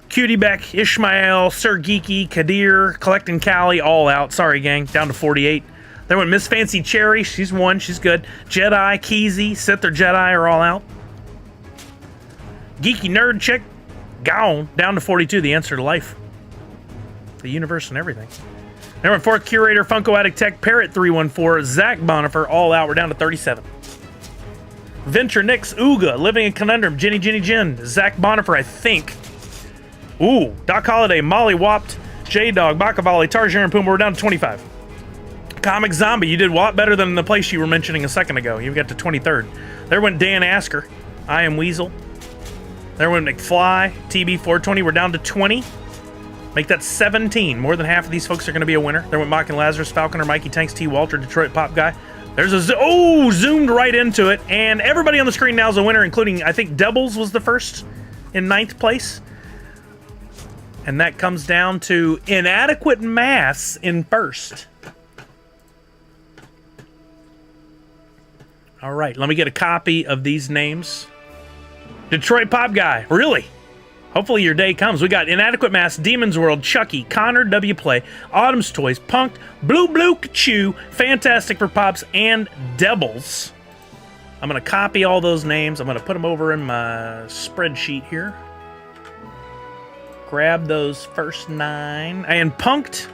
Cutie Beck, Ishmael, Sir Geeky, Kadir, Collecting Cali all out. Sorry, gang. Down to 48. Then went Miss Fancy Cherry. She's won. She's good. Jedi, Keezy, Sith or Jedi are all out. Geeky Nerd Chick, gone. Down to 42. The answer to life. The universe and everything. Number 4, Curator, Funko Addict Tech, Parrot 314, Zach Bonifer, all out. We're down to 37. Venture Nix, Ooga, Living in Conundrum, Jenny, Jen, Zach Bonifer, I think. Ooh, Doc Holliday, Molly Whopped, J-Dog, Bakavali, Tarjan, and Puma. We're down to 25. Comic Zombie, you did a lot better than the place you were mentioning a second ago. You got to 23rd. There went Dan Asker. I Am Weasel. There went McFly, TB420. We're down to 20. Make that 17. More than half of these folks are going to be a winner. There went Mock and Lazarus, Falconer, Mikey Tanks, T. Walter, Detroit Pop Guy. There's a zoomed right into it, and everybody on the screen now is a winner, including, I think, Doubles was the first in 9th place. And that comes down to Inadequate Mass in first. All right, let me get a copy of these names. Detroit Pop Guy, really? Hopefully your day comes. We got Inadequate Mass, Demon's World, Chucky, Connor W. Play, Autumn's Toys, Punked, Blue Chew, Fantastic for Pops, and Devils. I'm going to copy all those names. I'm going to put them over in my spreadsheet here. Grab those first 9. And Punked,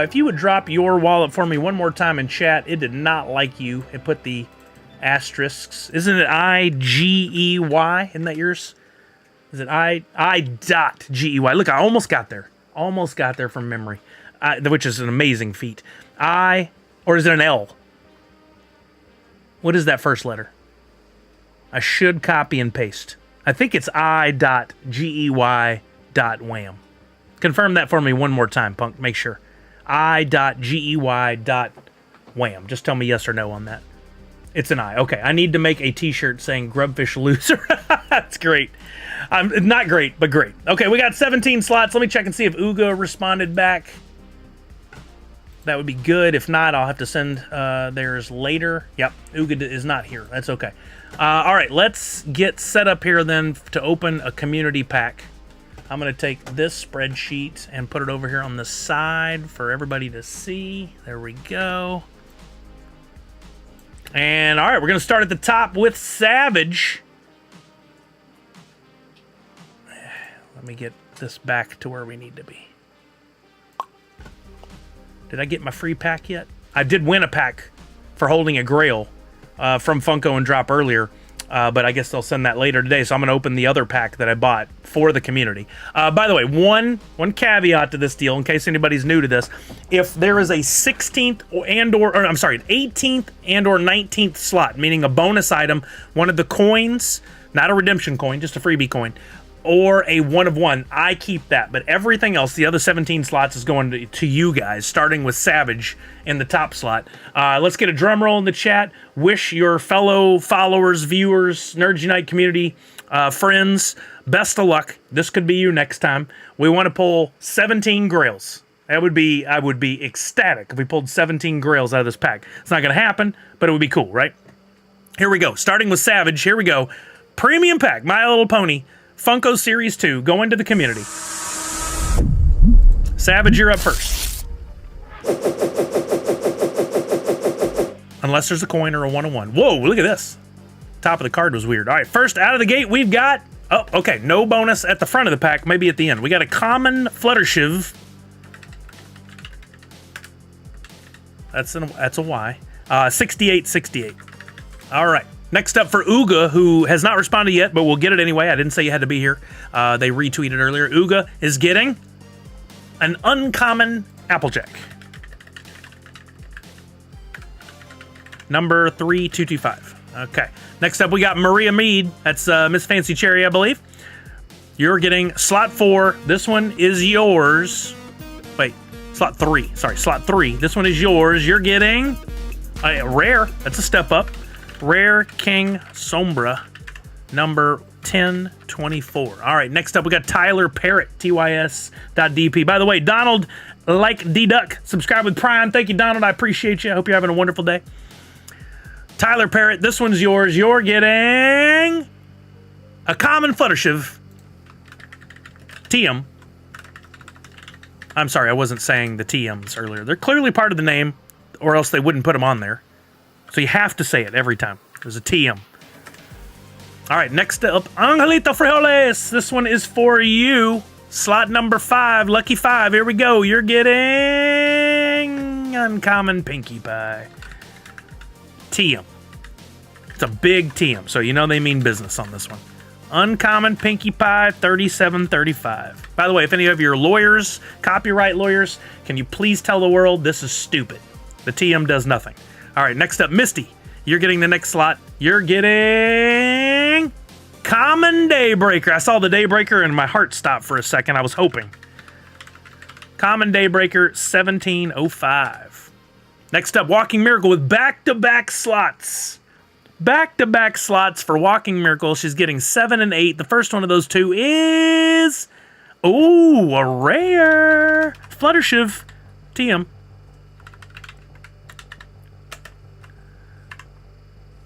if you would drop your wallet for me one more time in chat. It did not like you. It put the asterisks. Isn't it I-G-E-Y? Isn't that yours? Is it I.G-E-Y? Look, I almost got there. Almost got there from memory, which is an amazing feat. Or is it an L? What is that first letter? I should copy and paste. I think it's I.G-E-Y.wham. Confirm that for me one more time, Punk. Make sure. I.G-E-Y.wham. Just tell me yes or no on that. It's an I. Okay, I need to make a t-shirt saying Grubfish Loser. That's great. Not great, but great. Okay, we got 17 slots. Let me check and see if Uga responded back. That would be good. If not, I'll have to send theirs later. Yep, Uga is not here. That's okay. All right, let's get set up here then to open a community pack. I'm going to take this spreadsheet and put it over here on the side for everybody to see. There we go. And all right, we're going to start at the top with Savage. Let me get this back to where we need to be. Did I get my free pack yet? I did win a pack for holding a grail from Funko and Drop earlier, but I guess they'll send that later today, so I'm going to open the other pack that I bought for the community. By the way, one caveat to this deal, in case anybody's new to this, if there is a 16th an 18th and or 19th slot, meaning a bonus item, one of the coins, not a redemption coin, just a freebie coin, or a 1 of 1, I keep that. But everything else, the other 17 slots, is going to you guys, starting with Savage in the top slot. Let's get a drum roll in the chat. Wish your fellow followers, viewers, Nerds Unite community, friends, best of luck. This could be you next time. We want to pull 17 grails. I would be ecstatic if we pulled 17 grails out of this pack. It's not going to happen, but it would be cool, right? Here we go. Starting with Savage. Here we go. Premium pack, My Little Pony. Funko Series 2, go into the community. Savage, you're up first. Unless there's a coin or a 1 of 1. Whoa, look at this. Top of the card was weird. All right, first out of the gate, we've got... Oh, okay, no bonus at the front of the pack, maybe at the end. We got a common Fluttershiv. That's a Y. 6868. All right. Next up for Uga, who has not responded yet, but we'll get it anyway. I didn't say you had to be here. They retweeted earlier. Uga is getting an uncommon Applejack. Number 3225. Okay. Next up, we got Maria Mead. That's Miss Fancy Cherry, I believe. You're getting slot 4. This one is yours. Wait, slot 3. Sorry, slot 3. This one is yours. You're getting a rare. That's a step up. Rare King Sombra, number 1024. All right, next up we got Tyler Parrott, TYS.DP. By the way, Donald, like D-Duck, subscribe with Prime. Thank you, Donald. I appreciate you. I hope you're having a wonderful day. Tyler Parrott, this one's yours. You're getting a common Fluttershiv. TM. I'm sorry, I wasn't saying the TMs earlier. They're clearly part of the name, or else they wouldn't put them on there. So you have to say it every time. There's a TM. All right, next up, Angelito Frijoles. This one is for you. Slot number 5, lucky 5. Here we go. You're getting uncommon Pinkie Pie. TM. It's a big TM, so you know they mean business on this one. Uncommon Pinkie Pie 3735. By the way, if any of your lawyers, copyright lawyers, can you please tell the world this is stupid? The TM does nothing. All right, next up, Misty. You're getting the next slot. You're getting Common Daybreaker. I saw the Daybreaker and my heart stopped for a second. I was hoping. Common Daybreaker 1705. Next up, Walking Miracle with back-to-back slots. Back-to-back slots for Walking Miracle. She's getting 7 and 8. The first one of those two is... ooh, a rare. Fluttershy TM.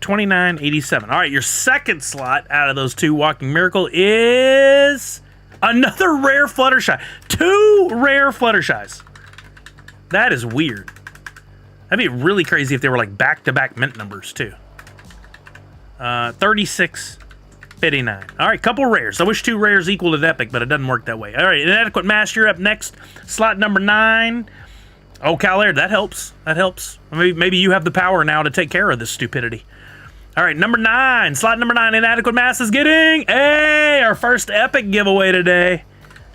2987. All right, your second slot out of those two Walking Miracle is another rare Fluttershy. 2 rare Fluttershies. That is weird. That'd be really crazy if they were like back-to-back mint numbers too. 3659. All right, couple rares. I wish 2 rares equaled an epic, but it doesn't work that way. All right, Inadequate Master, you're up next. Slot number 9. Oh, Cal-Air, that helps. That helps. Maybe you have the power now to take care of this stupidity. All right, number 9. Slot number 9, Inadequate Mass is getting our first epic giveaway today.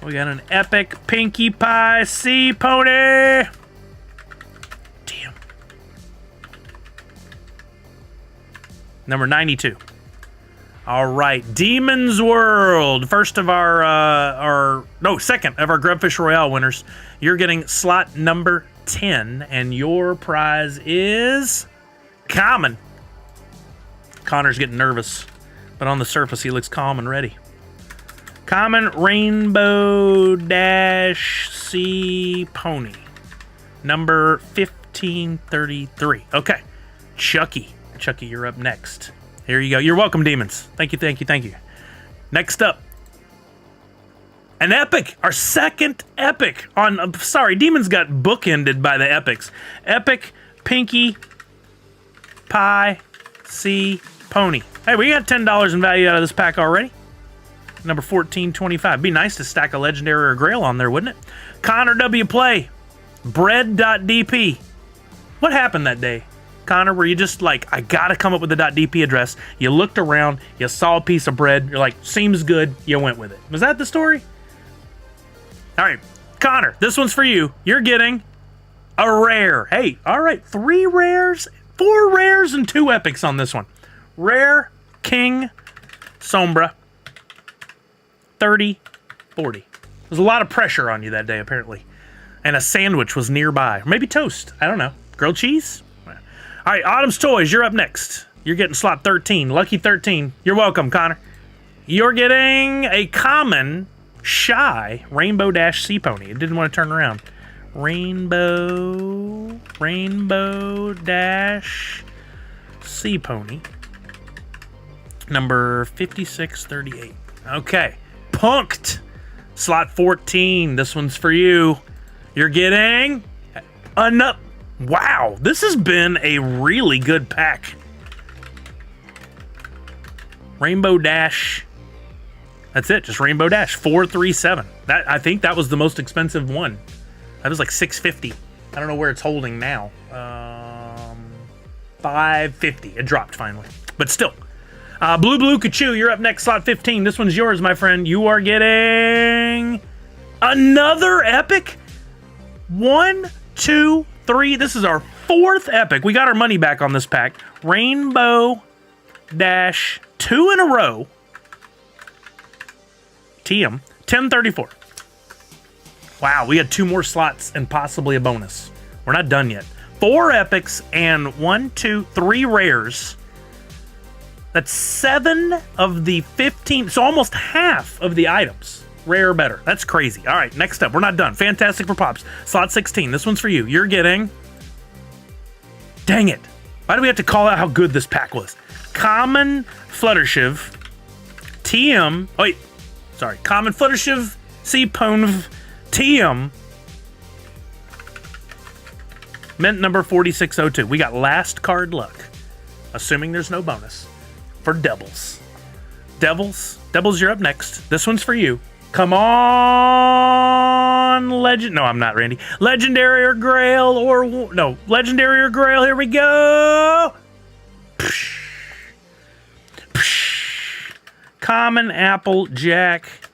We got an epic Pinkie Pie Sea Pony. Damn. Number 92. All right, Demon's World. First of second of our Grubfish Royale winners. You're getting slot number 10, and your prize is Common. Connor's getting nervous, but on the surface he looks calm and ready. Common Rainbow Dash Sea Pony. Number 1533. Okay. Chucky, you're up next. Here you go. You're welcome, Demons. Thank you. Next up, an epic. Our second epic on... sorry, Demons got bookended by the epics. Epic Pinkie Pie Sea Pony. Hey, we got $10 in value out of this pack already. Number 1425. Be nice to stack a legendary or grail on there, wouldn't it? Connor W. Play. Bread.dp. What happened that day? Connor, were you just like, I gotta come up with the .dp address? You looked around, you saw a piece of bread, you're like, seems good, you went with it. Was that the story? All right, Connor, this one's for you. You're getting a rare. Hey, all right, 3 rares, 4 rares, and 2 epics on this one. Rare King Sombra 3040. There's a lot of pressure on you that day, apparently. And a sandwich was nearby. Or maybe toast. I don't know. Grilled cheese? All right, Autumn's Toys, you're up next. You're getting slot 13. Lucky 13. You're welcome, Connor. You're getting a common shy Rainbow Dash Sea Pony. It didn't want to turn around. Rainbow Dash Sea Pony. Number 5638. Okay. Punked. Slot 14. This one's for you. You're getting another... wow, this has been a really good pack. Rainbow Dash. That's it, just Rainbow Dash 437. That, I think that was the most expensive one. That was like $650. I don't know where it's holding now. $550. It dropped finally, but still. Blue Kachu, you're up next, slot 15. This one's yours, my friend. You are getting another epic. 1, 2, 3. This is our 4th epic. We got our money back on this pack. Rainbow Dash 2 in a row. TM 1034. Wow, we had 2 more slots and possibly a bonus. We're not done yet. 4 epics and 1, 2, 3 rares. That's 7 of the 15, so almost half of the items. Rare or better. That's crazy. All right, next up. We're not done. Fantastic for Pops. Slot 16. This one's for you. You're getting... dang it. Why do we have to call out how good this pack was? Common Fluttershy. TM... oh, wait. Sorry. Common Fluttershy. Sea Pony. TM. Mint number 4602. We got last card luck. Assuming there's no bonus. For Devils. Devils, you're up next. This one's for you. Come on, Legend. No, I'm not, Randy. Legendary or Grail or... no, Legendary or Grail. Here we go. Common Apple Jack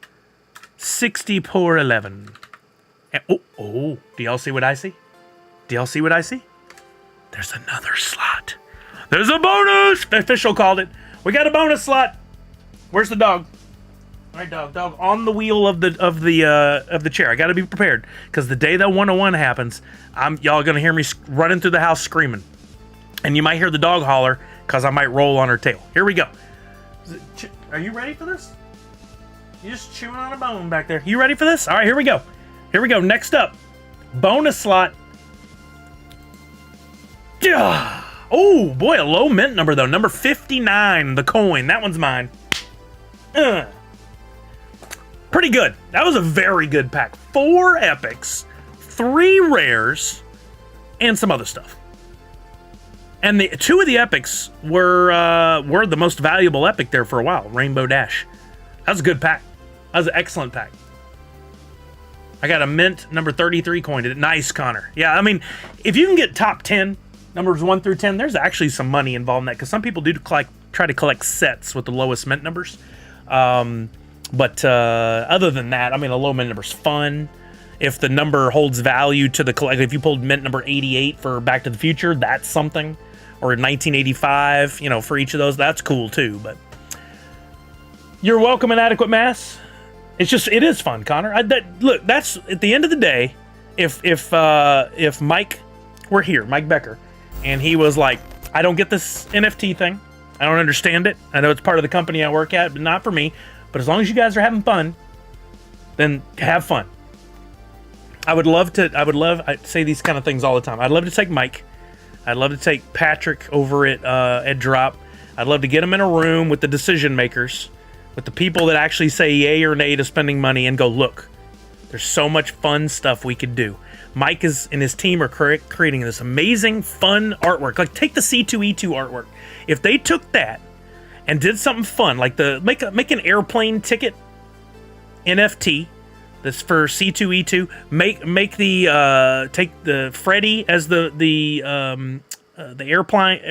60 pour 11. And, do y'all see what I see? Do y'all see what I see? There's another slot. There's a bonus! The official called it. We got a bonus slot. Where's the dog? All right, dog, on the wheel of the chair. I got to be prepared because the day that 101 happens, y'all gonna hear me running through the house screaming, and you might hear the dog holler because I might roll on her tail. Here we go. Are you ready for this? You're just chewing on a bone back there. You ready for this? All right, here we go. Here we go. Next up, bonus slot. Oh boy, a low mint number though. Number 59, the coin. That one's mine. Pretty good. That was a very good pack. 4 epics, 3 rares, and some other stuff. And the 2 of the epics were the most valuable epic there for a while. Rainbow Dash. That was a good pack. That was an excellent pack. I got a mint number 33 coin. Nice, Connor. Yeah, I mean, if you can get top 10, numbers 1 through 10, there's actually some money involved in that because some people do try to collect sets with the lowest mint numbers. But other than that, I mean, a low mint number's fun. If the number holds value to the collect, if you pulled mint number 88 for Back to the Future, that's something. Or 1985, for each of those, that's cool too. But you're welcome in adequate mass. It is fun, Connor. Look, that's at the end of the day. If Mike were here, Mike Becker, and he was like, I don't get this NFT thing. I don't understand it. I know it's part of the company I work at, but not for me. But as long as you guys are having fun, then have fun. I say these kind of things all the time. I'd love to take Mike. I'd love to take Patrick over at Drop. I'd love to get them in a room with the decision makers, with the people that actually say yay or nay to spending money and go, look, there's so much fun stuff we could do. Mike and his team are creating this amazing, fun artwork. Like, take the C2E2 artwork. If they took that and did something fun, like make an airplane ticket NFT that's for C2E2. Make the take the Freddy as the airplane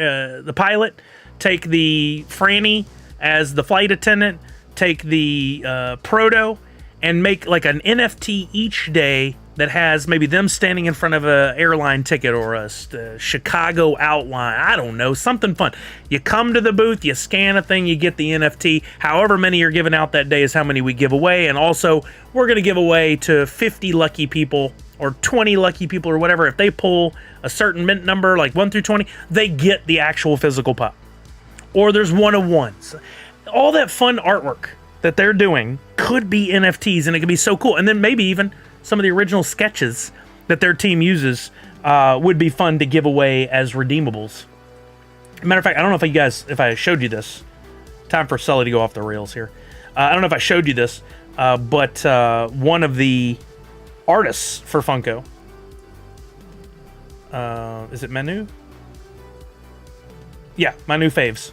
the pilot. Take the Franny as the flight attendant. Take the Proto and make like an NFT each day that has maybe them standing in front of a airline ticket or a Chicago outline. I don't know, something fun. You come to the booth, you scan a thing, you get the NFT. However many are given out that day is how many we give away. And also, we're going to give away to 50 lucky people or 20 lucky people or whatever. If they pull a certain mint number, like 1 through 20, they get the actual physical pop. Or there's 1-of-1s. All that fun artwork that they're doing could be NFTs, and it could be so cool. And then maybe even some of the original sketches that their team uses would be fun to give away as redeemables. Matter of fact, I don't know if I showed you this. Time for Sully to go off the rails here. I don't know if I showed you this, but one of the artists for Funko, is it Manu? Yeah, Manu Faves.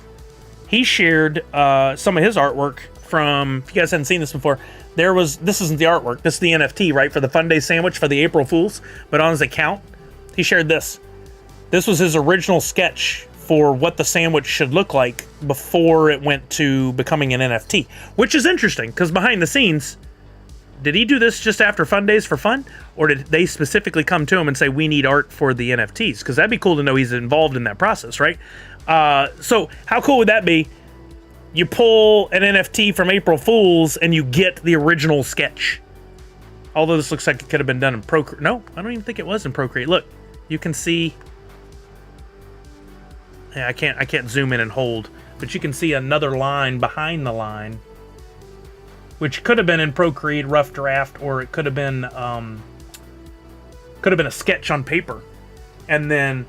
He shared some of his artwork from, if you guys hadn't seen this before, this isn't the artwork, this is the NFT, right, for the Fun Day sandwich for the April Fools, but on his account, he shared this. This was his original sketch for what the sandwich should look like before it went to becoming an NFT, which is interesting, because behind the scenes, did he do this just after Fun Days for fun, or did they specifically come to him and say, we need art for the NFTs? Because that'd be cool to know he's involved in that process, right? So how cool would that be? You pull an NFT from April Fools and you get the original sketch. Although this looks like it could have been done in Procreate. No, I don't even think it was in Procreate. Look, you can see. Yeah, I can't zoom in and hold, but you can see another line behind the line, which could have been in Procreate rough draft, or it could have been a sketch on paper, and then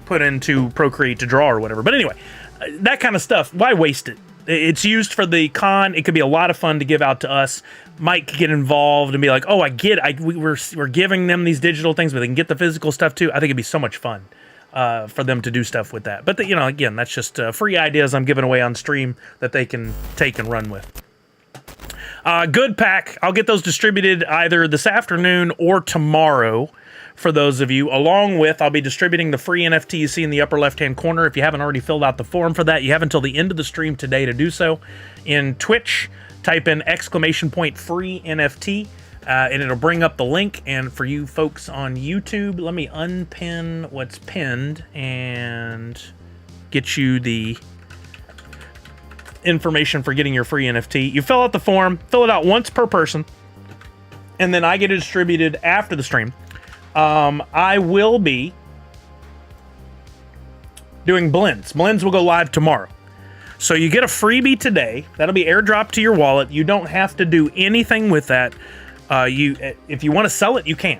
put into Procreate to draw or whatever. But anyway, that kind of stuff, why waste it? It's used for the con. It could be a lot of fun to give out to us. Mike could get involved and be like, oh, I get it. We're giving them these digital things, but they can get the physical stuff too. I think it'd be so much fun for them to do stuff with that. But, again, that's just free ideas I'm giving away on stream that they can take and run with. Good pack. I'll get those distributed either this afternoon or tomorrow for those of you. Along with, I'll be distributing the free NFT you see in the upper left-hand corner. If you haven't already filled out the form for that, you have until the end of the stream today to do so. In Twitch, type in !free NFT, and it'll bring up the link. And for you folks on YouTube, let me unpin what's pinned and get you the information for getting your free NFT. You fill out the form, fill it out once per person, and then I get it distributed after the stream. I will be doing blends. Blends will go live tomorrow. So you get a freebie today. That'll be airdropped to your wallet. You don't have to do anything with that. If you want to sell it, you can.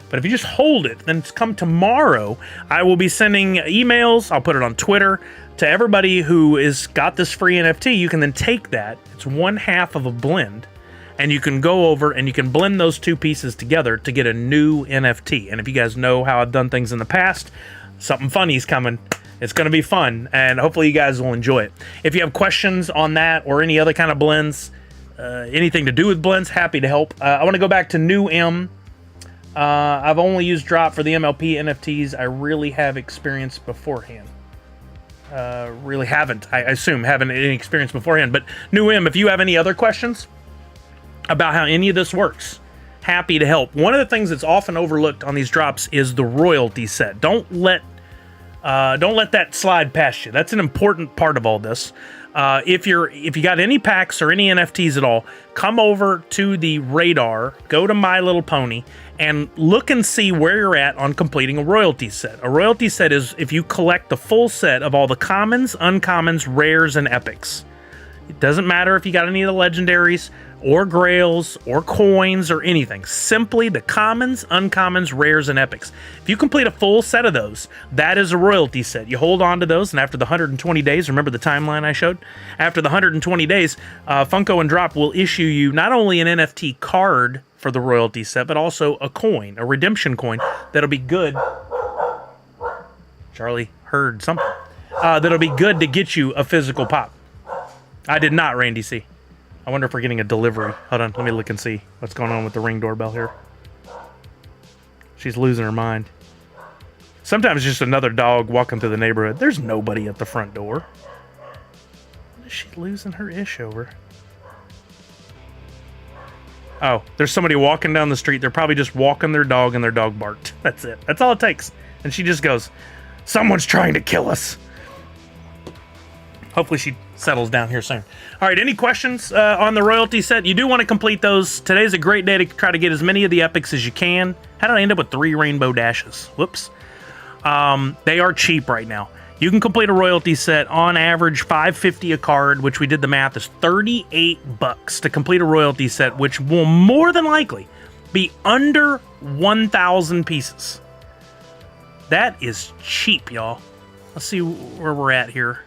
But if you just hold it, then come tomorrow, I will be sending emails. I'll put it on Twitter to everybody who is got this free NFT. You can then take that. It's 1/2 of a blend. And you can go over and you can blend those two pieces together to get a new NFT. And if you guys know how I've done things in the past, something funny's coming. It's going to be fun, and hopefully you guys will enjoy it. If you have questions on that or any other kind of blends, anything to do with blends, happy to help. I want to go back to New M. I've only used Drop for the MLP NFTs. I really have experience beforehand. Really haven't. I assume haven't any experience beforehand. But New M, if you have any other questions about how any of this works, happy to help. One of the things that's often overlooked on these drops is the royalty set. Don't let that slide past you. That's an important part of all this. If you got any packs or any NFTs at all, come over to the radar, go to My Little Pony, and look and see where you're at on completing a royalty set. A royalty set is if you collect the full set of all the commons, uncommons, rares, and epics. It doesn't matter if you got any of the legendaries or grails or coins or anything. Simply the commons, uncommons, rares, and epics. If you complete a full set of those, that is a royalty set. You hold on to those, and after the 120 days, remember the timeline I showed? After the 120 days, Funko and Drop will issue you not only an NFT card for the royalty set, but also a coin, a redemption coin that'll be good. Charlie heard something. That'll be good to get you a physical pop. I did not, Randy C. I wonder if we're getting a delivery. Hold on, let me look and see what's going on with the Ring doorbell here. She's losing her mind. Sometimes it's just another dog walking through the neighborhood. There's nobody at the front door. What is she losing her ish over? Oh, there's somebody walking down the street. They're probably just walking their dog and their dog barked. That's it. That's all it takes. And she just goes, "Someone's trying to kill us." Hopefully she settles down here soon. All right, any questions on the royalty set? You do want to complete those. Today's a great day to try to get as many of the epics as you can. How did I end up with 3 rainbow dashes? Whoops. They are cheap right now. You can complete a royalty set on average $5.50 a card, which we did the math is $38 to complete a royalty set, which will more than likely be under 1,000 pieces. That is cheap, y'all. Let's see where we're at here.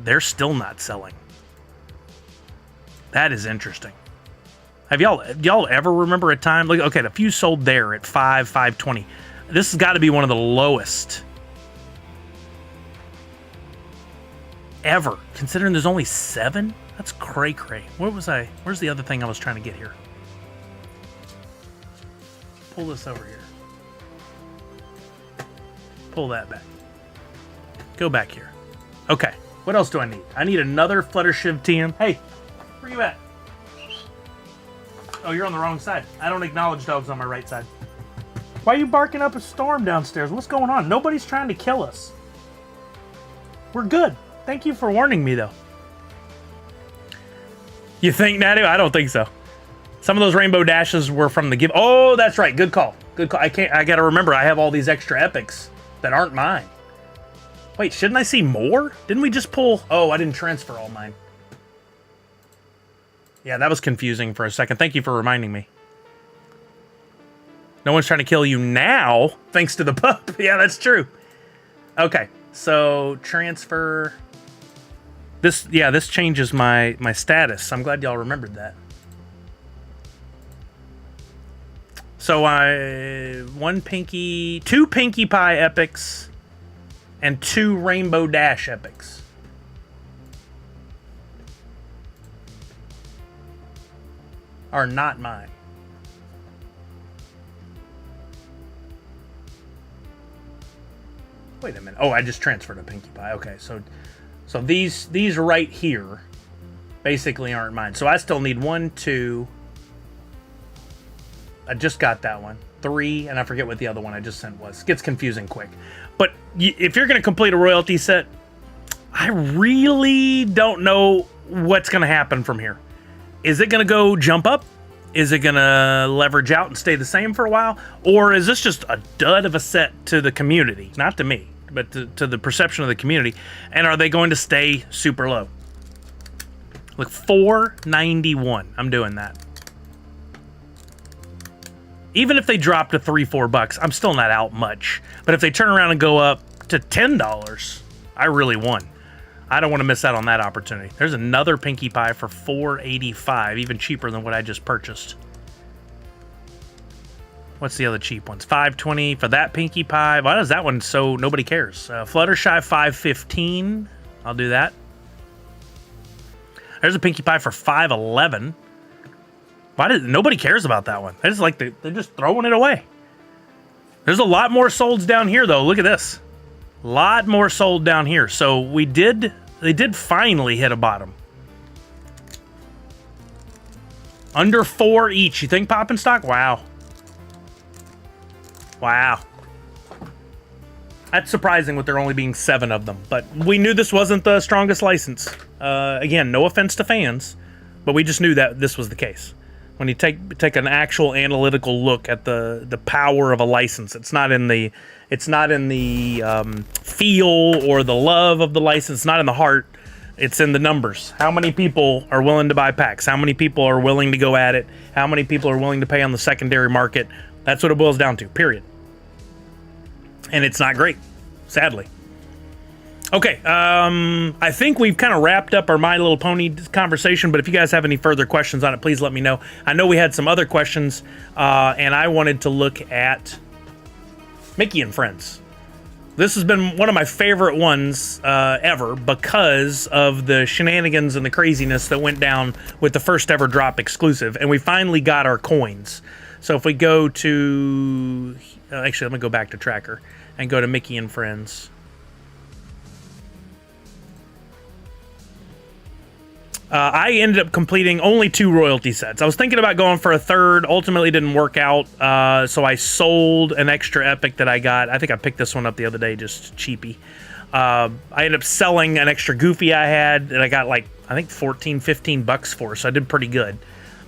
They're still not selling. That is interesting. Have y'all ever remember a time? Like, okay, the few sold there at $5.20. This has got to be one of the lowest ever, considering there's only 7. That's cray. Where's the other thing I was trying to get here? Pull this over here. Pull that back. Go back here. Okay. What else do I need? I need another Fluttershiv TM. Hey, where you at? Oh, you're on the wrong side. I don't acknowledge dogs on my right side. Why are you barking up a storm downstairs? What's going on? Nobody's trying to kill us. We're good. Thank you for warning me, though. You think, Natty? I don't think so. Some of those rainbow dashes were from the give. Oh, that's right. Good call. Good call. I got to remember, I have all these extra epics that aren't mine. Wait, shouldn't I see more? Didn't we just pull... Oh, I didn't transfer all mine. Yeah, that was confusing for a second. Thank you for reminding me. No one's trying to kill you now, thanks to the pup. Yeah, that's true. Okay, so transfer... This changes my status. I'm glad y'all remembered that. So 2 Pinkie Pie epics... and 2 Rainbow Dash epics. Are not mine. Wait a minute. Oh, I just transferred a Pinkie Pie. Okay, so these right here basically aren't mine. So I still need 1, 2. I just got that one. 3, and I forget what the other one I just sent was. Gets confusing quick. But if you're going to complete a royalty set, I really don't know what's going to happen from here. Is it going to go jump up? Is it going to leverage out and stay the same for a while? Or is this just a dud of a set to the community? Not to me, but to the perception of the community. And are they going to stay super low? Look, $4.91. I'm doing that. Even if they drop to $3-4, I'm still not out much. But if they turn around and go up to $10, I really won. I don't want to miss out on that opportunity. There's another Pinkie Pie for $4.85, even cheaper than what I just purchased. What's the other cheap ones? $5.20 for that Pinkie Pie. Why does that one so nobody cares? Fluttershy, $5.15. I'll do that. There's a Pinkie Pie for $5.11. Nobody cares about that one? They're just throwing it away. There's a lot more solds down here, though. Look at this. A lot more sold down here. So they did finally hit a bottom. Under 4 each. You think popping stock? Wow. Wow. That's surprising with there only being 7 of them. But we knew this wasn't the strongest license. Again, no offense to fans, but we just knew that this was the case. When you take an actual analytical look at the power of a license, it's not in the feel or the love of the license. It's not in the heart. It's in the numbers. How many people are willing to buy packs? How many people are willing to go at it? How many people are willing to pay on the secondary market? That's what it boils down to, period. And it's not great, sadly. Okay, I think we've kind of wrapped up our My Little Pony conversation, but if you guys have any further questions on it, please let me know. I know we had some other questions, and I wanted to look at Mickey and Friends. This has been one of my favorite ones ever because of the shenanigans and the craziness that went down with the first ever drop exclusive, and we finally got our coins. So if we go to... actually, let me go back to Tracker and go to Mickey and Friends. I ended up completing only 2 royalty sets. I was thinking about going for a third. Ultimately didn't work out, so I sold an extra epic that I got. I think I picked this one up the other day, just cheapy. I ended up selling an extra Goofy I had that I got like, I think $14-15 for, so I did pretty good.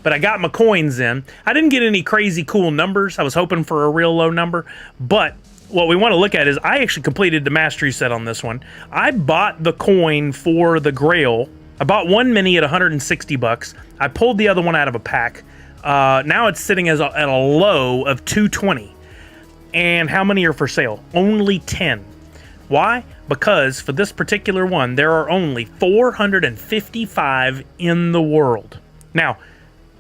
But I got my coins in. I didn't get any crazy cool numbers. I was hoping for a real low number, but what we want to look at is I actually completed the mastery set on this one. I bought the coin for the Grail. I bought one mini at $160. I pulled the other one out of a pack. Now it's sitting at a low of $220. And how many are for sale? Only 10. Why? Because for this particular one, there are only 455 in the world. Now,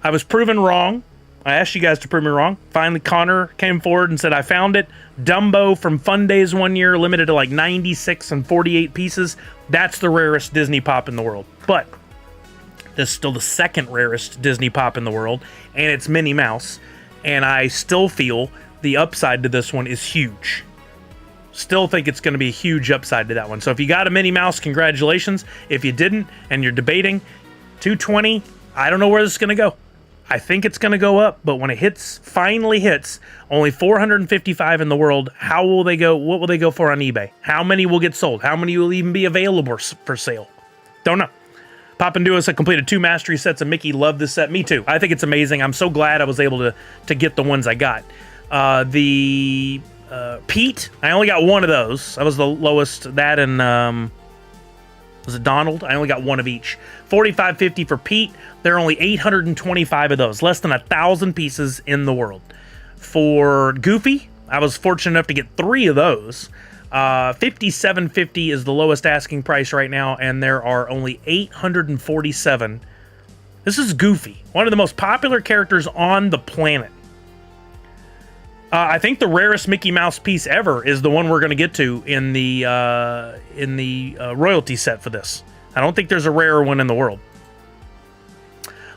I was proven wrong. I asked you guys to prove me wrong. Finally, Connor came forward and said, I found it. Dumbo from Fun Days one year, limited to like 96 and 48 pieces. That's the rarest Disney Pop in the world. But this is still the second rarest Disney Pop in the world, and it's Minnie Mouse. And I still feel the upside to this one is huge. Still think it's going to be a huge upside to that one. So if you got a Minnie Mouse, congratulations. If you didn't, and you're debating, 220, I don't know where this is going to go. I think it's going to go up, but when it finally hits, only 455 in the world, how will they go? What will they go for on eBay? How many will get sold? How many will even be available for sale? Don't know. Pop and Duos, I completed 2 mastery sets of Mickey. Love this set. Me too. I think it's amazing. I'm so glad I was able to get the ones I got. The Pete, I only got one of those. I was the lowest. That and... was it Donald? I only got one of each. $45.50 for Pete. There are only 825 of those. Less than 1,000 pieces in the world. For Goofy, I was fortunate enough to get 3 of those. $57.50 is the lowest asking price right now, and there are only 847. This is Goofy, one of the most popular characters on the planet. I think the rarest Mickey Mouse piece ever is the one we're going to get to in the royalty set for this. I don't think there's a rarer one in the world.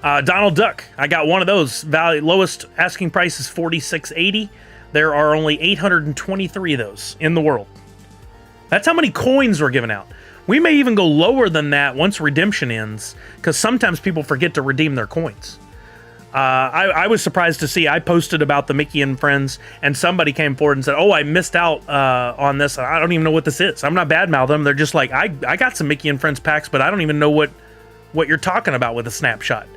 Donald Duck, I got one of those. Lowest asking price is $46.80. There are only 823 of those in the world. That's how many coins we're giving out. We may even go lower than that once redemption ends, because sometimes people forget to redeem their coins. I was surprised to see, I posted about the Mickey and Friends, and somebody came forward and said, oh, I missed out on this. I don't even know what this is. I'm not badmouthing them. They're just like, I got some Mickey and Friends packs, but I don't even know what you're talking about with a snapshot.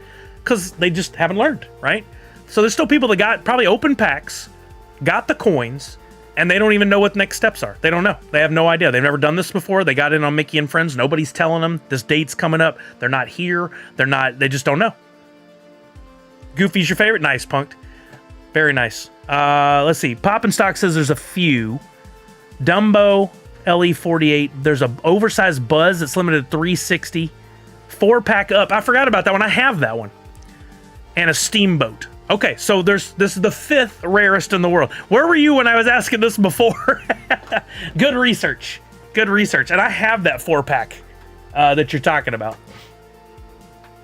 Because they just haven't learned, right? So there's still people that got probably open packs, got the coins, and they don't even know what the next steps are. They don't know. They have no idea. They've never done this before. They got in on Mickey and Friends. Nobody's telling them this date's coming up. They're not here. They just don't know. Goofy's your favorite? Nice, Punked. Very nice. Let's see. Pop and Stock says there's a few. Dumbo, LE48. There's an oversized Buzz that's limited to 360. 4-pack up. I forgot about that one. I have that one. And a Steamboat. Okay, so this is the 5th rarest in the world. Where were you when I was asking this before? Good research. Good research. And I have that 4-pack that you're talking about.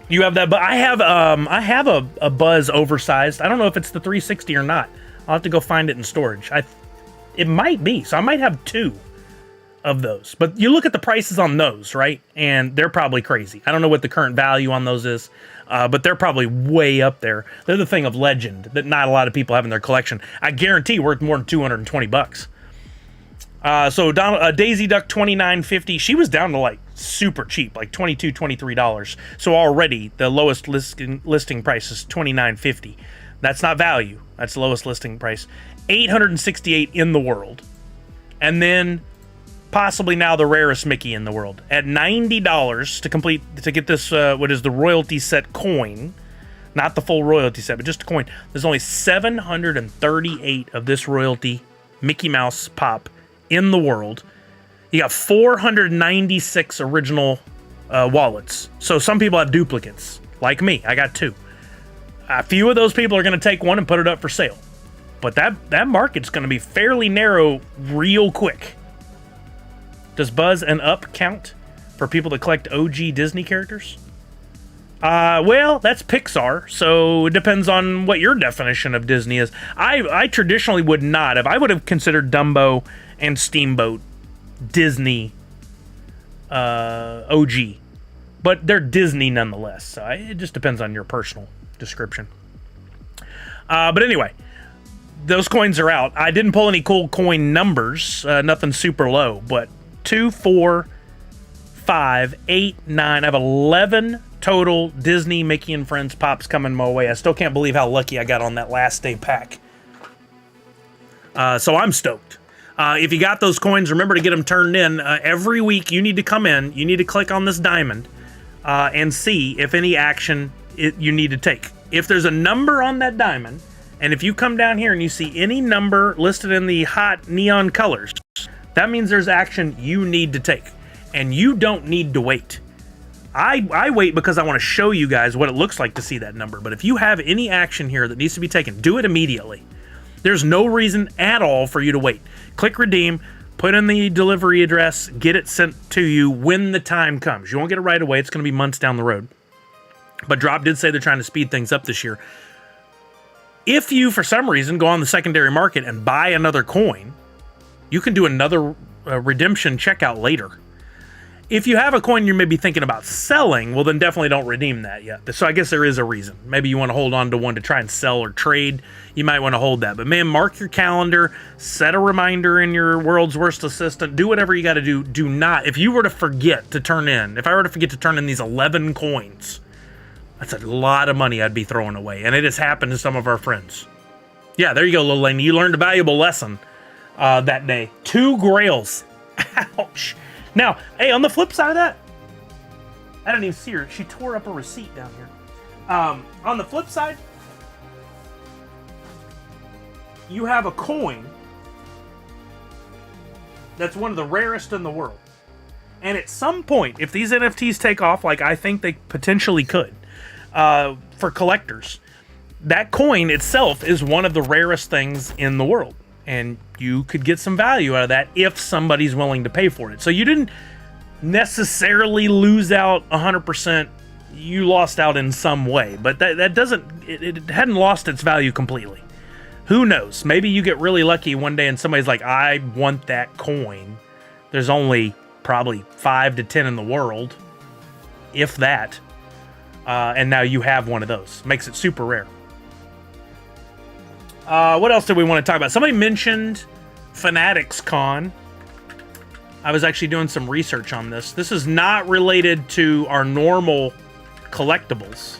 You have that, but I have a Buzz oversized. I don't know if it's the 360 or not. I'll have to go find it in storage. It might be, so I might have 2 of those. But you look at the prices on those, right? And they're probably crazy. I don't know what the current value on those is, but they're probably way up there. They're the thing of legend that not a lot of people have in their collection. I guarantee worth more than $220. So Daisy Duck 29.50. She was down to like super cheap, like $22, $23. So already the lowest listing price is $29.50. That's not value. That's the lowest listing price. $868 in the world, and then possibly now the rarest Mickey in the world at $90 to get this. What is the royalty set coin? Not the full royalty set, but just a coin. There's only 738 of this royalty Mickey Mouse pop in the world. You got 496 original wallets. So some people have duplicates, like me. I got 2. A few of those people are going to take one and put it up for sale. But that market's going to be fairly narrow real quick. Does Buzz and Up count for people that collect OG Disney characters? Well, that's Pixar, so it depends on what your definition of Disney is. I traditionally would not have. I would have considered Dumbo and Steamboat Disney OG. But they're Disney nonetheless, so it just depends on your personal description. But anyway, those coins are out. I didn't pull any cool coin numbers, nothing super low, but 2, 4, 5, 8, 9. I have 11 total Disney Mickey and Friends pops coming my way. I still can't believe how lucky I got on that last day pack. So I'm stoked. If you got those coins, remember to get them turned in. Every week you need to come in. You need to click on this diamond and see if any action you need to take. If there's a number on that diamond, and if you come down here and you see any number listed in the hot neon colors, that means there's action you need to take. And you don't need to wait. I wait because I want to show you guys what it looks like to see that number. But if you have any action here that needs to be taken, do it immediately. There's no reason at all for you to wait. Click redeem, put in the delivery address, get it sent to you when the time comes. You won't get it right away. It's going to be months down the road. But Drop did say they're trying to speed things up this year. If you, for some reason, go on the secondary market and buy another coin, you can do another redemption checkout later. If you have a coin you're maybe thinking about selling, well, then definitely don't redeem that yet. So I guess there is a reason. Maybe you want to hold on to one to try and sell or trade. You might want to hold that. But man, mark your calendar, set a reminder in your World's Worst Assistant, do whatever you got to do. Do not, if you were to forget to turn in, if I were to forget to turn in these 11 coins, that's a lot of money I'd be throwing away. And it has happened to some of our friends. Yeah, there you go, little lady. You learned a valuable lesson that day. 2 grails. Ouch. Now, hey, on the flip side of that, I didn't even see her. She tore up a receipt down here. On the flip side, you have a coin that's one of the rarest in the world. And at some point, if these NFTs take off, like I think they potentially could, for collectors, that coin itself is one of the rarest things in the world. And you could get some value out of that if somebody's willing to pay for it. So you didn't necessarily lose out 100%. You lost out in some way, but that doesn't, it hadn't lost its value completely. Who knows? Maybe you get really lucky one day and somebody's like, I want that coin There's only probably 5 to 10 in the world, if that. And now you have one of those. Makes it super rare. What else did we want to talk about? Somebody mentioned Fanatics Con. I was actually doing some research on this. This is not related to our normal collectibles,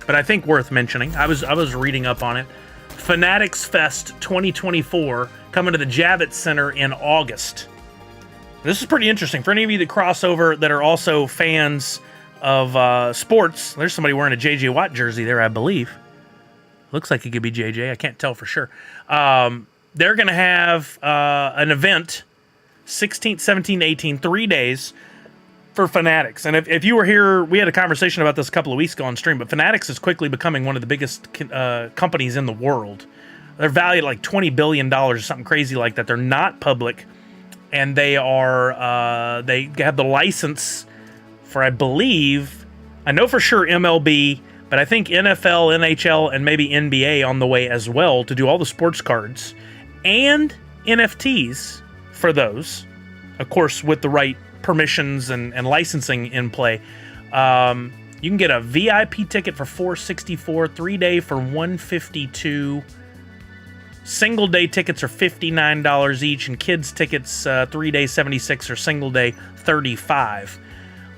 but I think worth mentioning. I was reading up on it. Fanatics Fest 2024 coming to the Javits Center in August. This is pretty interesting. For any of you that cross over that are also fans of sports, there's somebody wearing a J.J. Watt jersey there, I believe. Looks like it could be JJ. I can't tell for sure. They're going to have an event 16th, 17th, 18th, 3 days for Fanatics. And if you were here, we had a conversation about this a couple of weeks ago on stream, but Fanatics is quickly becoming one of the biggest companies in the world. They're valued like $20 billion or something crazy like that. They're not public, and they have the license for, I believe, I know for sure MLB, but I think NFL, NHL, and maybe NBA on the way as well to do all the sports cards and NFTs for those, of course, with the right permissions and licensing in play. You can get a VIP ticket for $464, 3-day for $152. Single day tickets are $59 each, and kids tickets 3-day $76 or single day $35.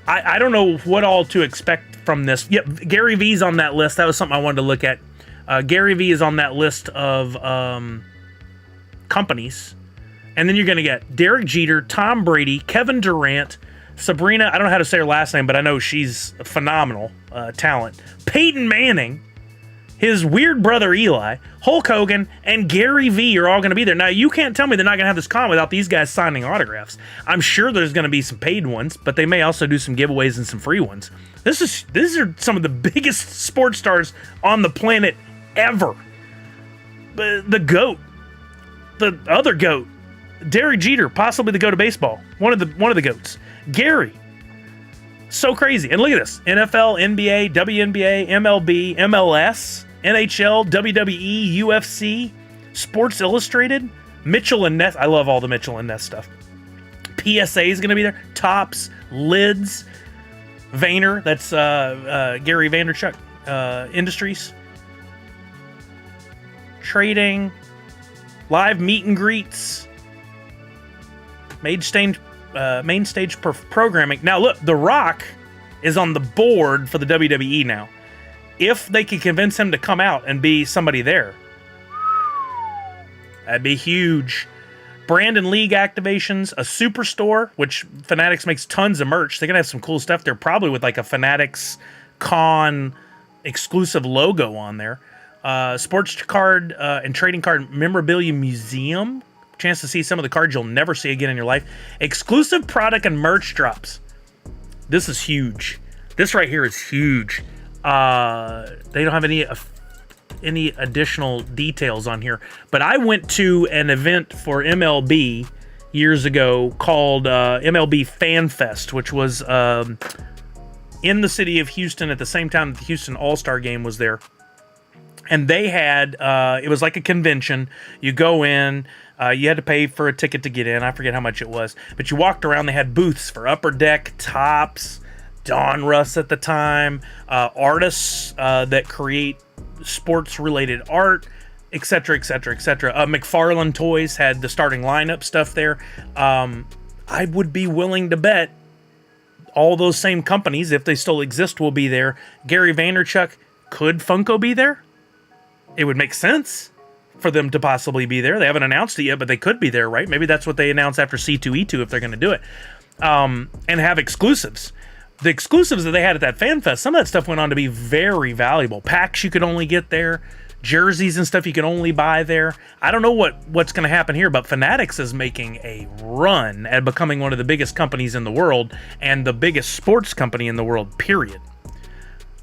I don't know what all to expect from this. Yep, Gary V's on that list. That was something I wanted to look at. Gary V is on that list of companies. And then you're going to get Derek Jeter, Tom Brady, Kevin Durant, Sabrina, I don't know how to say her last name, but I know she's a phenomenal talent. Peyton Manning, his weird brother Eli, Hulk Hogan, and Gary V are all going to be there. Now, you can't tell me they're not going to have this con without these guys signing autographs. I'm sure there's going to be some paid ones, but they may also do some giveaways and some free ones. These are some of the biggest sports stars on the planet ever. The GOAT, the other GOAT, Derek Jeter, possibly the GOAT of baseball, one of the GOATs. Gary, so crazy. And look at this: NFL, NBA, WNBA, MLB, MLS, NHL, WWE, UFC, Sports Illustrated, Mitchell and Ness. I love all the Mitchell and Ness stuff. PSA is going to be there. Topps, Lids, Vayner. That's Gary Vaynerchuk Industries. Trading, live meet and greets, main stage programming. Now look, The Rock is on the board for the WWE now. If they could convince him to come out and be somebody there, that'd be huge. Brand and league activations, a superstore, which Fanatics makes tons of merch. They're gonna have some cool stuff there, probably with like a Fanatics Con exclusive logo on there. Sports card and trading card memorabilia museum. Chance to see some of the cards you'll never see again in your life. Exclusive product and merch drops. This is huge. This right here is huge. They don't have any additional details on here, but I went to an event for MLB years ago called MLB Fan Fest, which was in the city of Houston at the same time that the Houston All-Star Game was there. And they had, it was like a convention. You go in, you had to pay for a ticket to get in. I forget how much it was. But you walked around, they had booths for Upper Deck, Topps, Donruss at the time, artists that create sports-related art, etc., etc., etc. McFarlane Toys had the starting lineup stuff there. I would be willing to bet all those same companies, if they still exist, will be there. Gary Vaynerchuk, could Funko be there? It would make sense for them to possibly be there. They haven't announced it yet, but they could be there, right? Maybe that's what they announce after C2E2 if they're going to do it. And have exclusives. The exclusives that they had at that Fan Fest, some of that stuff went on to be very valuable. Packs you could only get there. Jerseys and stuff you can only buy there. I don't know what's going to happen here, but Fanatics is making a run at becoming one of the biggest companies in the world and the biggest sports company in the world, period.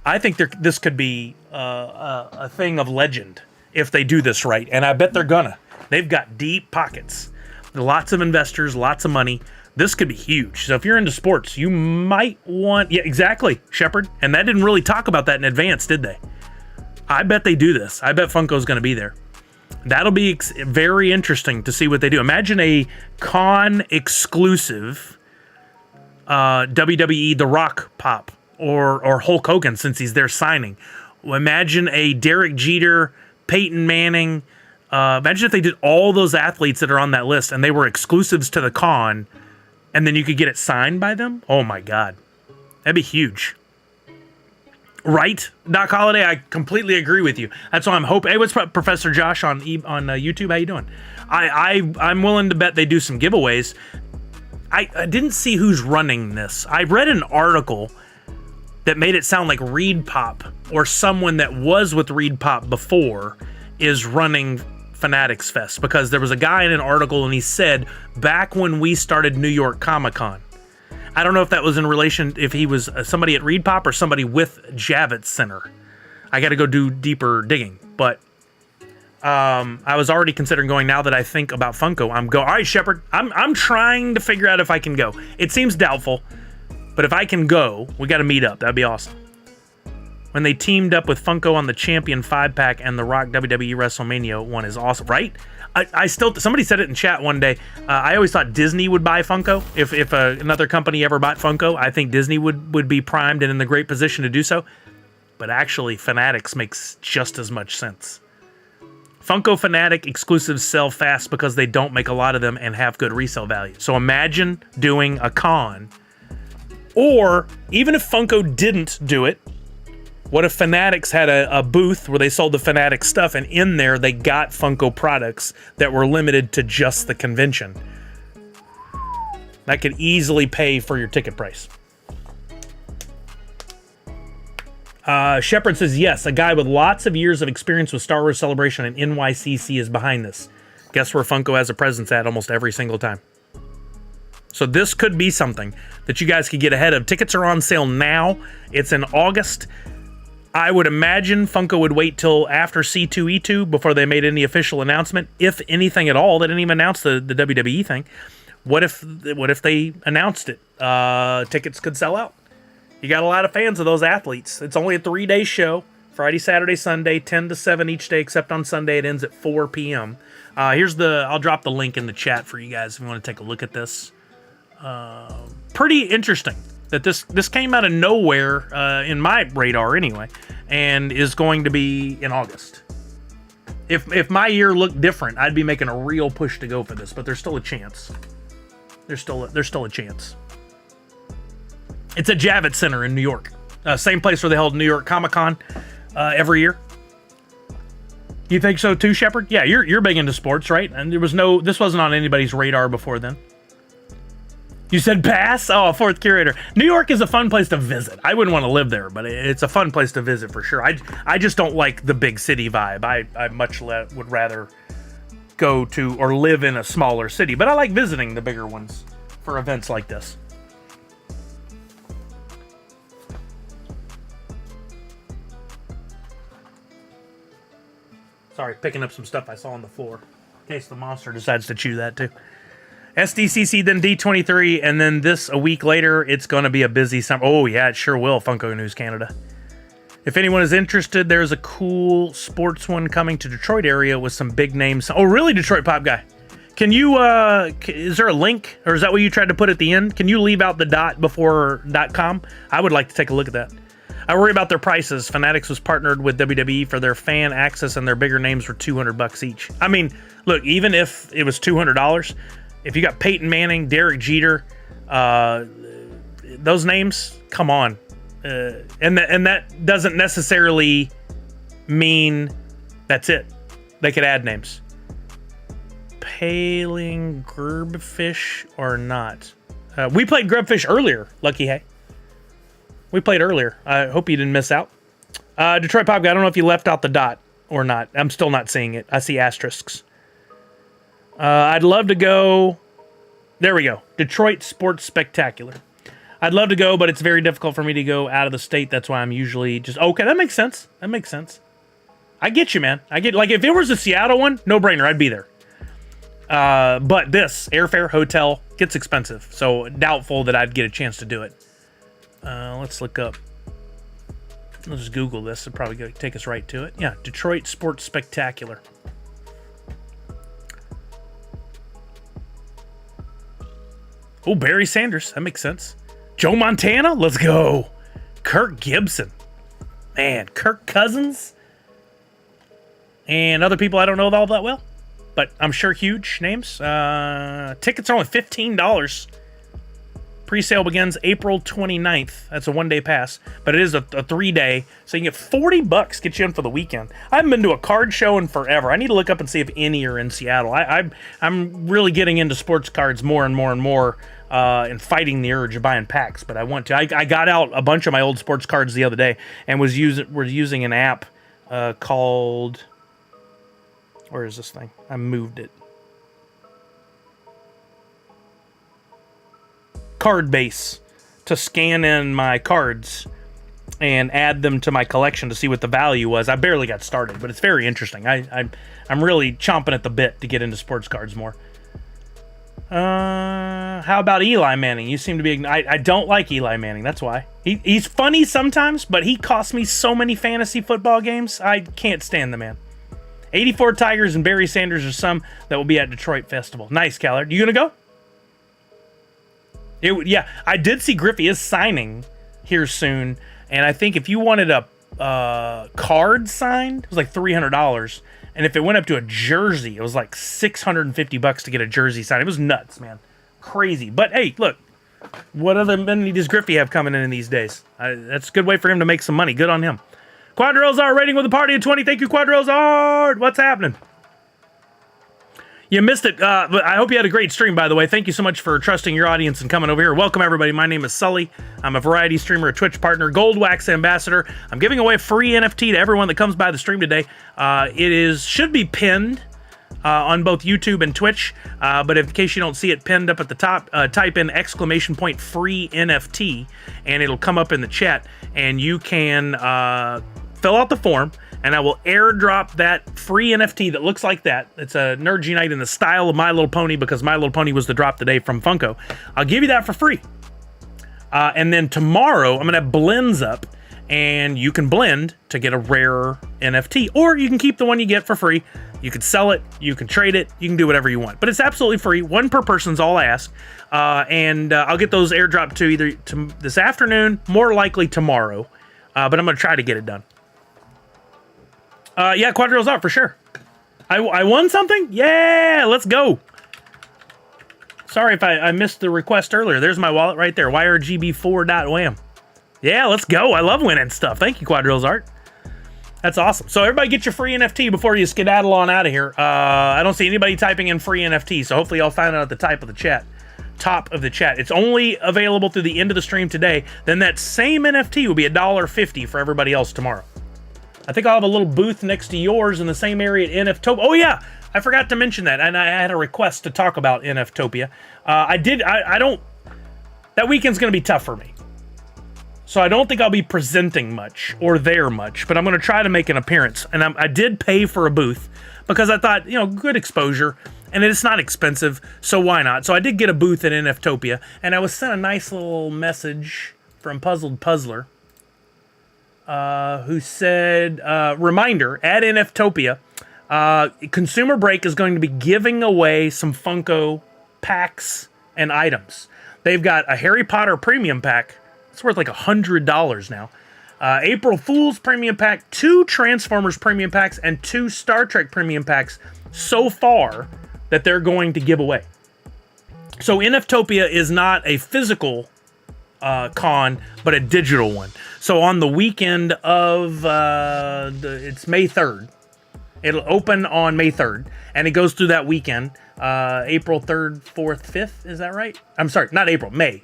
I think this could be a thing of legend if they do this right, and I bet they're gonna. They've got deep pockets, lots of investors, lots of money. This could be huge. So if you're into sports, you might want... Yeah, exactly, Shepard. And that didn't really talk about that in advance, did they? I bet they do this. I bet Funko's going to be there. That'll be very interesting to see what they do. Imagine a con exclusive WWE The Rock pop or Hulk Hogan, since he's there signing. Imagine a Derek Jeter, Peyton Manning. Imagine if they did all those athletes that are on that list and they were exclusives to the con, and then you could get it signed by them. Oh my God, that'd be huge. Right, Doc Holliday, I completely agree with you. That's why I'm hoping. Hey, what's up, Professor Josh on YouTube? How you doing? I'm willing to bet they do some giveaways. I didn't see who's running this. I read an article that made it sound like Reed Pop or someone that was with Reed Pop before is running Fanatics Fest, because there was a guy in an article and he said back when we started New York Comic Con. I don't know if that was in relation, if he was somebody at Reed Pop or somebody with Javits Center. I got to go do deeper digging, but I was already considering going. Now that I think about Funko, I'm going. All right, Shepard, I'm trying to figure out if I can go. It seems doubtful, but if I can go, we got to meet up. That'd be awesome. When they teamed up with Funko on the Champion 5-pack and the Rock WWE WrestleMania one is awesome, right? I still, somebody said it in chat one day. I always thought Disney would buy Funko. If another company ever bought Funko, I think Disney would be primed and in the great position to do so. But actually, Fanatics makes just as much sense. Funko Fanatic exclusives sell fast because they don't make a lot of them and have good resale value. So imagine doing a con. Or even if Funko didn't do it, what if Fanatics had a booth where they sold the Fanatics stuff, and in there they got Funko products that were limited to just the convention? That could easily pay for your ticket price. Shepard says, yes, a guy with lots of years of experience with Star Wars Celebration and NYCC is behind this. Guess where Funko has a presence at almost every single time. So this could be something that you guys could get ahead of. Tickets are on sale now. It's in August. I would imagine Funko would wait till after C2E2 before they made any official announcement, if anything at all. They didn't even announce the WWE thing. What if they announced it? Tickets could sell out. You got a lot of fans of those athletes. It's only a 3-day show. Friday, Saturday, Sunday, 10 to 7 each day, except on Sunday it ends at 4 p.m. I'll drop the link in the chat for you guys if you want to take a look at this. Pretty interesting that this came out of nowhere in my radar anyway, and is going to be in August. If my year looked different, I'd be making a real push to go for this, but there's still a chance. There's still a chance. It's at Javits Center in New York. Same place where they hold New York Comic Con every year. You think so too, Shepard? Yeah, you're big into sports, right? And this wasn't on anybody's radar before then. You said pass? Oh, fourth curator. New York is a fun place to visit. I wouldn't want to live there, but it's a fun place to visit for sure. I just don't like the big city vibe. I much would rather go to or live in a smaller city, but I like visiting the bigger ones for events like this. Sorry, picking up some stuff I saw on the floor, in case the monster decides to chew that too. SDCC, then D23, and then this a week later. It's going to be a busy summer. Oh, yeah, it sure will, Funko News Canada. If anyone is interested, there's a cool sports one coming to Detroit area with some big names. Oh, really, Detroit Pop Guy? Can you, is there a link, or is that what you tried to put at the end? Can you leave out the dot before .com? I would like to take a look at that. I worry about their prices. Fanatics was partnered with WWE for their fan access, and their bigger names were $200 each. I mean, look, even if it was $200, if you got Peyton Manning, Derek Jeter, those names, come on. And that doesn't necessarily mean that's it. They could add names. Paling Grubfish or not? We played Grubfish earlier, Lucky Hay. We played earlier. I hope you didn't miss out. Detroit Pop Guy, I don't know if you left out the dot or not. I'm still not seeing it. I see asterisks. I'd love to go. There we go. Detroit Sports Spectacular. I'd love to go, but it's very difficult for me to go out of the state. That's why I'm usually just... Okay, that makes sense. That makes sense. I get you, man. I get... Like, if it was a Seattle one, no brainer. I'd be there. But this, airfare, hotel, gets expensive. So, doubtful that I'd get a chance to do it. Let's look up. Let's just Google this. It'll probably take us right to it. Yeah, Detroit Sports Spectacular. Oh, Barry Sanders. That makes sense. Joe Montana. Let's go. Kirk Gibson. Man, Kirk Cousins. And other people I don't know all that well, but I'm sure huge names. Tickets are only $15. Pre-sale begins April 29th. That's a one-day pass, but it is a 3-day, so you can get $40, get you in for the weekend. I haven't been to a card show in forever. I need to look up and see if any are in Seattle. I'm really getting into sports cards more and more and more, and fighting the urge of buying packs, but I want to. I got out a bunch of my old sports cards the other day and was using an app called... Where is this thing? I moved it. Cardbase, to scan in my cards and add them to my collection to see what the value was. I barely got started, but it's very interesting. I'm really chomping at the bit to get into sports cards more. How about Eli Manning? You seem to be... I don't like Eli Manning, that's why. He's funny sometimes, but he costs me so many fantasy football games. I can't stand the man. 84 Tigers and Barry Sanders are some that will be at Detroit Festival. Nice, Callard. You gonna go? Yeah, I did see Griffey is signing here soon, and I think if you wanted a card signed, it was like $300, and if it went up to a jersey, it was like $650 to get a jersey signed. It was nuts, man, crazy. But hey, look, what other money does Griffey have coming in these days? That's a good way for him to make some money. Good on him. Quadrills rating with a party of 20. Thank you, Quadrills. What's happening? You missed it, but I hope you had a great stream, by the way. Thank you so much for trusting your audience and coming over here. Welcome, everybody. My name is Sully. I'm a variety streamer, a Twitch partner, Gold Wax ambassador. I'm giving away a free NFT to everyone that comes by the stream today. Should be pinned on both YouTube and Twitch, but in case you don't see it pinned up at the top, type in ! free NFT, and it'll come up in the chat, and you can fill out the form, and I will airdrop that free NFT that looks like that. It's a Nerd Unite in the style of My Little Pony, because My Little Pony was the drop today from Funko. I'll give you that for free. And then tomorrow, I'm going to have blends up, and you can blend to get a rare NFT, or you can keep the one you get for free. You can sell it, you can trade it, you can do whatever you want. But it's absolutely free. One per person's all I ask. And I'll get those airdropped to either this afternoon, more likely tomorrow. But I'm going to try to get it done. Yeah, Quadrills out for sure. I won something? Yeah, let's go. Sorry if I missed the request earlier. There's my wallet right there. YRGB4.wham. Yeah, let's go. I love winning stuff. Thank you, Quadrills Art. That's awesome. So everybody get your free NFT before you skedaddle on out of here. I don't see anybody typing in free NFT, so hopefully y'all find it at the top of the chat. It's only available through the end of the stream today. Then that same NFT will be $1.50 for everybody else tomorrow. I think I'll have a little booth next to yours in the same area at NFtopia. Oh yeah, I forgot to mention that, and I had a request to talk about NFtopia. That weekend's going to be tough for me. So I don't think I'll be presenting much or there much, but I'm going to try to make an appearance. And I did pay for a booth because I thought, good exposure, and it's not expensive, so why not? So I did get a booth at NFtopia, and I was sent a nice little message from Puzzled Puzzler, who said, reminder, at NFtopia, Consumer Break is going to be giving away some Funko packs and items. They've got a Harry Potter premium pack. It's worth like $100 now. April Fool's premium pack, 2 Transformers premium packs, and 2 Star Trek premium packs so far that they're going to give away. So NFtopia is not a physical con, but a digital one. So on the weekend of it's May 3rd. It'll open on May 3rd, and it goes through that weekend. April 3rd, 4th, 5th, is that right? I'm sorry, not April, May.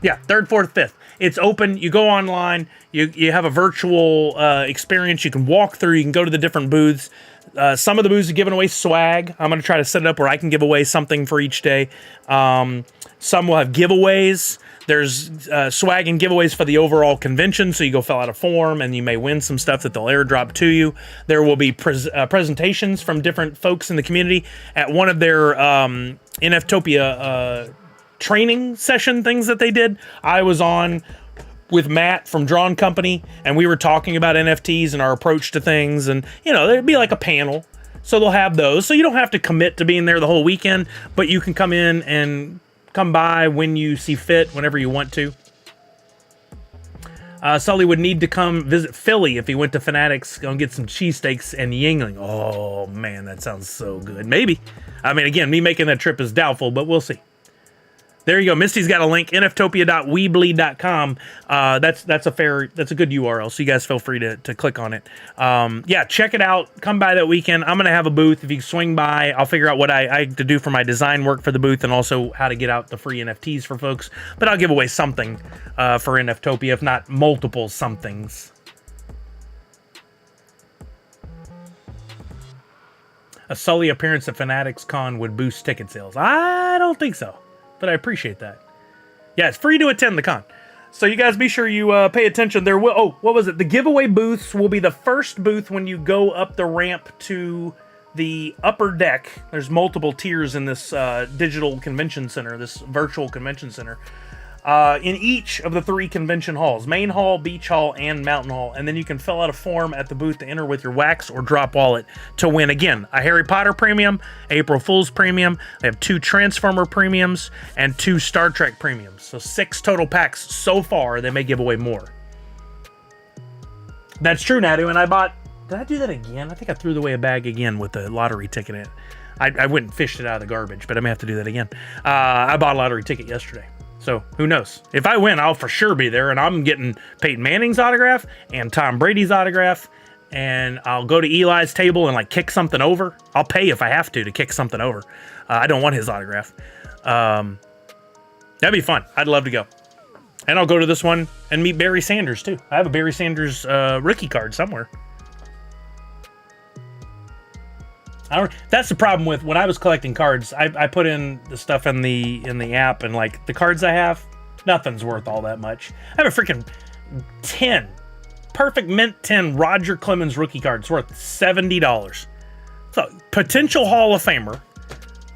Yeah, 3rd, 4th, 5th. It's open. You go online. You have a virtual experience. You can walk through. You can go to the different booths. Some of the booths are giving away swag. I'm going to try to set it up where I can give away something for each day. Some will have giveaways. There's swag and giveaways for the overall convention, so you go fill out a form, and you may win some stuff that they'll airdrop to you. There will be presentations from different folks in the community at one of their NFtopia training session things that they did. I was on with Matt from Drawn Company, and we were talking about NFTs and our approach to things, and there'd be like a panel, so they'll have those. So you don't have to commit to being there the whole weekend, but you can come in and come by when you see fit, whenever you want to. Sully would need to come visit Philly if he went to Fanatics, go and get some cheesesteaks and Yingling. Oh, man, that sounds so good. Maybe. I mean, again, me making that trip is doubtful, but we'll see. There you go. Misty's got a link, nftopia.weebly.com. That's a good URL, so you guys feel free to click on it. Yeah, check it out. Come by that weekend. I'm going to have a booth. If you swing by, I'll figure out what I have to do for my design work for the booth and also how to get out the free NFTs for folks. But I'll give away something for NFtopia, if not multiple somethings. A Sully appearance at Fanatics Con would boost ticket sales. I don't think so. But I appreciate that. Yeah, it's free to attend the con. So you guys be sure you pay attention. There will, oh, what was it? The giveaway booths will be the first booth when you go up the ramp to the upper deck. There's multiple tiers in this digital convention center, this virtual convention center. In each of the 3 convention halls, main hall, beach hall, and mountain hall. And then you can fill out a form at the booth to enter with your wax or drop wallet to win, again, a Harry Potter premium, April Fool's premium. They have 2 Transformer premiums and 2 Star Trek premiums. So 6 total packs so far. They may give away more. That's true, Nadu. And I bought, did I do that again? I think I threw away a bag again with the lottery ticket in it. I went and fished it out of the garbage, but I may have to do that again. I bought a lottery ticket yesterday. So, who knows? If I win, I'll for sure be there, and I'm getting Peyton Manning's autograph and Tom Brady's autograph, and I'll go to Eli's table and, like, kick something over. I'll pay if I have to kick something over. I don't want his autograph. That'd be fun. I'd love to go. And I'll go to this one and meet Barry Sanders, too. I have a Barry Sanders rookie card somewhere. That's the problem with when I was collecting cards. I put in the stuff in the app, and like the cards I have, nothing's worth all that much. I have a freaking 10 perfect mint 10 Roger Clemens rookie card. It's worth $70. So potential Hall of Famer.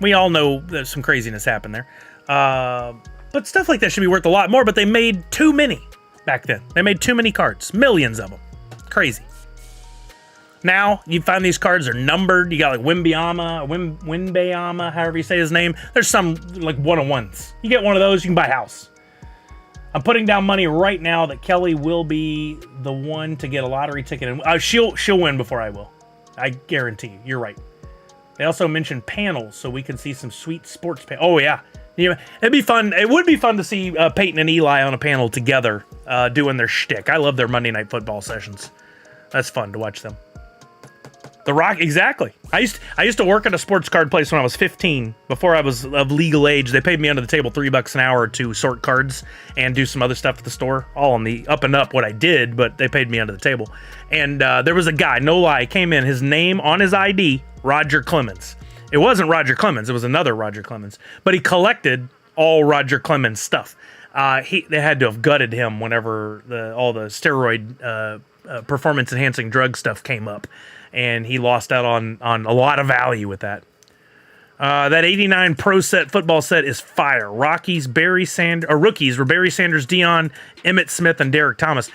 We all know there's some craziness happened there, but stuff like that should be worth a lot more. But they made too many back then. They made too many cards, millions of them. Crazy. Now, you find these cards are numbered. You got like Wimbayama, however you say his name. There's some like one-on-ones. You get one of those, you can buy a house. I'm putting down money right now that Kelly will be the one to get a lottery ticket. And she'll win before I will. I guarantee you. You're right. They also mentioned panels, so we can see some sweet sports panels. Oh, yeah. It'd be fun. It would be fun to see Peyton and Eli on a panel together doing their shtick. I love their Monday Night Football sessions. That's fun to watch them. The Rock, exactly. I used to work at a sports card place when I was 15. Before I was of legal age, they paid me under the table $3 an hour to sort cards and do some other stuff at the store. All on the up and up what I did, but they paid me under the table. And there was a guy, no lie, came in, his name on his ID, Roger Clemens. It wasn't Roger Clemens, it was another Roger Clemens. But he collected all Roger Clemens stuff. They had to have gutted him whenever all the steroid performance enhancing drug stuff came up. And he lost out on a lot of value with that. That 89 Pro set football set is fire. Rookies were Barry Sanders, Deion, Emmitt Smith, and Derek Thomas.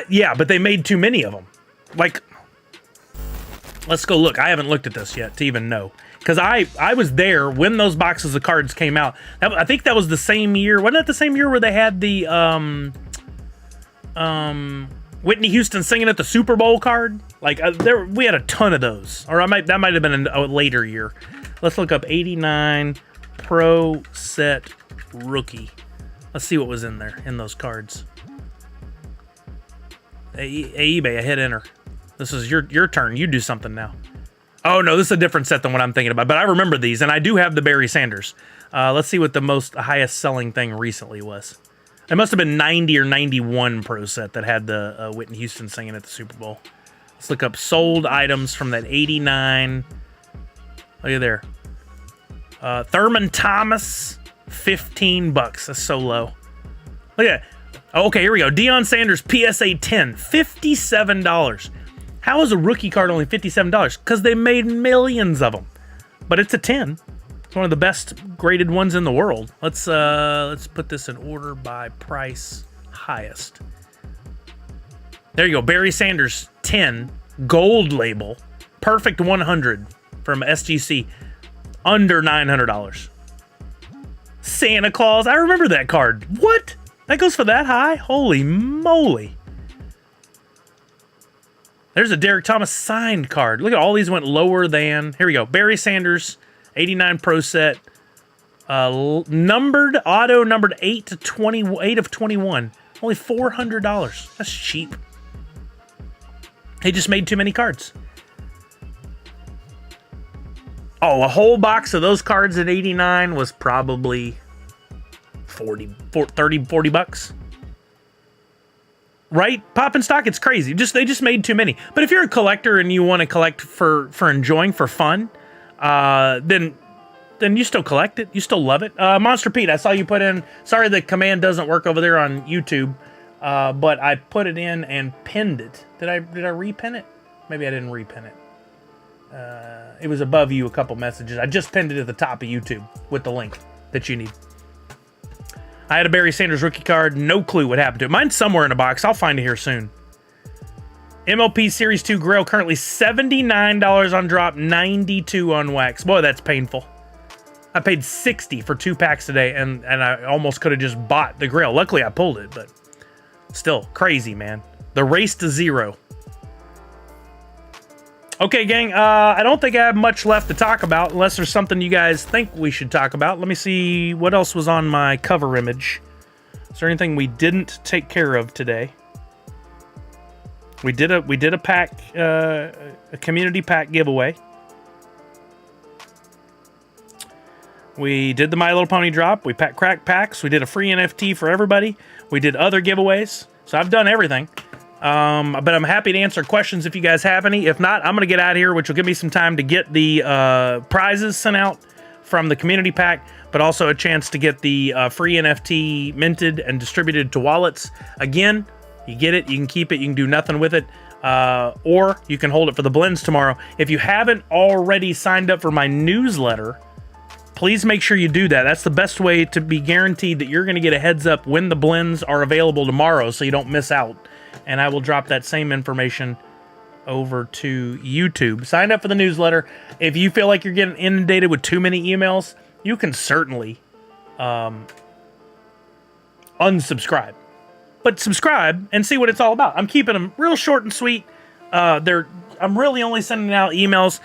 Yeah, but they made too many of them. Like, let's go look. I haven't looked at this yet to even know. Because I was there when those boxes of cards came out. I think that was the same year. Wasn't that the same year where they had the Whitney Houston singing at the Super Bowl card? Like we had a ton of those. Or that might have been a later year. Let's look up 89 Pro Set Rookie. Let's see what was in there in those cards. eBay, I hit enter. This is your turn. You do something now. Oh no, this is a different set than what I'm thinking about. But I remember these, and I do have the Barry Sanders. Let's see what the highest selling thing recently was. It must have been 90 or 91 Pro set that had the Whitney Houston singing at the Super Bowl. Let's look up sold items from that 89. Look at there. Thurman Thomas, $15. That's so low. Look at that. Oh, okay, here we go. Deion Sanders PSA 10, $57. How is a rookie card only $57? Because they made millions of them. But it's a 10. It's one of the best graded ones in the world. Let's put this in order by price highest. There you go. Barry Sanders 10 gold label, perfect 100 from SGC, under $900. Santa Claus. I remember that card. What? That goes for that high? Holy moly. There's a Derek Thomas signed card. Look at all these went lower than. Here we go. Barry Sanders, 89 Pro set. Numbered, auto numbered 8 of 21. Only $400. That's cheap. He just made too many cards. Oh, a whole box of those cards at 89 was probably 40 bucks. Right? Pop and stock, it's crazy. They just made too many. But if you're a collector and you want to collect for enjoying, for fun, then you still collect it. You still love it. Monster Pete, I saw you put in, sorry the command doesn't work over there on YouTube, but I put it in and pinned it. Did I repin it? Maybe I didn't repin it. It was above you a couple messages. I just pinned it at the top of YouTube with the link that you need. I had a Barry Sanders rookie card. No clue what happened to it. Mine's somewhere in a box. I'll find it here soon. MLP Series 2 Grail currently $79 on drop, $92 on wax. Boy, that's painful. I paid $60 for 2 packs today, and I almost could have just bought the Grail. Luckily, I pulled it, but still crazy, man. The race to zero. Okay, gang, I don't think I have much left to talk about unless there's something you guys think we should talk about. Let me see what else was on my cover image. Is there anything we didn't take care of today? We did a pack, a community pack giveaway. We did the My Little Pony drop. We cracked packs. We did a free NFT for everybody. We did other giveaways. So I've done everything. But I'm happy to answer questions if you guys have any. If not, I'm going to get out of here, which will give me some time to get the prizes sent out from the community pack, but also a chance to get the free NFT minted and distributed to wallets. Again, you get it, you can keep it, you can do nothing with it, or you can hold it for the blends tomorrow. If you haven't already signed up for my newsletter, please make sure you do that. That's the best way to be guaranteed that you're going to get a heads up when the blends are available tomorrow so you don't miss out. And I will drop that same information over to YouTube. Sign up for the newsletter. If you feel like you're getting inundated with too many emails, you can certainly unsubscribe. But subscribe and see what it's all about. I'm keeping them real short and sweet. I'm really only sending out emails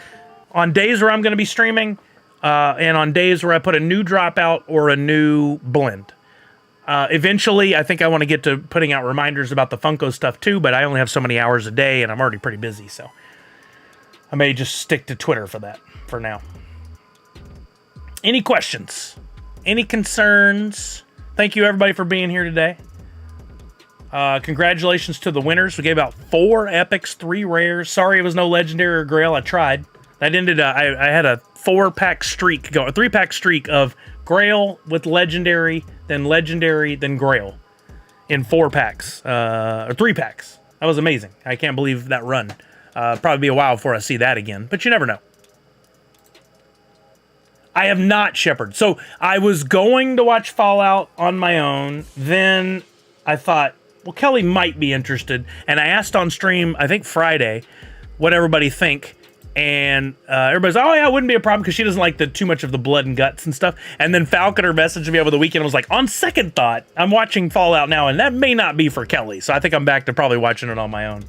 on days where I'm going to be streaming and on days where I put a new drop out or a new blend. Eventually, I think I want to get to putting out reminders about the Funko stuff too, but I only have so many hours a day, and I'm already pretty busy, so I may just stick to Twitter for that for now. Any questions? Any concerns? Thank you, everybody, for being here today. Congratulations to the winners. We gave out 4 epics, 3 rares. Sorry it was no legendary or grail. I tried. That ended. I had a 4-pack streak going, a 3-pack streak of grail with legendary, then grail in 4 packs, or 3 packs. That was amazing. I can't believe that run. Probably be a while before I see that again, but you never know. I have not, Shepard. So I was going to watch Fallout on my own. Then I thought, well, Kelly might be interested. And I asked on stream, I think Friday, what everybody think. And everybody's like, oh yeah, it wouldn't be a problem because she doesn't like too much of the blood and guts and stuff. And then Falconer messaged me over the weekend and was like, on second thought, I'm watching Fallout now, and that may not be for Kelly. So I think I'm back to probably watching it on my own.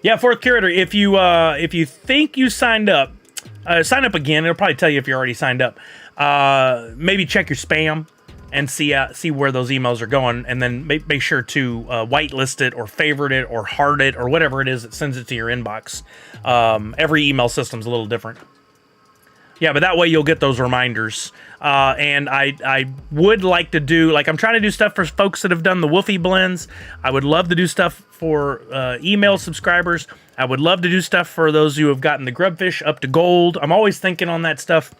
Yeah, Fourth Curator, if you think you signed up, sign up again. It'll probably tell you if you're already signed up. Maybe check your spam and see where those emails are going, and then make sure to whitelist it or favorite it or heart it or whatever it is that sends it to your inbox. Every email system's a little different. Yeah, but that way you'll get those reminders. And I would like to do, like, I'm trying to do stuff for folks that have done the Woofy blends. I would love to do stuff for email subscribers. I would love to do stuff for those who have gotten the Grubfish up to gold. I'm always thinking on that stuff.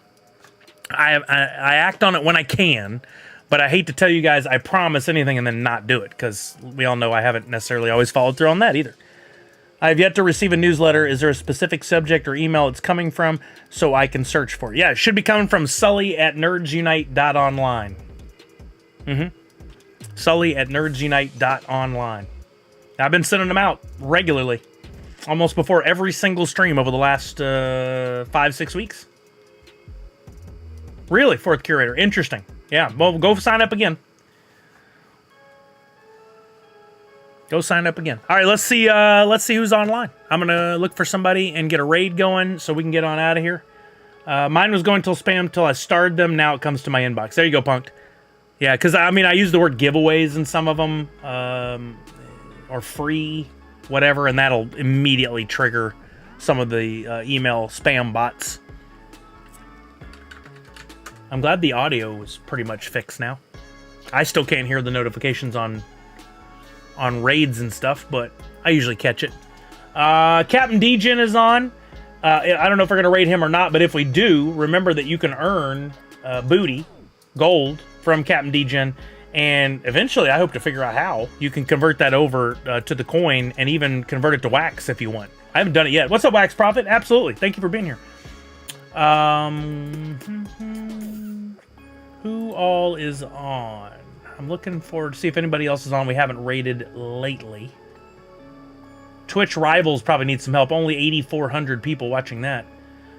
I act on it when I can. But I hate to tell you guys I promise anything and then not do it, because we all know I haven't necessarily always followed through on that either. I have yet to receive a newsletter. Is there a specific subject or email it's coming from so I can search for it? Yeah, it should be coming from Sully@nerdsunite.online. Sully@nerdsunite.online. I've been sending them out regularly, almost before every single stream over the last 5-6 weeks. Really? Fourth curator. Interesting. Yeah, well, go sign up again. Go sign up again. All right, let's see who's online. I'm going to look for somebody and get a raid going so we can get on out of here. Mine was going till spam till I starred them. Now it comes to my inbox. There you go, Punked. Yeah, because, I mean, I use the word giveaways in some of them, or free, whatever, and that'll immediately trigger some of the email spam bots. I'm glad the audio is pretty much fixed now. I still can't hear the notifications on raids and stuff, but I usually catch it. Captain Degen is on. I don't know if we're going to raid him or not, but if we do, remember that you can earn booty, gold, from Captain Degen, and eventually, I hope to figure out how you can convert that over to the coin and even convert it to wax if you want. I haven't done it yet. What's up, Wax Prophet? Absolutely. Thank you for being here. Who all is on? I'm looking forward to see if anybody else is on we haven't rated lately. Twitch Rivals probably needs some help. Only 8,400 people watching that.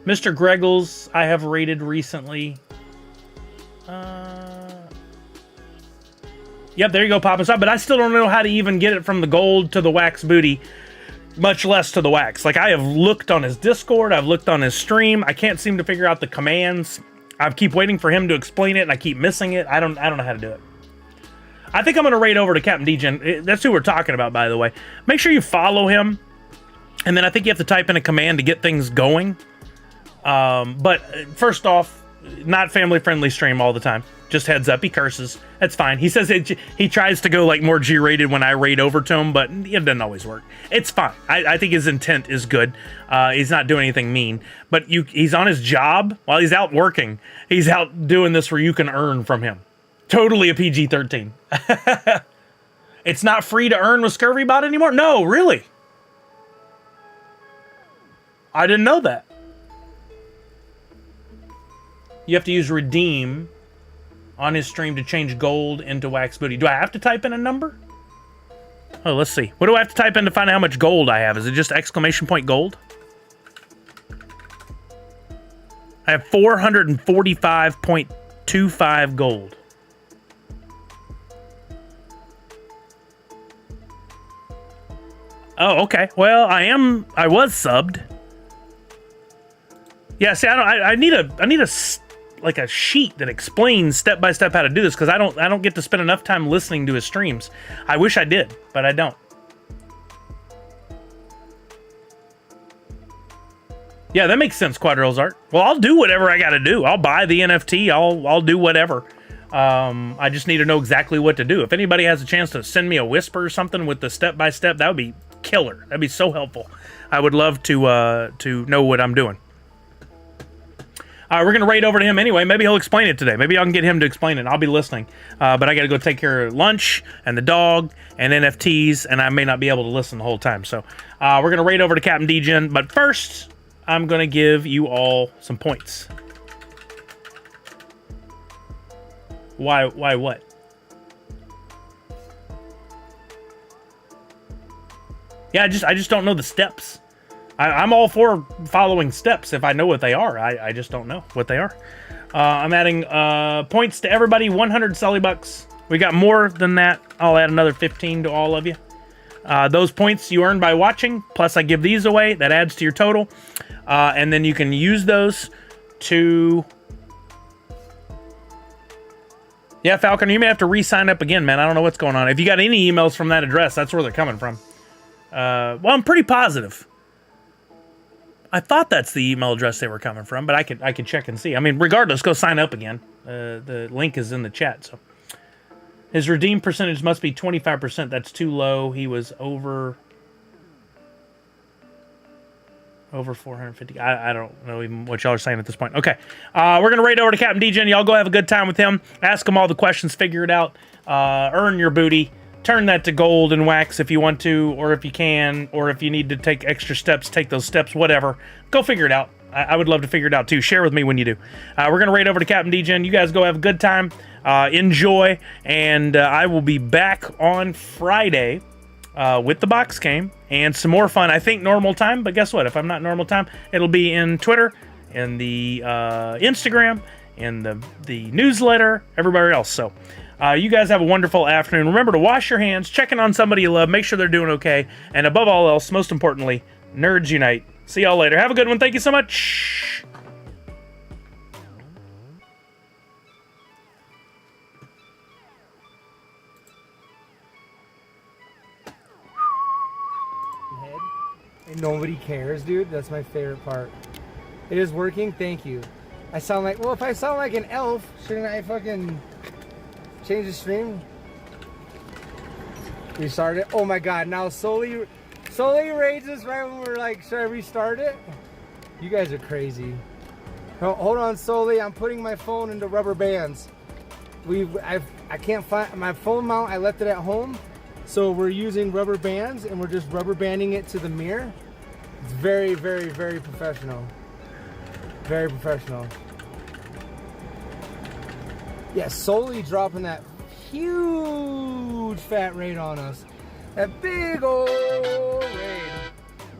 Mr. Greggles, I have rated recently. Yep, there you go, Papa Stop. But I still don't know how to even get it from the gold to the wax booty, much less to the wax. Like, I have looked on his Discord, I've looked on his stream. I can't seem to figure out the commands. I keep waiting for him to explain it, and I keep missing it. I don't know how to do it. I think I'm going to raid over to Captain Degen. That's who we're talking about, by the way. Make sure you follow him, and then I think you have to type in a command to get things going. But first off, not family-friendly stream all the time. Just heads up, he curses. That's fine. He says he tries to go like more G-rated when I raid over to him, but it doesn't always work. It's fine. I think his intent is good. He's not doing anything mean. But he's on his job while he's out working. He's out doing this where you can earn from him. Totally a PG-13. It's not free to earn with ScurvyBot anymore? No, really? I didn't know that. You have to use redeem on his stream to change gold into wax booty. Do I have to type in a number? Oh, let's see. What do I have to type in to find out how much gold I have? Is it just exclamation point gold? I have 445.25 gold. Oh, okay. Well, I was subbed. Yeah, see, I need a sheet that explains step by step how to do this, because I don't get to spend enough time listening to his streams. I wish I did, but I don't. Yeah, that makes sense, Quadril's Art. Well, I'll do whatever I got to do. I'll buy the NFT. I'll do whatever. I just need to know exactly what to do. If anybody has a chance to send me a whisper or something with the step by step, that would be killer. That'd be so helpful. I would love to know what I'm doing. We're going to raid over to him anyway. Maybe he'll explain it today. Maybe I can get him to explain it. I'll be listening. But I got to go take care of lunch and the dog and NFTs, and I may not be able to listen the whole time. So we're going to raid over to Captain Degen. But first, I'm going to give you all some points. Why what? Yeah, I just don't know the steps. I'm all for following steps if I know what they are. I just don't know what they are. I'm adding points to everybody, 100 Sully bucks. We got more than that. I'll add another 15 to all of you. Those points you earn by watching, plus I give these away. That adds to your total. And then you can use those to... Yeah, Falcon, you may have to re-sign up again, man. I don't know what's going on. If you got any emails from that address, that's where they're coming from. Well, I'm pretty positive. I thought that's the email address they were coming from, but I could check and see. I mean, regardless, go sign up again. The link is in the chat. So his redeem percentage must be 25%. That's too low. He was over 450. I don't know even what y'all are saying at this point. Okay, we're gonna raid over to Captain Degen. Y'all go have a good time with him. Ask him all the questions. Figure it out. Earn your booty. Turn that to gold and wax if you want to, or if you can, or if you need to take extra steps, take those steps, whatever. Go figure it out. I would love to figure it out too. Share with me when you do. We're going to raid over to Captain Degen. You guys go have a good time. Enjoy. And I will be back on Friday with the box game and some more fun. I think normal time, but guess what? If I'm not normal time, it'll be in Twitter, in the Instagram, in the newsletter, everybody else. So you guys have a wonderful afternoon. Remember to wash your hands, check in on somebody you love, make sure they're doing okay, and above all else, most importantly, nerds unite. See y'all later. Have a good one. Thank you so much. And nobody cares, dude. That's my favorite part. It is working. Thank you. I sound like, well, if I sound like an elf, shouldn't I fucking change the stream? Restart it. Oh my god, now solely raises right when we're like, should I restart it? You guys are crazy. Hold on, Solely. I'm putting my phone into rubber bands. I can't find my phone mount. I left it at home. So we're using rubber bands and we're just rubber banding it to the mirror. It's very, very, very professional. Very professional. Yeah, Solely dropping that huge fat raid on us. That big old raid.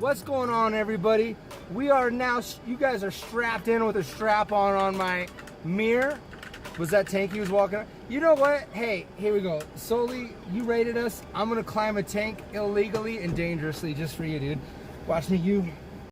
What's going on, everybody? We are now, you guys are strapped in with a strap on my mirror. Was that tank he was walking on? You know what? Hey, here we go. Solely, you raided us. I'm gonna climb a tank illegally and dangerously just for you, dude. Watch me, you